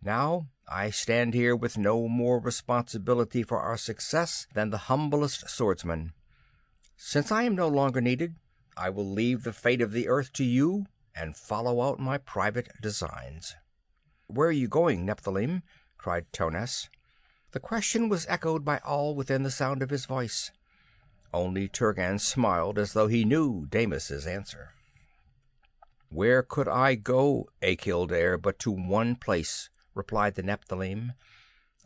Now I stand here with no more responsibility for our success than the humblest swordsman. Since I am no longer needed, I will leave the fate of the earth to you and follow out my private designs." "Where are you going, Nephilim?" cried Tones. The question was echoed by all within the sound of his voice. Only Turgan smiled as though he knew Damis's answer. "Where could I go, a Kildare, but to one place," replied the Nephilim.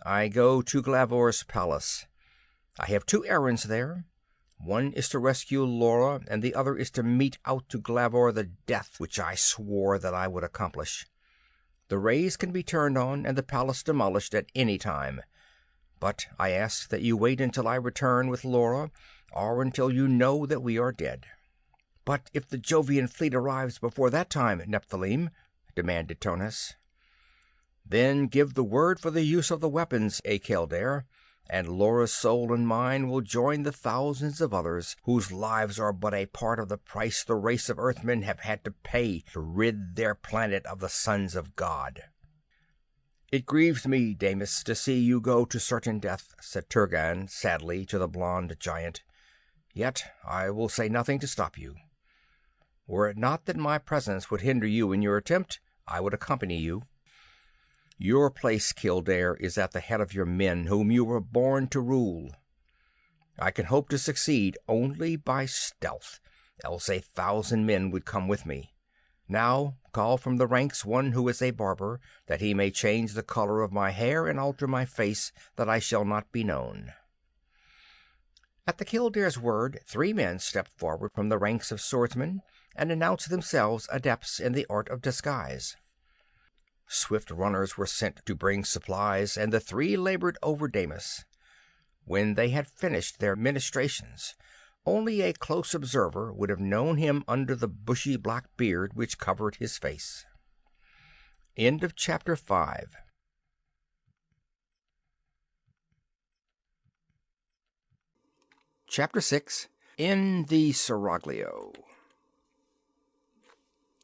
"I go to Glavor's palace. I have 2 errands there. One is to rescue Laura, and the other is to mete out to Glavor the death which I swore that I would accomplish. The rays can be turned on and the palace demolished at any time. But I ask that you wait until I return with Laura, or until you know that we are dead." "But if the Jovian fleet arrives before that time, Nephilim?" demanded Tones. "Then give the word for the use of the weapons, a Kildare, and Laura's soul and mine will join the thousands of others whose lives are but a part of the price the race of Earthmen have had to pay to rid their planet of the sons of God." "It grieves me, Damis, to see you go to certain death," said Turgan sadly to the blond giant. "Yet I will say nothing to stop you. Were it not that my presence would hinder you in your attempt, I would accompany you. Your place, Kildare, is at the head of your men whom you were born to rule. I can hope to succeed only by stealth, else 1,000 men would come with me. Now call from the ranks one who is a barber, that he may change the color of my hair and alter my face, that I shall not be known." At the Kildare's word, 3 men stepped forward from the ranks of swordsmen and announced themselves adepts in the art of disguise. Swift runners were sent to bring supplies, and the 3 labored over Damis. When they had finished their ministrations, only a close observer would have known him under the bushy black beard which covered his face. End of chapter 5. Chapter 6. In the Seraglio.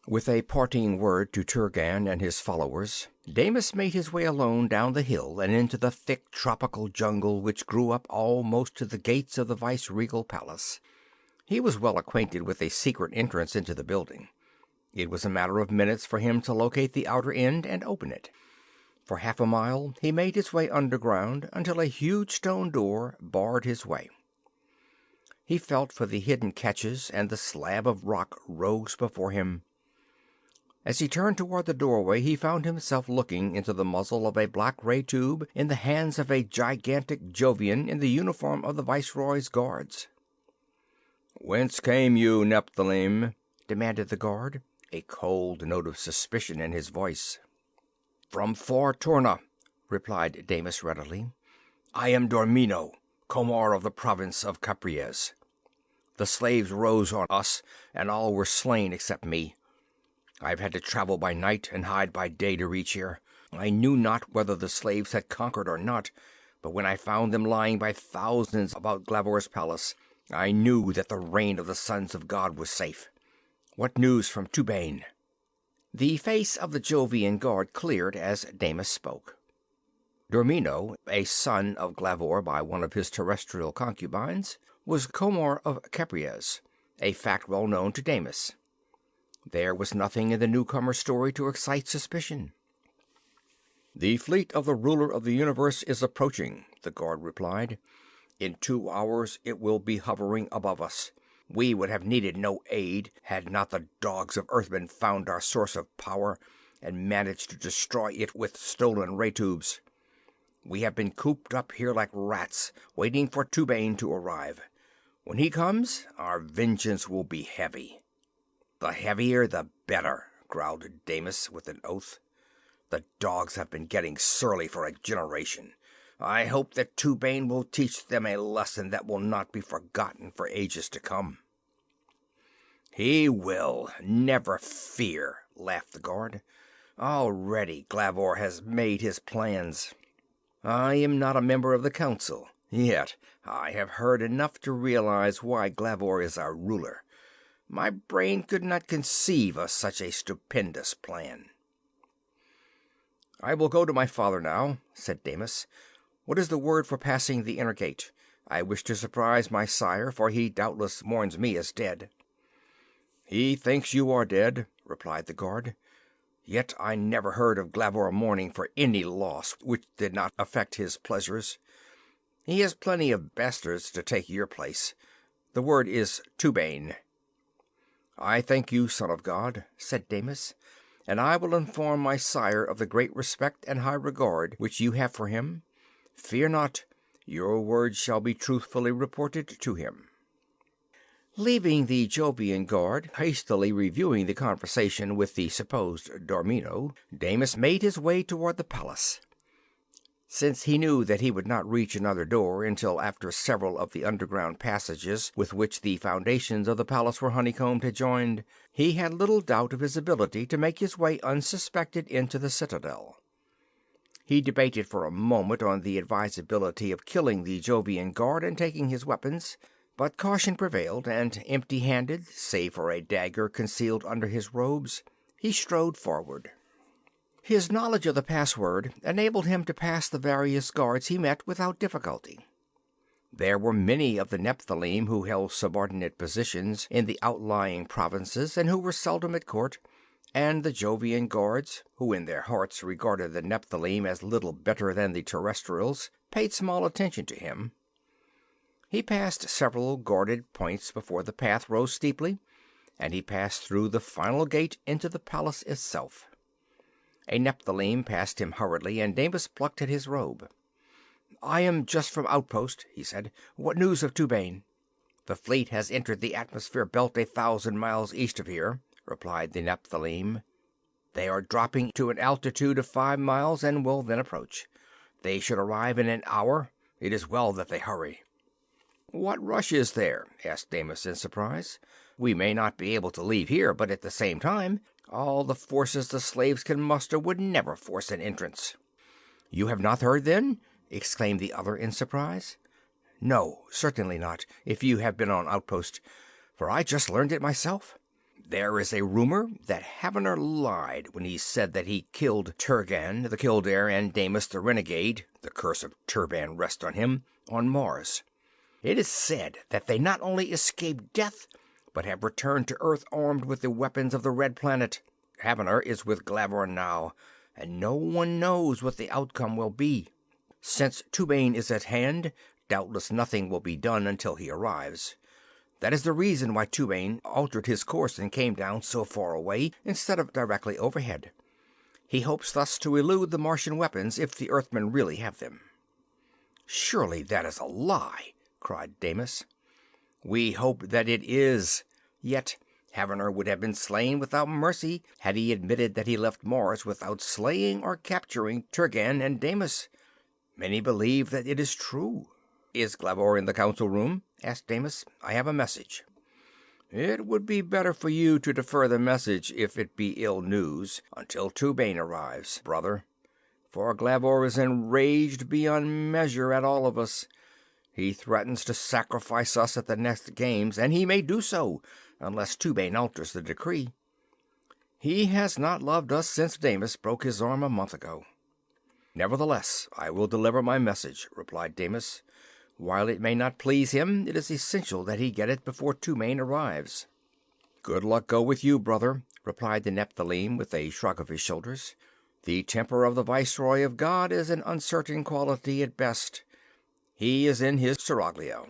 With a parting word to Turgan and his followers, Damis made his way alone down the hill and into the thick tropical jungle which grew up almost to the gates of the vice-regal palace. He was well acquainted with a secret entrance into the building. It was a matter of minutes for him to locate the outer end and open it. For half a mile he made his way underground until a huge stone door barred his way. He felt for the hidden catches, and the slab of rock rose before him. As he turned toward the doorway, he found himself looking into the muzzle of a black ray tube in the hands of a gigantic Jovian in the uniform of the Viceroy's guards. "Whence came you, Nephilim?" demanded the guard, a cold note of suspicion in his voice. "From far Torna," replied Damis readily. "I am Dormino, Comar of the province of Capriez. The slaves rose on us, and all were slain except me. I have had to travel by night and hide by day to reach here. I knew not whether the slaves had conquered or not, But when I found them lying by thousands about Glavor's palace, I knew that the reign of the sons of God was safe. What news from Tubain?" The face of the Jovian guard cleared as Damis spoke. Dormino, a son of Glavor by one of his terrestrial concubines, was Comor of Capriez, a fact well known to Damis. There was nothing in the newcomer's story to excite suspicion. "The fleet of the ruler of the universe is approaching," the guard replied. "In 2 hours it will be hovering above us. We would have needed no aid had not the dogs of Earthmen found our source of power and managed to destroy it with stolen ray tubes. We have been cooped up here like rats, waiting for Tubain to arrive. When he comes, our vengeance will be heavy." "The heavier the better," growled Damis with an oath. "The dogs have been getting surly for a generation. I hope that Tubain will teach them a lesson that will not be forgotten for ages to come." "He will, never fear," laughed the guard. "Already Glavor has made his plans. I am not a member of the council, yet I have heard enough to realize why Glavor is our ruler. My brain could not conceive of such a stupendous plan." "I will go to my father now," said Damis. "What is the word for passing the inner gate? I wish to surprise my sire, for he doubtless mourns me as dead." "He thinks you are dead," replied the guard. "Yet I never heard of Glavor mourning for any loss which did not affect his pleasures. He has plenty of bastards to take your place. The word is Tubain." "I thank you, son of God," said Damis, "and I will inform my sire of the great respect and high regard which you have for him. Fear not, your word shall be truthfully reported to him." Leaving the Jovian guard hastily reviewing the conversation with the supposed Dormino, Damis made his way toward the palace. Since he knew that he would not reach another door until after several of the underground passages with which the foundations of the palace were honeycombed had joined, he had little doubt of his ability to make his way unsuspected into the citadel. He debated for a moment on the advisability of killing the Jovian guard and taking his weapons, but caution prevailed, and empty-handed, save for a dagger concealed under his robes, he strode forward. His knowledge of the password enabled him to pass the various guards he met without difficulty. There were many of the Nephilim who held subordinate positions in the outlying provinces and who were seldom at court, and the Jovian guards, who in their hearts regarded the Nephilim as little better than the terrestrials, paid small attention to him. He passed several guarded points before the path rose steeply, and he passed through the final gate into the palace itself. A Nephilim passed him hurriedly, and Damis plucked at his robe. "I am just from outpost," he said. "What news of Tubain?" "The fleet has entered the atmosphere belt 1,000 miles east of here," replied the Nephilim. "They are dropping to an altitude of 5 miles and will then approach. They should arrive in an hour. It is well that they hurry." "What rush is there?" asked Damis in surprise. "We may not be able to leave here, but at the same time, all the forces the slaves can muster would never force an entrance." "You have not heard, then?" exclaimed the other in surprise. "No, certainly not, if you have been on outpost, for I just learned it myself. There is a rumor that Havener lied when he said that he killed Turgan the Kildare and Damis the Renegade, the curse of Turban rest on him, on Mars. It is said that they not only escaped death, but have returned to Earth armed with the weapons of the Red Planet. Havener is with Glavor now, and no one knows what the outcome will be. Since Tubain is at hand, doubtless nothing will be done until he arrives. That is the reason why Tubain altered his course and came down so far away instead of directly overhead. He hopes thus to elude the Martian weapons if the Earthmen really have them." "Surely that is a lie," cried Damis. "We hope that it is. Yet Havener would have been slain without mercy had he admitted that he left Mars without slaying or capturing Turgan and Damis. Many believe that it is true." "Is Glavor in the council room?" asked Damis. "I have a message." "It would be better for you to defer the message, if it be ill news, until Tubain arrives, brother. for Glavor is enraged beyond measure at all of us. He threatens to sacrifice us at the next games, and he may do so, unless Turgan alters the decree. He has not loved us since Damis broke his arm a month ago." "Nevertheless, I will deliver my message," replied Damis. "While it may not please him, it is essential that he get it before Turgan arrives." "Good luck go with you, brother," replied the Nephilim with a shrug of his shoulders. "The temper of the Viceroy of God is an uncertain quality at best. He is in his Seraglio."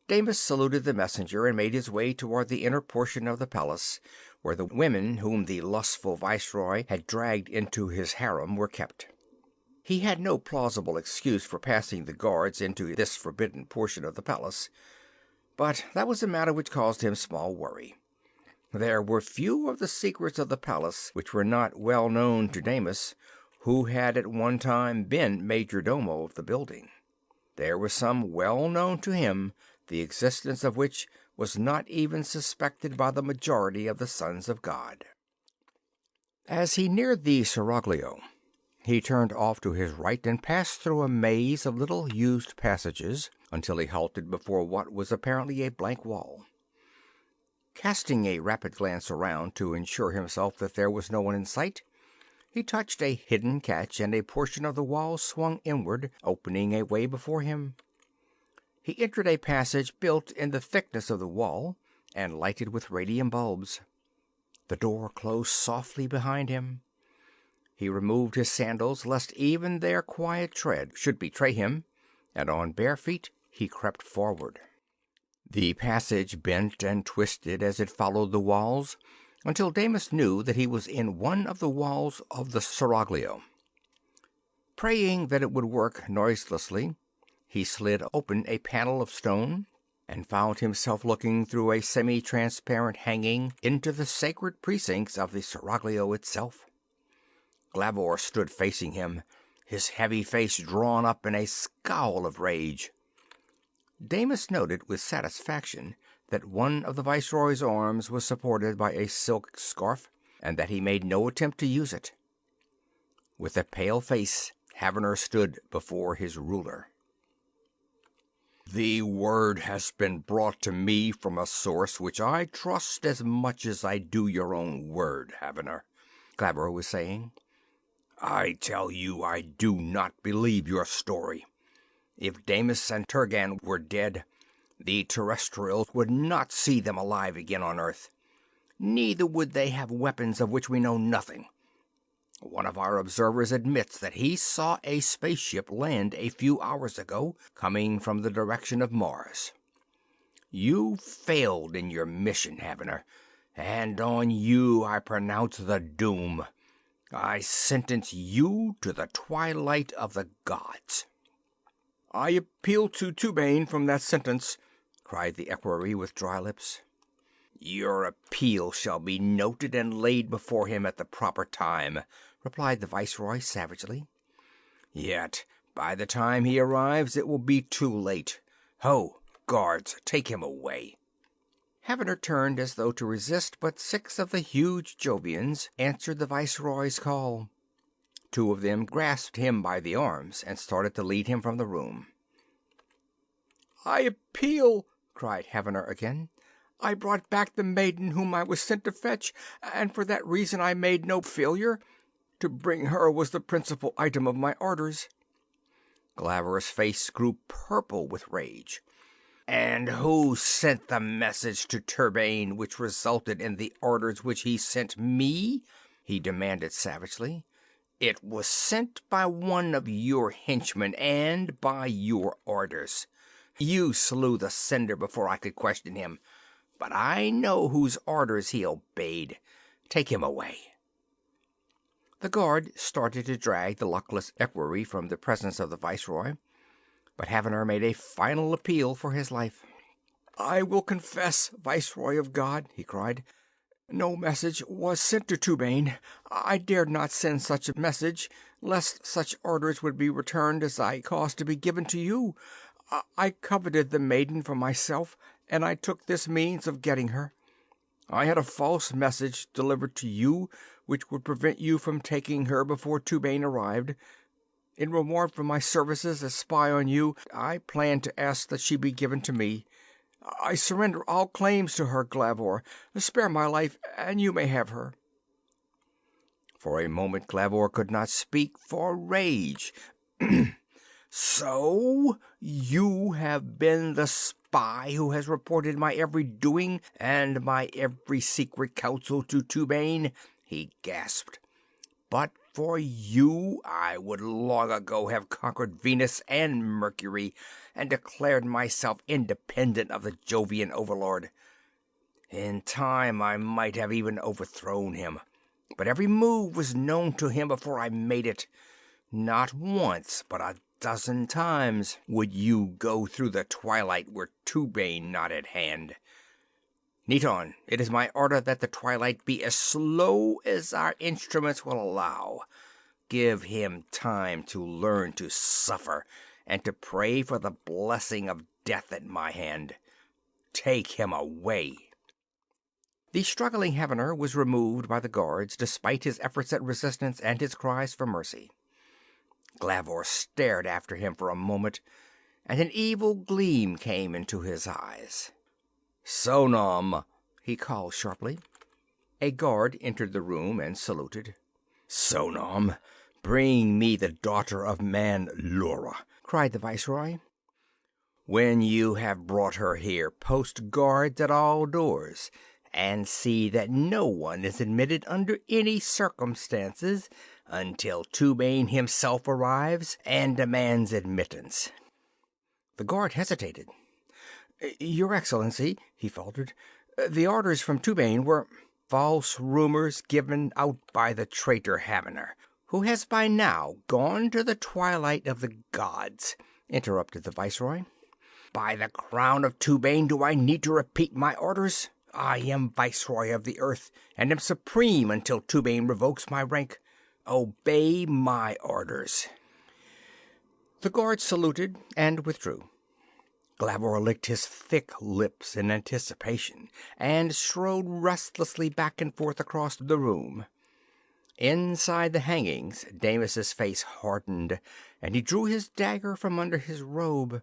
Damis saluted the messenger and made his way toward the inner portion of the palace, where the women whom the lustful Viceroy had dragged into his harem were kept. He had no plausible excuse for passing the guards into this forbidden portion of the palace, but that was a matter which caused him small worry. There were few of the secrets of the palace which were not well known to Damis, who had at one time been major domo of the building. There were some well known to him, the existence of which was not even suspected by the majority of the sons of God. As he neared the Seraglio, he turned off to his right and passed through a maze of little used passages until he halted before what was apparently a blank wall. Casting a rapid glance around to ensure himself that there was no one in sight, he touched a hidden catch and a portion of the wall swung inward, opening a way before him. He entered a passage built in the thickness of the wall and lighted with radium bulbs. The door closed softly behind him. He removed his sandals lest even their quiet tread should betray him, and on bare feet he crept forward. The passage bent and twisted as it followed the walls, until Damis knew that he was in one of the walls of the Seraglio. Praying that it would work noiselessly, he slid open a panel of stone and found himself looking through a semi-transparent hanging into the sacred precincts of the Seraglio itself. Glavor stood facing him, his heavy face drawn up in a scowl of rage. Damis noted with satisfaction that one of the Viceroy's arms was supported by a silk scarf, and that he made no attempt to use it. With a pale face, Havener stood before his ruler. "The word has been brought to me from a source which I trust as much as I do your own word, Havener," Glavor was saying. "I tell you I do not believe your story. If Damis and Turgan were dead, the terrestrials would not see them alive again on Earth. Neither would they have weapons of which we know nothing. One of our observers admits that he saw a spaceship land a few hours ago, coming from the direction of Mars. You failed in your mission, Havener, and on you I pronounce the doom. I sentence you to the twilight of the gods." "I appeal to Turgan from that sentence," cried the equerry with dry lips. "Your appeal shall be noted and laid before him at the proper time," replied the Viceroy savagely. "Yet by the time he arrives it will be too late. Ho, guards, take him away." Havener turned as though to resist, but 6 of the huge Jovians answered the Viceroy's call. 2 of them grasped him by the arms and started to lead him from the room. "I appeal," cried Havener again. "I brought back the maiden whom I was sent to fetch, and for that reason I made no failure. To bring her was the principal item of my orders." Glavor's face grew purple with rage. "And who sent the message to Turgan which resulted in the orders which he sent me?" he demanded savagely. "It was sent by one of your henchmen and by your orders. You slew the sender before I could question him, but I know whose orders he obeyed. Take him away." The guard started to drag the luckless equerry from the presence of the Viceroy, but Havener made a final appeal for his life. "I will confess, Viceroy of God," he cried. "No message was sent to Turgan. I dared not send such a message, lest such orders would be returned as I caused to be given to you. I coveted the maiden for myself, and I took this means of getting her. I had a false message delivered to you, which would prevent you from taking her before Turgan arrived. In reward for my services as spy on you, I plan to ask that she be given to me. I surrender all claims to her, Glavor. Spare my life, and you may have her." For a moment Glavor could not speak for rage. "So you have been the spy who has reported my every doing and my every secret counsel to Turgan," he gasped. "But for you, I would long ago have conquered Venus and Mercury and declared myself independent of the Jovian overlord. In time I might have even overthrown him, but every move was known to him before I made it. Not once, but a dozen times would you go through the twilight were Turgan not at hand. Niton, it is my order that the twilight be as slow as our instruments will allow. Give him time to learn to suffer and to pray for the blessing of death at my hand. Take him away." The struggling Heavener was removed by the guards, despite his efforts at resistance and his cries for mercy. Glavor stared after him for a moment, and an evil gleam came into his eyes. "Sonam!" he called sharply. A guard entered the room and saluted. "Sonam, bring me the daughter of man, Lura," cried the Viceroy. "When you have brought her here, post guards at all doors, and see that no one is admitted under any circumstances until Turgan himself arrives and demands admittance." The guard hesitated. "Your Excellency," he faltered, "the orders from Turgan were—" "False rumors given out by the traitor Heavener, who has by now gone to the twilight of the gods," interrupted the Viceroy. "By the crown of Turgan, do I need to repeat my orders? I am Viceroy of the Earth, and am supreme until Turgan revokes my rank. Obey my orders." The guard saluted and withdrew. Glavor licked his thick lips in anticipation and strode restlessly back and forth across the room. Inside the hangings, Damis' face hardened, and he drew his dagger from under his robe.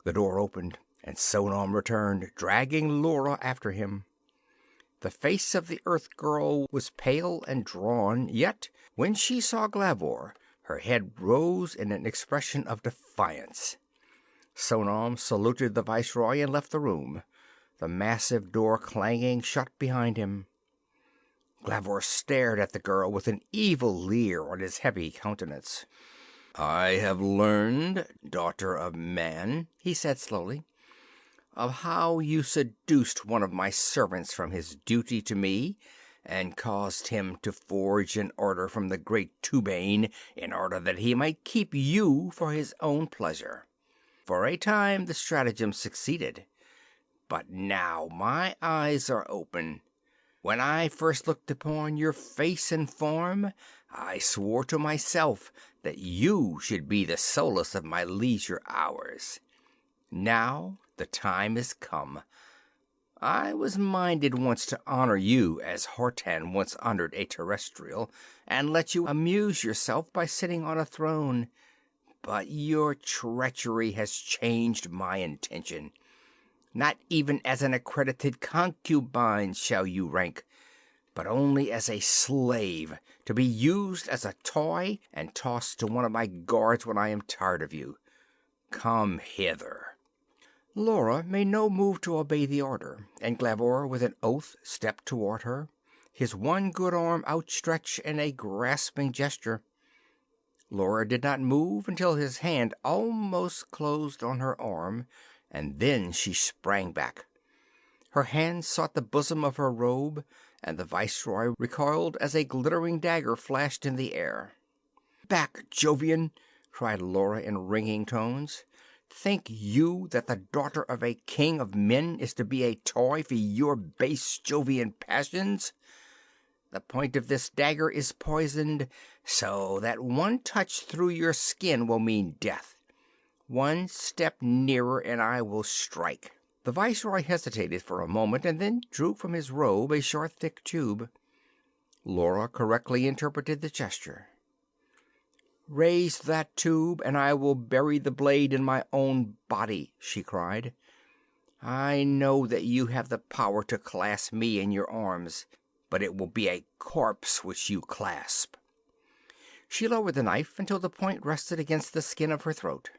The door opened, and Sonam returned, dragging Lura after him. The face of the Earth girl was pale and drawn, yet when she saw Glavor, her head rose in an expression of defiance. Sonam saluted the Viceroy and left the room, the massive door clanging shut behind him. Glavor stared at the girl with an evil leer on his heavy countenance. "I have learned, daughter of man," he said slowly, "of how you seduced one of my servants from his duty to me and caused him to forge an order from the great Turgan in order that he might keep you for his own pleasure. For a time the stratagem succeeded, but now my eyes are open. When I first looked upon your face and form, I swore to myself that you should be the solace of my leisure hours. Now the time is come. I was minded once to honor you as Hortan once honored a terrestrial, and let you amuse yourself by sitting on a throne. But your treachery has changed my intention. Not even as an accredited concubine shall you rank, but only as a slave, to be used as a toy and tossed to one of my guards when I am tired of you. Come hither." Lura made no move to obey the order, and Glavor, with an oath, stepped toward her, his one good arm outstretched in a grasping gesture. Lura did not move until his hand almost closed on her arm, and then she sprang back. Her hand sought the bosom of her robe, and the Viceroy recoiled as a glittering dagger flashed in the air. "Back, Jovian!" cried Lura in ringing tones. "Think you that the daughter of a king of men is to be a toy for your base Jovian passions? The point of this dagger is poisoned, so that one touch through your skin will mean death. One step nearer and I will strike." The Viceroy hesitated for a moment and then drew from his robe a short, thick tube. Laura correctly interpreted the gesture. "Raise that tube, and I will bury the blade in my own body," she cried. "I know that you have the power to clasp me in your arms, but it will be a corpse which you clasp." She lowered the knife until the point rested against the skin of her throat.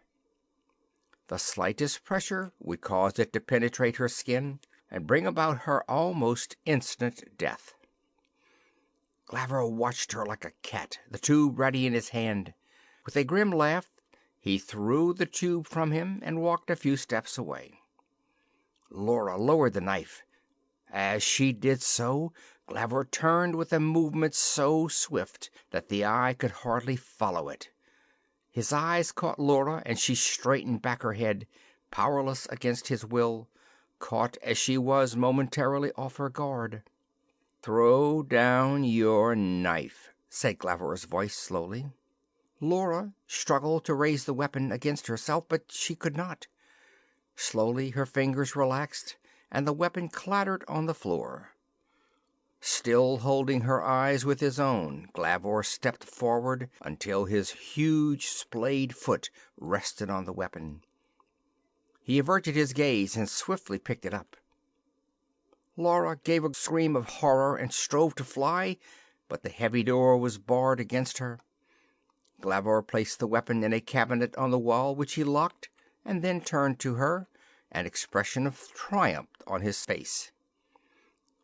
The slightest pressure would cause it to penetrate her skin and bring about her almost instant death. Glaver watched her like a cat, the tube ready in his hand. With a grim laugh, he threw the tube from him and walked a few steps away. Laura lowered the knife. As she did so, Glaver turned with a movement so swift that the eye could hardly follow it. His eyes caught Laura, and she straightened back her head, powerless against his will, caught as she was momentarily off her guard. "Throw down your knife," said Glaver's voice slowly. Laura struggled to raise the weapon against herself, but she could not. Slowly her fingers relaxed, and the weapon clattered on the floor. Still holding her eyes with his own, Glaver stepped forward until his huge splayed foot rested on the weapon. He averted his gaze and swiftly picked it up. Laura gave a scream of horror and strove to fly, but the heavy door was barred against her. Glaver placed the weapon in a cabinet on the wall, which he locked, and then turned to her, an expression of triumph on his face.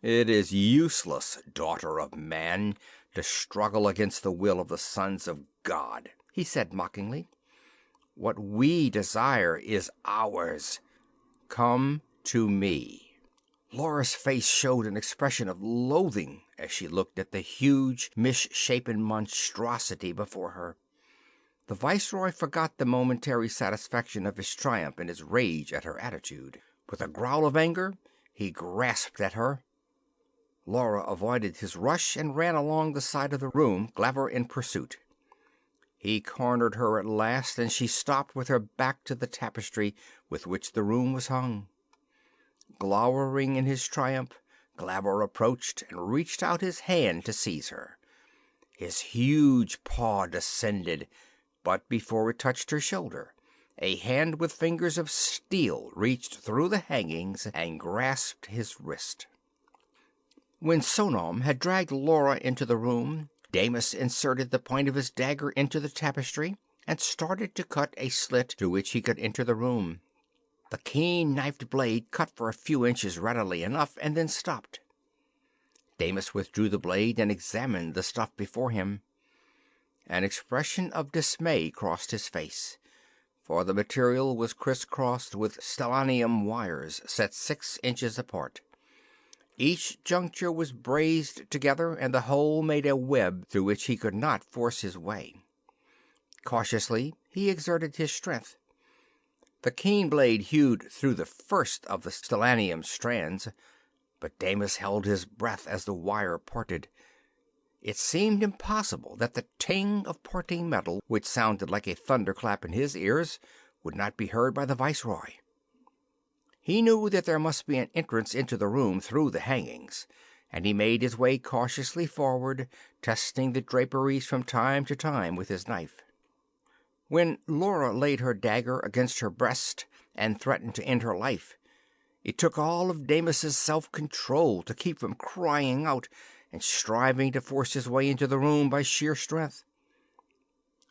"It is useless, daughter of man, to struggle against the will of the sons of God," he said mockingly. "What we desire is ours. Come to me." Laura's face showed an expression of loathing as she looked at the huge, misshapen monstrosity before her. The Viceroy forgot the momentary satisfaction of his triumph in his rage at her attitude. With a growl of anger, he grasped at her. Laura avoided his rush and ran along the side of the room, Glaver in pursuit. He cornered her at last, and she stopped with her back to the tapestry with which the room was hung. Glowering in his triumph, Glaver approached and reached out his hand to seize her. His huge paw descended, but before it touched her shoulder, a hand with fingers of steel reached through the hangings and grasped his wrist. When Sonom had dragged Laura into the room, Damis inserted the point of his dagger into the tapestry and started to cut a slit through which he could enter the room. The keen-knifed blade cut for a few inches readily enough and then stopped. Damis withdrew the blade and examined the stuff before him. An expression of dismay crossed his face, for the material was crisscrossed with stellanium wires set 6 inches apart. Each juncture was brazed together, and the whole made a web through which he could not force his way. Cautiously he exerted his strength. The keen blade hewed through the first of the stellanium strands, but Damis held his breath as the wire parted. It seemed impossible that the ting of parting metal, which sounded like a thunderclap in his ears, would not be heard by the Viceroy. He knew that there must be an entrance into the room through the hangings, and he made his way cautiously forward, testing the draperies from time to time with his knife. When Laura laid her dagger against her breast and threatened to end her life, it took all of Damis's self-control to keep from crying out and striving to force his way into the room by sheer strength.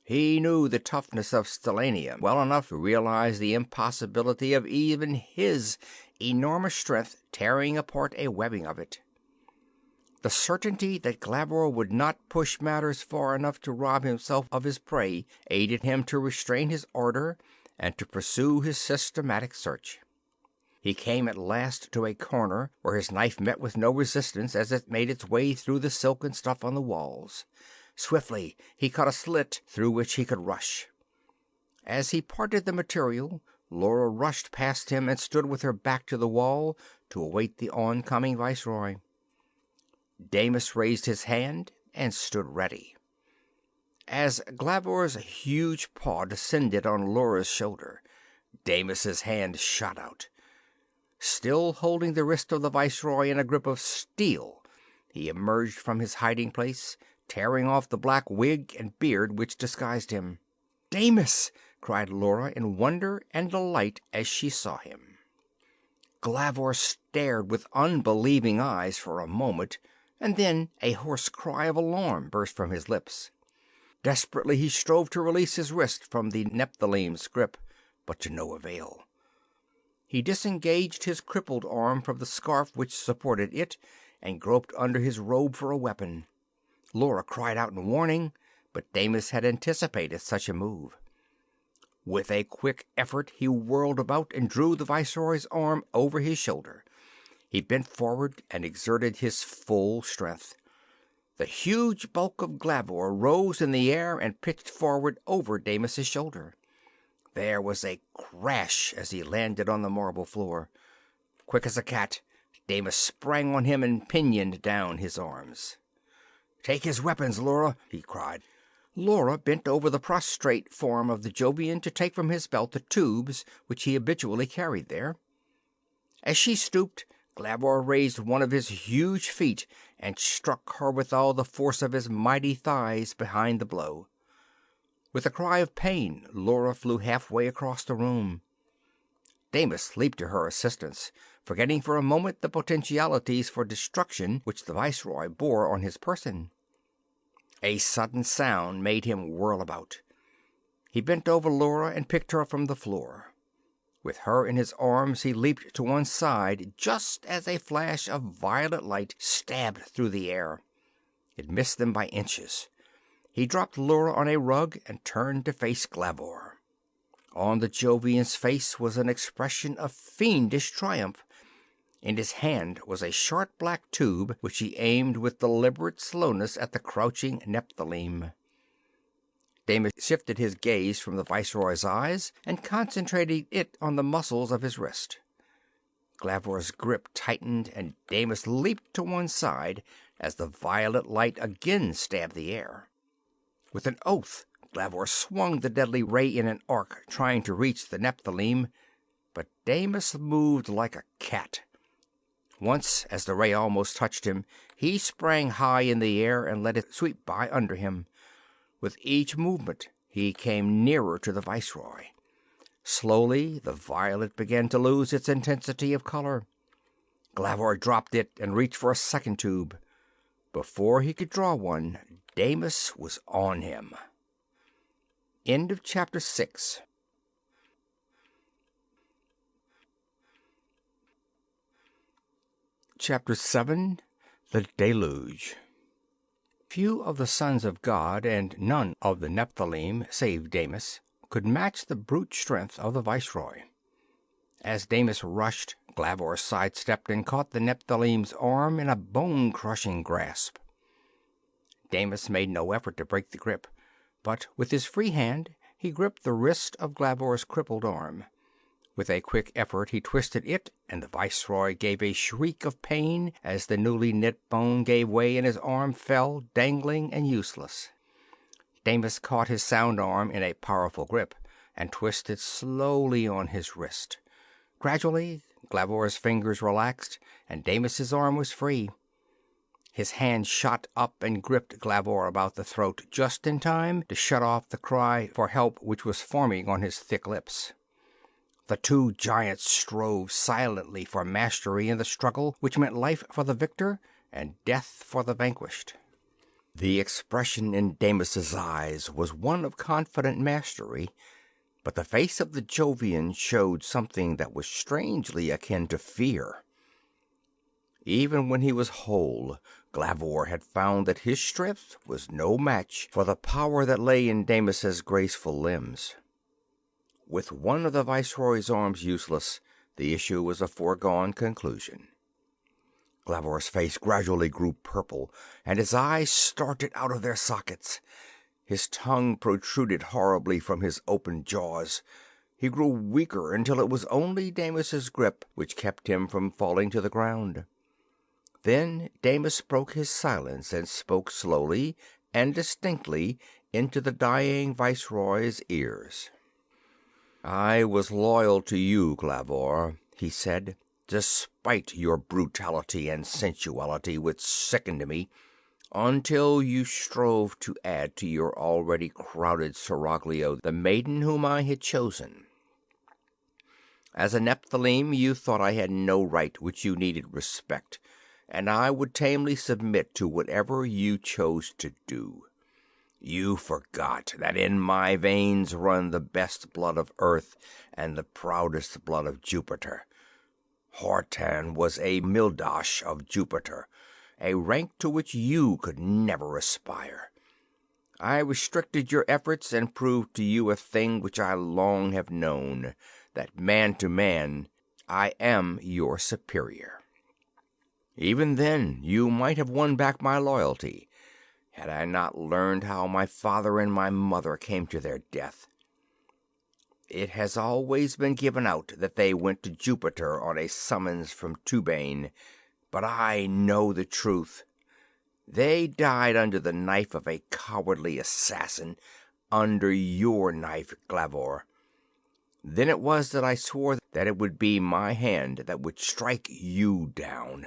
He knew the toughness of stellanium well enough to realize the impossibility of even his enormous strength tearing apart a webbing of it. The certainty that Glaver would not push matters far enough to rob himself of his prey aided him to restrain his ardor and to pursue his systematic search. He came at last to a corner where his knife met with no resistance as it made its way through the silken stuff on the walls. Swiftly he cut a slit through which he could rush. As he parted the material, Laura rushed past him and stood with her back to the wall to await the oncoming Viceroy. Damis raised his hand and stood ready. As Glaver's huge paw descended on Laura's shoulder, Damis's hand shot out. Still holding the wrist of the Viceroy in a grip of steel, He emerged from his hiding place, tearing off the black wig and beard which disguised him. "Damis!" cried Laura in wonder and delight as she saw him. Glavor stared with unbelieving eyes for a moment, and then a hoarse cry of alarm burst from his lips. Desperately he strove to release his wrist from the Nephthalim's grip, but to no avail. He disengaged his crippled arm from the scarf which supported it, and groped under his robe for a weapon. Laura cried out in warning, but Damis had anticipated such a move. With a quick effort he whirled about and drew the Viceroy's arm over his shoulder. He bent forward and exerted his full strength. The huge bulk of Glavor rose in the air and pitched forward over Damis' shoulder. There was a crash as he landed on the marble floor. Quick as a cat, Damis sprang on him and pinioned down his arms. "Take his weapons, Laura," he cried. Laura bent over the prostrate form of the Jovian to take from his belt the tubes which he habitually carried there. As she stooped, Glavor raised one of his huge feet and struck her with all the force of his mighty thighs behind the blow. With a cry of pain, Laura flew halfway across the room. Damis leaped to her assistance, forgetting for a moment the potentialities for destruction which the Viceroy bore on his person. A sudden sound made him whirl about. He bent over Laura and picked her from the floor. With her in his arms he leaped to one side just as a flash of violet light stabbed through the air. It missed them by inches. He dropped Laura on a rug and turned to face Glavor. On the Jovian's face was an expression of fiendish triumph. In his hand was a short black tube which he aimed with deliberate slowness at the crouching Nephthalim. Damis shifted his gaze from the Viceroy's eyes and concentrated it on the muscles of his wrist. Glavor's grip tightened and Damis leaped to one side as the violet light again stabbed the air. With an oath, Glavor swung the deadly ray in an arc, trying to reach the Nephthalim, but Damis moved like a cat. Once, as the ray almost touched him, he sprang high in the air and let it sweep by under him. With each movement he came nearer to the Viceroy. Slowly the violet began to lose its intensity of color. Glavor dropped it and reached for a second tube. Before he could draw one, Damis was on him. End of chapter 6. Chapter 7. The Deluge. Few of the sons of God and none of the Nephthalim, save Damis, could match the brute strength of the Viceroy. As Damis rushed, Glavor sidestepped and caught the Nephthalim's arm in a bone-crushing grasp. Damis made no effort to break the grip, but with his free hand he gripped the wrist of Glavor's crippled arm. With a quick effort he twisted it, and the Viceroy gave a shriek of pain as the newly knit bone gave way and his arm fell, dangling and useless. Damis caught his sound arm in a powerful grip and twisted slowly on his wrist. Gradually, Glavor's fingers relaxed, and Damis' arm was free. His hand shot up and gripped Glavor about the throat just in time to shut off the cry for help which was forming on his thick lips. The two giants strove silently for mastery in the struggle which meant life for the victor and death for the vanquished. The expression in Damis' eyes was one of confident mastery, but the face of the Jovian showed something that was strangely akin to fear. Even when he was whole, Glavor had found that his strength was no match for the power that lay in Damis' graceful limbs. With one of the Viceroy's arms useless, the issue was a foregone conclusion. Glavor's face gradually grew purple, and his eyes started out of their sockets. His tongue protruded horribly from his open jaws. He grew weaker until it was only Damis' grip which kept him from falling to the ground. Then Damis broke his silence and spoke slowly and distinctly into the dying Viceroy's ears. "I was loyal to you, Glavor," he said, despite your brutality and sensuality, which sickened me, until you strove to add to your already crowded Seraglio the maiden whom I had chosen. As an Earthling, you thought I had no right which you needed respect, and I would tamely submit to whatever you chose to do. You forgot that in my veins run the best blood of earth and the proudest blood of Jupiter. Hortan was a Mildosh of Jupiter, a rank to which you could never aspire. I restricted your efforts and proved to you a thing which I long have known, that man to man I am your superior. Even then you might have won back my loyalty, had I not learned how my father and my mother came to their death. It has always been given out that they went to Jupiter on a summons from Turgan, but I know the truth. They died under the knife of a cowardly assassin, under your knife, Glavor. Then it was that I swore that it would be my hand that would strike you down.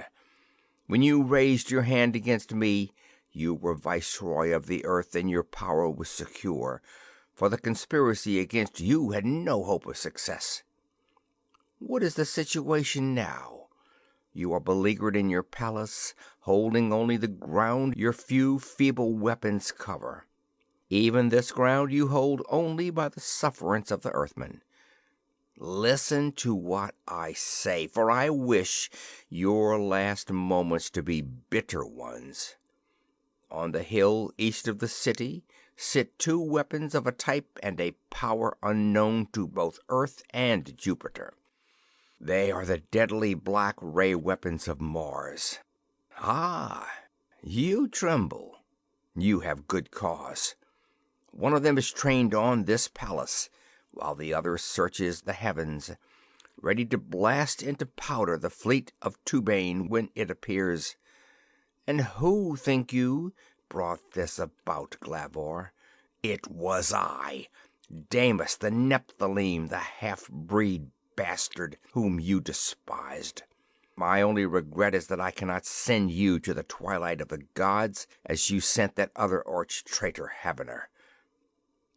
When you raised your hand against me, you were viceroy of the earth, and your power was secure, for the conspiracy against you had no hope of success. What is the situation now? You are beleaguered in your palace, holding only the ground your few feeble weapons cover. Even this ground you hold only by the sufferance of the earthmen. Listen to what I say, for I wish your last moments to be bitter ones. On the hill east of the city sit two weapons of a type and a power unknown to both Earth and Jupiter. They are the deadly black ray weapons of Mars. Ah, you tremble. You have good cause. One of them is trained on this palace, while the other searches the heavens, ready to blast into powder the fleet of Turgan when it appears. And who, think you, brought this about, Glavor? It was I, Damis the Nephilim, the half-breed bastard whom you despised. My only regret is that I cannot send you to the twilight of the gods as you sent that other arch-traitor Havener.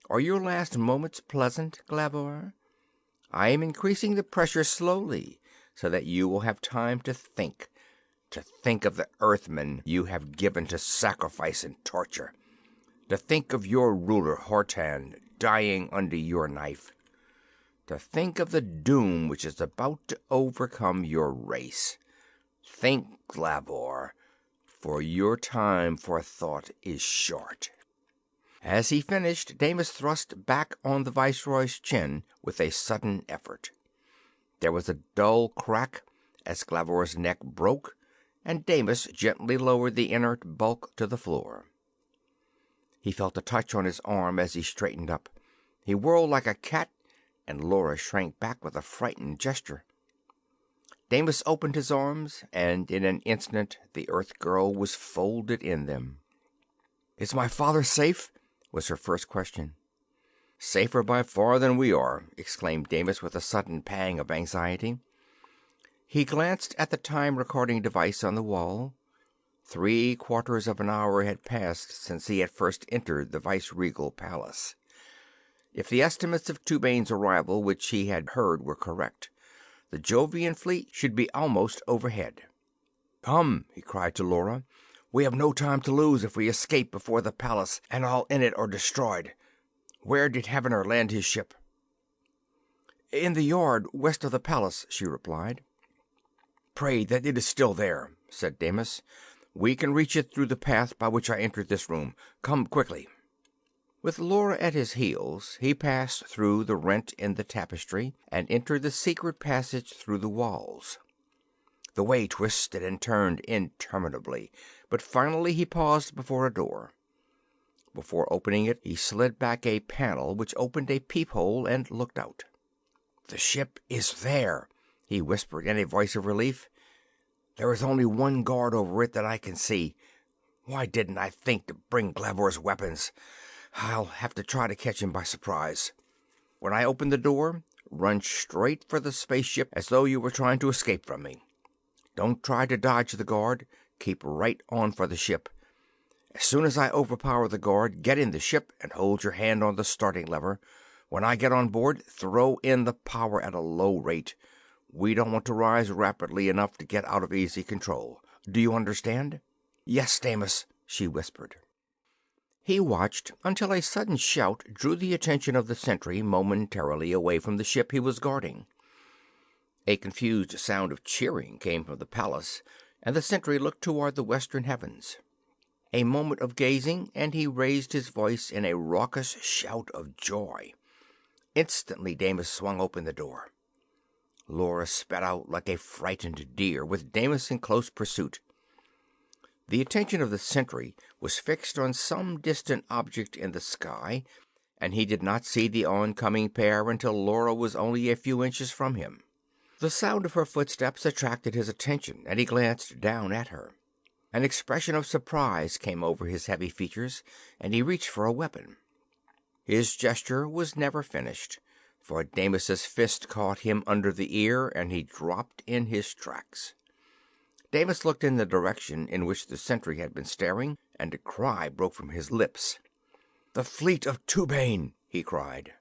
Are your last moments pleasant, Glavor? I am increasing the pressure slowly, so that you will have time to think of the earthmen you have given to sacrifice and torture, to think of your ruler Hortan dying under your knife, to think of the doom which is about to overcome your race. Think, Glavor, for your time for thought is short." As he finished, Damis thrust back on the viceroy's chin with a sudden effort. There was a dull crack as Glavor's neck broke, and Damis gently lowered the inert bulk to the floor. He felt a touch on his arm as he straightened up. He whirled like a cat, and Laura shrank back with a frightened gesture. Damis opened his arms, and in an instant the Earth Girl was folded in them. "Is my father safe?" was her first question. "Safer by far than we are," exclaimed Damis with a sudden pang of anxiety. He glanced at the time-recording device on the wall. 3/4 of an hour had passed since he had first entered the viceregal palace. If the estimates of Turgan's arrival which he had heard were correct, the Jovian fleet should be almost overhead. "Come," he cried to Laura. "We have no time to lose if we escape before the palace and all in it are destroyed. Where did Havener land his ship?" "In the yard west of the palace," she replied. "Pray that it is still there," said Damis. "We can reach it through the path by which I entered this room. Come quickly." With Laura at his heels, he passed through the rent in the tapestry and entered the secret passage through the walls. The way twisted and turned interminably, but finally he paused before a door. Before opening it, he slid back a panel which opened a peephole and looked out. "The ship is there," he whispered in a voice of relief. "There is only one guard over it that I can see. Why didn't I think to bring Glavor's weapons? I'll have to try to catch him by surprise." When I opened the door, Run straight for the spaceship as though you were trying to escape from me. Don't try to dodge the guard. Keep right on for the ship. As soon as I overpower the guard, get in the ship and hold your hand on the starting lever. When I get on board, throw in the power at a low rate. We don't want to rise rapidly enough to get out of easy control. Do you understand?" "Yes, Damis," she whispered. He watched until a sudden shout drew the attention of the sentry momentarily away from the ship he was guarding. A confused sound of cheering came from the palace, and the sentry looked toward the western heavens. A moment of gazing, and he raised his voice in a raucous shout of joy. Instantly Damis swung open the door. Laura sped out like a frightened deer, with Damis in close pursuit. The attention of the sentry was fixed on some distant object in the sky, and he did not see the oncoming pair until Laura was only a few inches from him. The sound of her footsteps attracted his attention, and he glanced down at her. An expression of surprise came over his heavy features, and he reached for a weapon. His gesture was never finished, for Damis's fist caught him under the ear, and he dropped in his tracks. Damis looked in the direction in which the sentry had been staring, and a cry broke from his lips. "The fleet of Turgan!" he cried.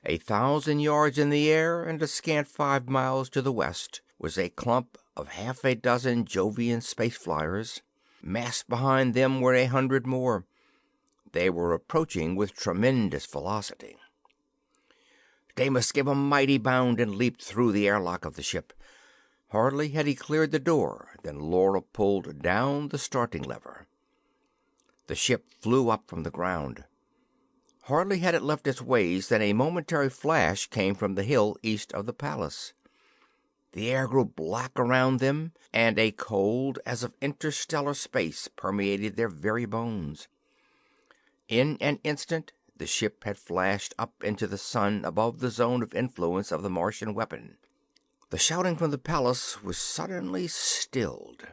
1,000 yards in the air, and a scant 5 miles to the west, was a clump of half a dozen Jovian space flyers. Massed behind them were 100 more. They were approaching with tremendous velocity. Damis gave a mighty bound and leaped through the airlock of the ship. Hardly had he cleared the door than Laura pulled down the starting lever. The ship flew up from the ground. Hardly had it left its ways than a momentary flash came from the hill east of the palace. The air grew black around them, and a cold as of interstellar space permeated their very bones. In an instant the ship had flashed up into the sun above the zone of influence of the Martian weapon. The shouting from the palace was suddenly stilled.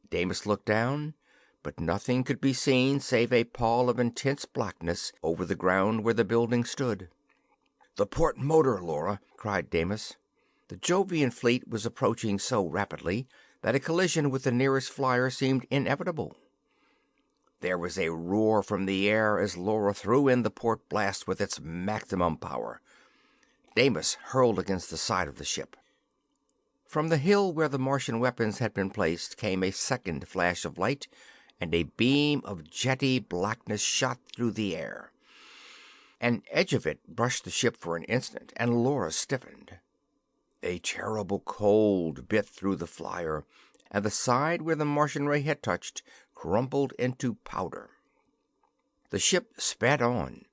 Damis looked down, but nothing could be seen save a pall of intense blackness over the ground where the building stood. "The port motor, Laura!" cried Damis. The Jovian fleet was approaching so rapidly that a collision with the nearest flyer seemed inevitable. There was a roar from the air as Laura threw in the port blast with its maximum power. Damis hurled against the side of the ship. From the hill where the Martian weapons had been placed came a second flash of light, and a beam of jetty blackness shot through the air. An edge of it brushed the ship for an instant, and Laura stiffened. A terrible cold bit through the flyer, and the side where the Martian ray had touched crumpled into powder. The ship sped on,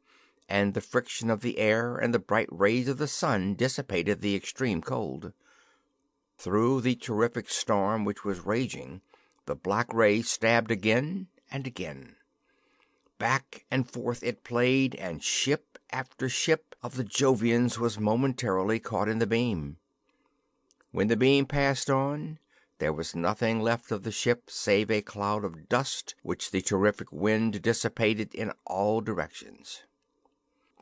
and the friction of the air and the bright rays of the sun dissipated the extreme cold. Through the terrific storm which was raging, the black ray stabbed again and again. Back and forth it played, and ship after ship of the Jovians was momentarily caught in the beam. When the beam passed on, there was nothing left of the ship save a cloud of dust which the terrific wind dissipated in all directions.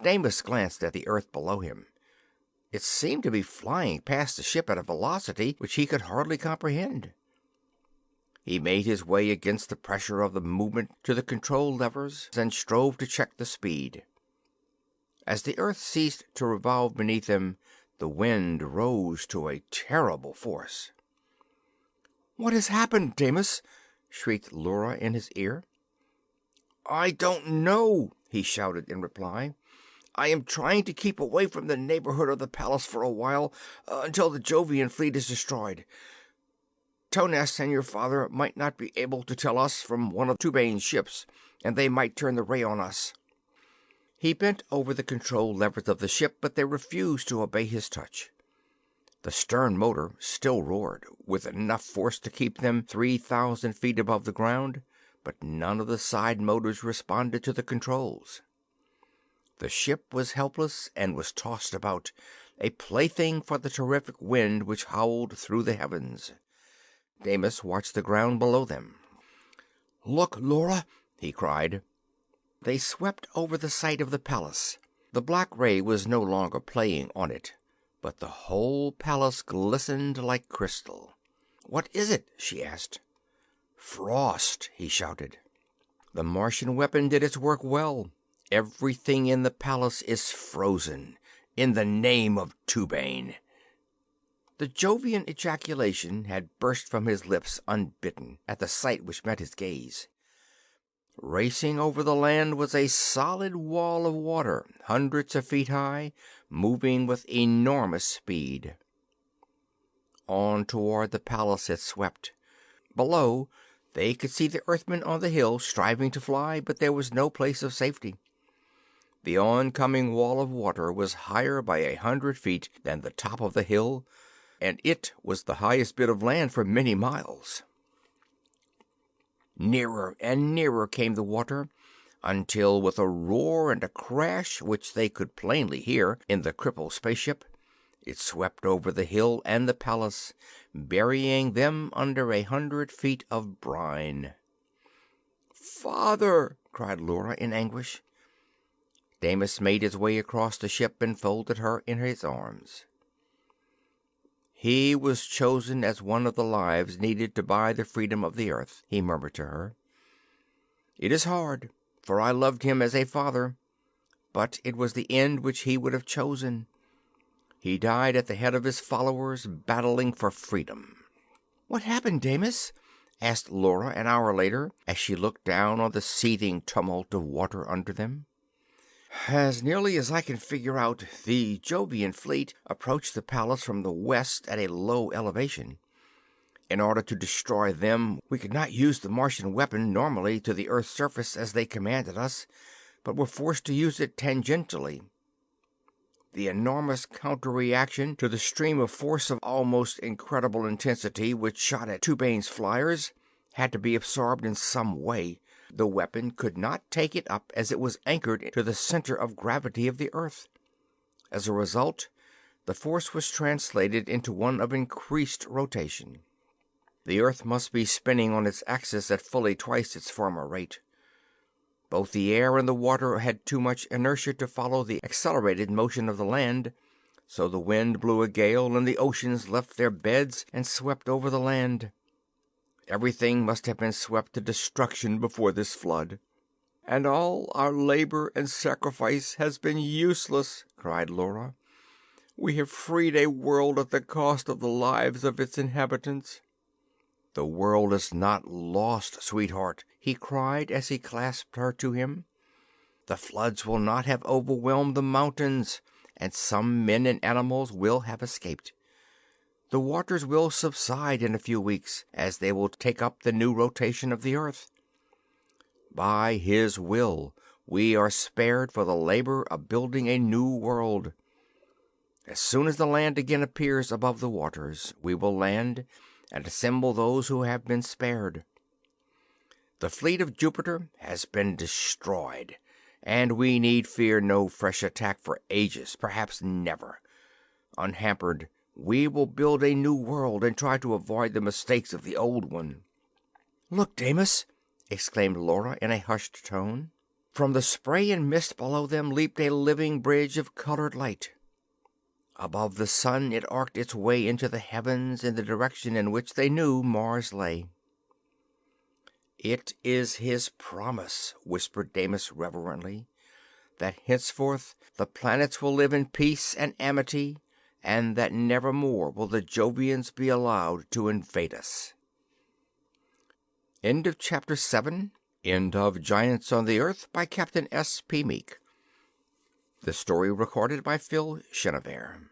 Damis glanced at the earth below him. It seemed to be flying past the ship at a velocity which he could hardly comprehend. He made his way against the pressure of the movement to the control levers and strove to check the speed. As the earth ceased to revolve beneath him, the wind rose to a terrible force. "What has happened, Damis?" shrieked Laura in his ear. "I don't know," he shouted in reply. "I am trying to keep away from the neighborhood of the palace for a while, until the Jovian fleet is destroyed. Tones and your father might not be able to tell us from one of Turgan's ships, and they might turn the ray on us." He bent over the control levers of the ship, but they refused to obey his touch. The stern motor still roared, with enough force to keep them 3,000 feet above the ground, but none of the side motors responded to the controls. The ship was helpless and was tossed about, a plaything for the terrific wind which howled through the heavens. Damis watched the ground below them. "Look, Laura!" he cried. They swept over the site of the palace. The black ray was no longer playing on it, but the whole palace glistened like crystal. "What is it?" she asked. "Frost," he shouted. "The Martian weapon did its work well. Everything in the palace is frozen. In the name of Turgan." The Jovian ejaculation had burst from his lips unbidden at the sight which met his gaze. Racing over the land was a solid wall of water, hundreds of feet high, moving with enormous speed. On toward the palace it swept. Below, they could see the Earthmen on the hill striving to fly, but there was no place of safety. The oncoming wall of water was higher by 100 feet than the top of the hill, and it was the highest bit of land for many miles. Nearer and nearer came the water, until with a roar and a crash which they could plainly hear in the crippled spaceship, it swept over the hill and the palace, burying them under 100 feet of brine. "Father!" cried Laura in anguish. Damis made his way across the ship and folded her in his arms. "He was chosen as one of the lives needed to buy the freedom of the earth," he murmured to her. "It is hard, for I loved him as a father, but it was the end which he would have chosen. He died at the head of his followers, battling for freedom." "What happened, Damis?" asked Laura an hour later, as she looked down on the seething tumult of water under them. "As nearly as I can figure out, the Jovian fleet approached the palace from the west at a low elevation. In order to destroy them, we could not use the Martian weapon normally to the Earth's surface as they commanded us, but were forced to use it tangentially. The enormous counter-reaction to the stream of force of almost incredible intensity which shot at Turgan's flyers had to be absorbed in some way. The weapon could not take it up as it was anchored to the center of gravity of the Earth. As a result, the force was translated into one of increased rotation. The Earth must be spinning on its axis at fully twice its former rate. Both the air and the water had too much inertia to follow the accelerated motion of the land, so the wind blew a gale and the oceans left their beds and swept over the land. Everything must have been swept to destruction before this flood. "And all our labor and sacrifice has been useless," cried Laura. "We have freed a world at the cost of the lives of its inhabitants." "The world is not lost, sweetheart," he cried as he clasped her to him. "The floods will not have overwhelmed the mountains, and some men and animals will have escaped. The waters will subside in a few weeks, as they will take up the new rotation of the earth. By His will, we are spared for the labor of building a new world. As soon as the land again appears above the waters, we will land and assemble those who have been spared. The fleet of Jupiter has been destroyed, and we need fear no fresh attack for ages, perhaps never. Unhampered, we will build a new world and try to avoid the mistakes of the old one." "Look, Damis!" exclaimed Laura in a hushed tone. From the spray and mist below them leaped a living bridge of colored light. Above the sun it arced its way into the heavens in the direction in which they knew Mars lay. "It is His promise," whispered Damis reverently, "that henceforth the planets will live in peace and amity, and that nevermore will the Jovians be allowed to invade us." End of Chapter 7. End of Giants on the Earth by Captain S. P. Meek. The story recorded by Phil Chenevert.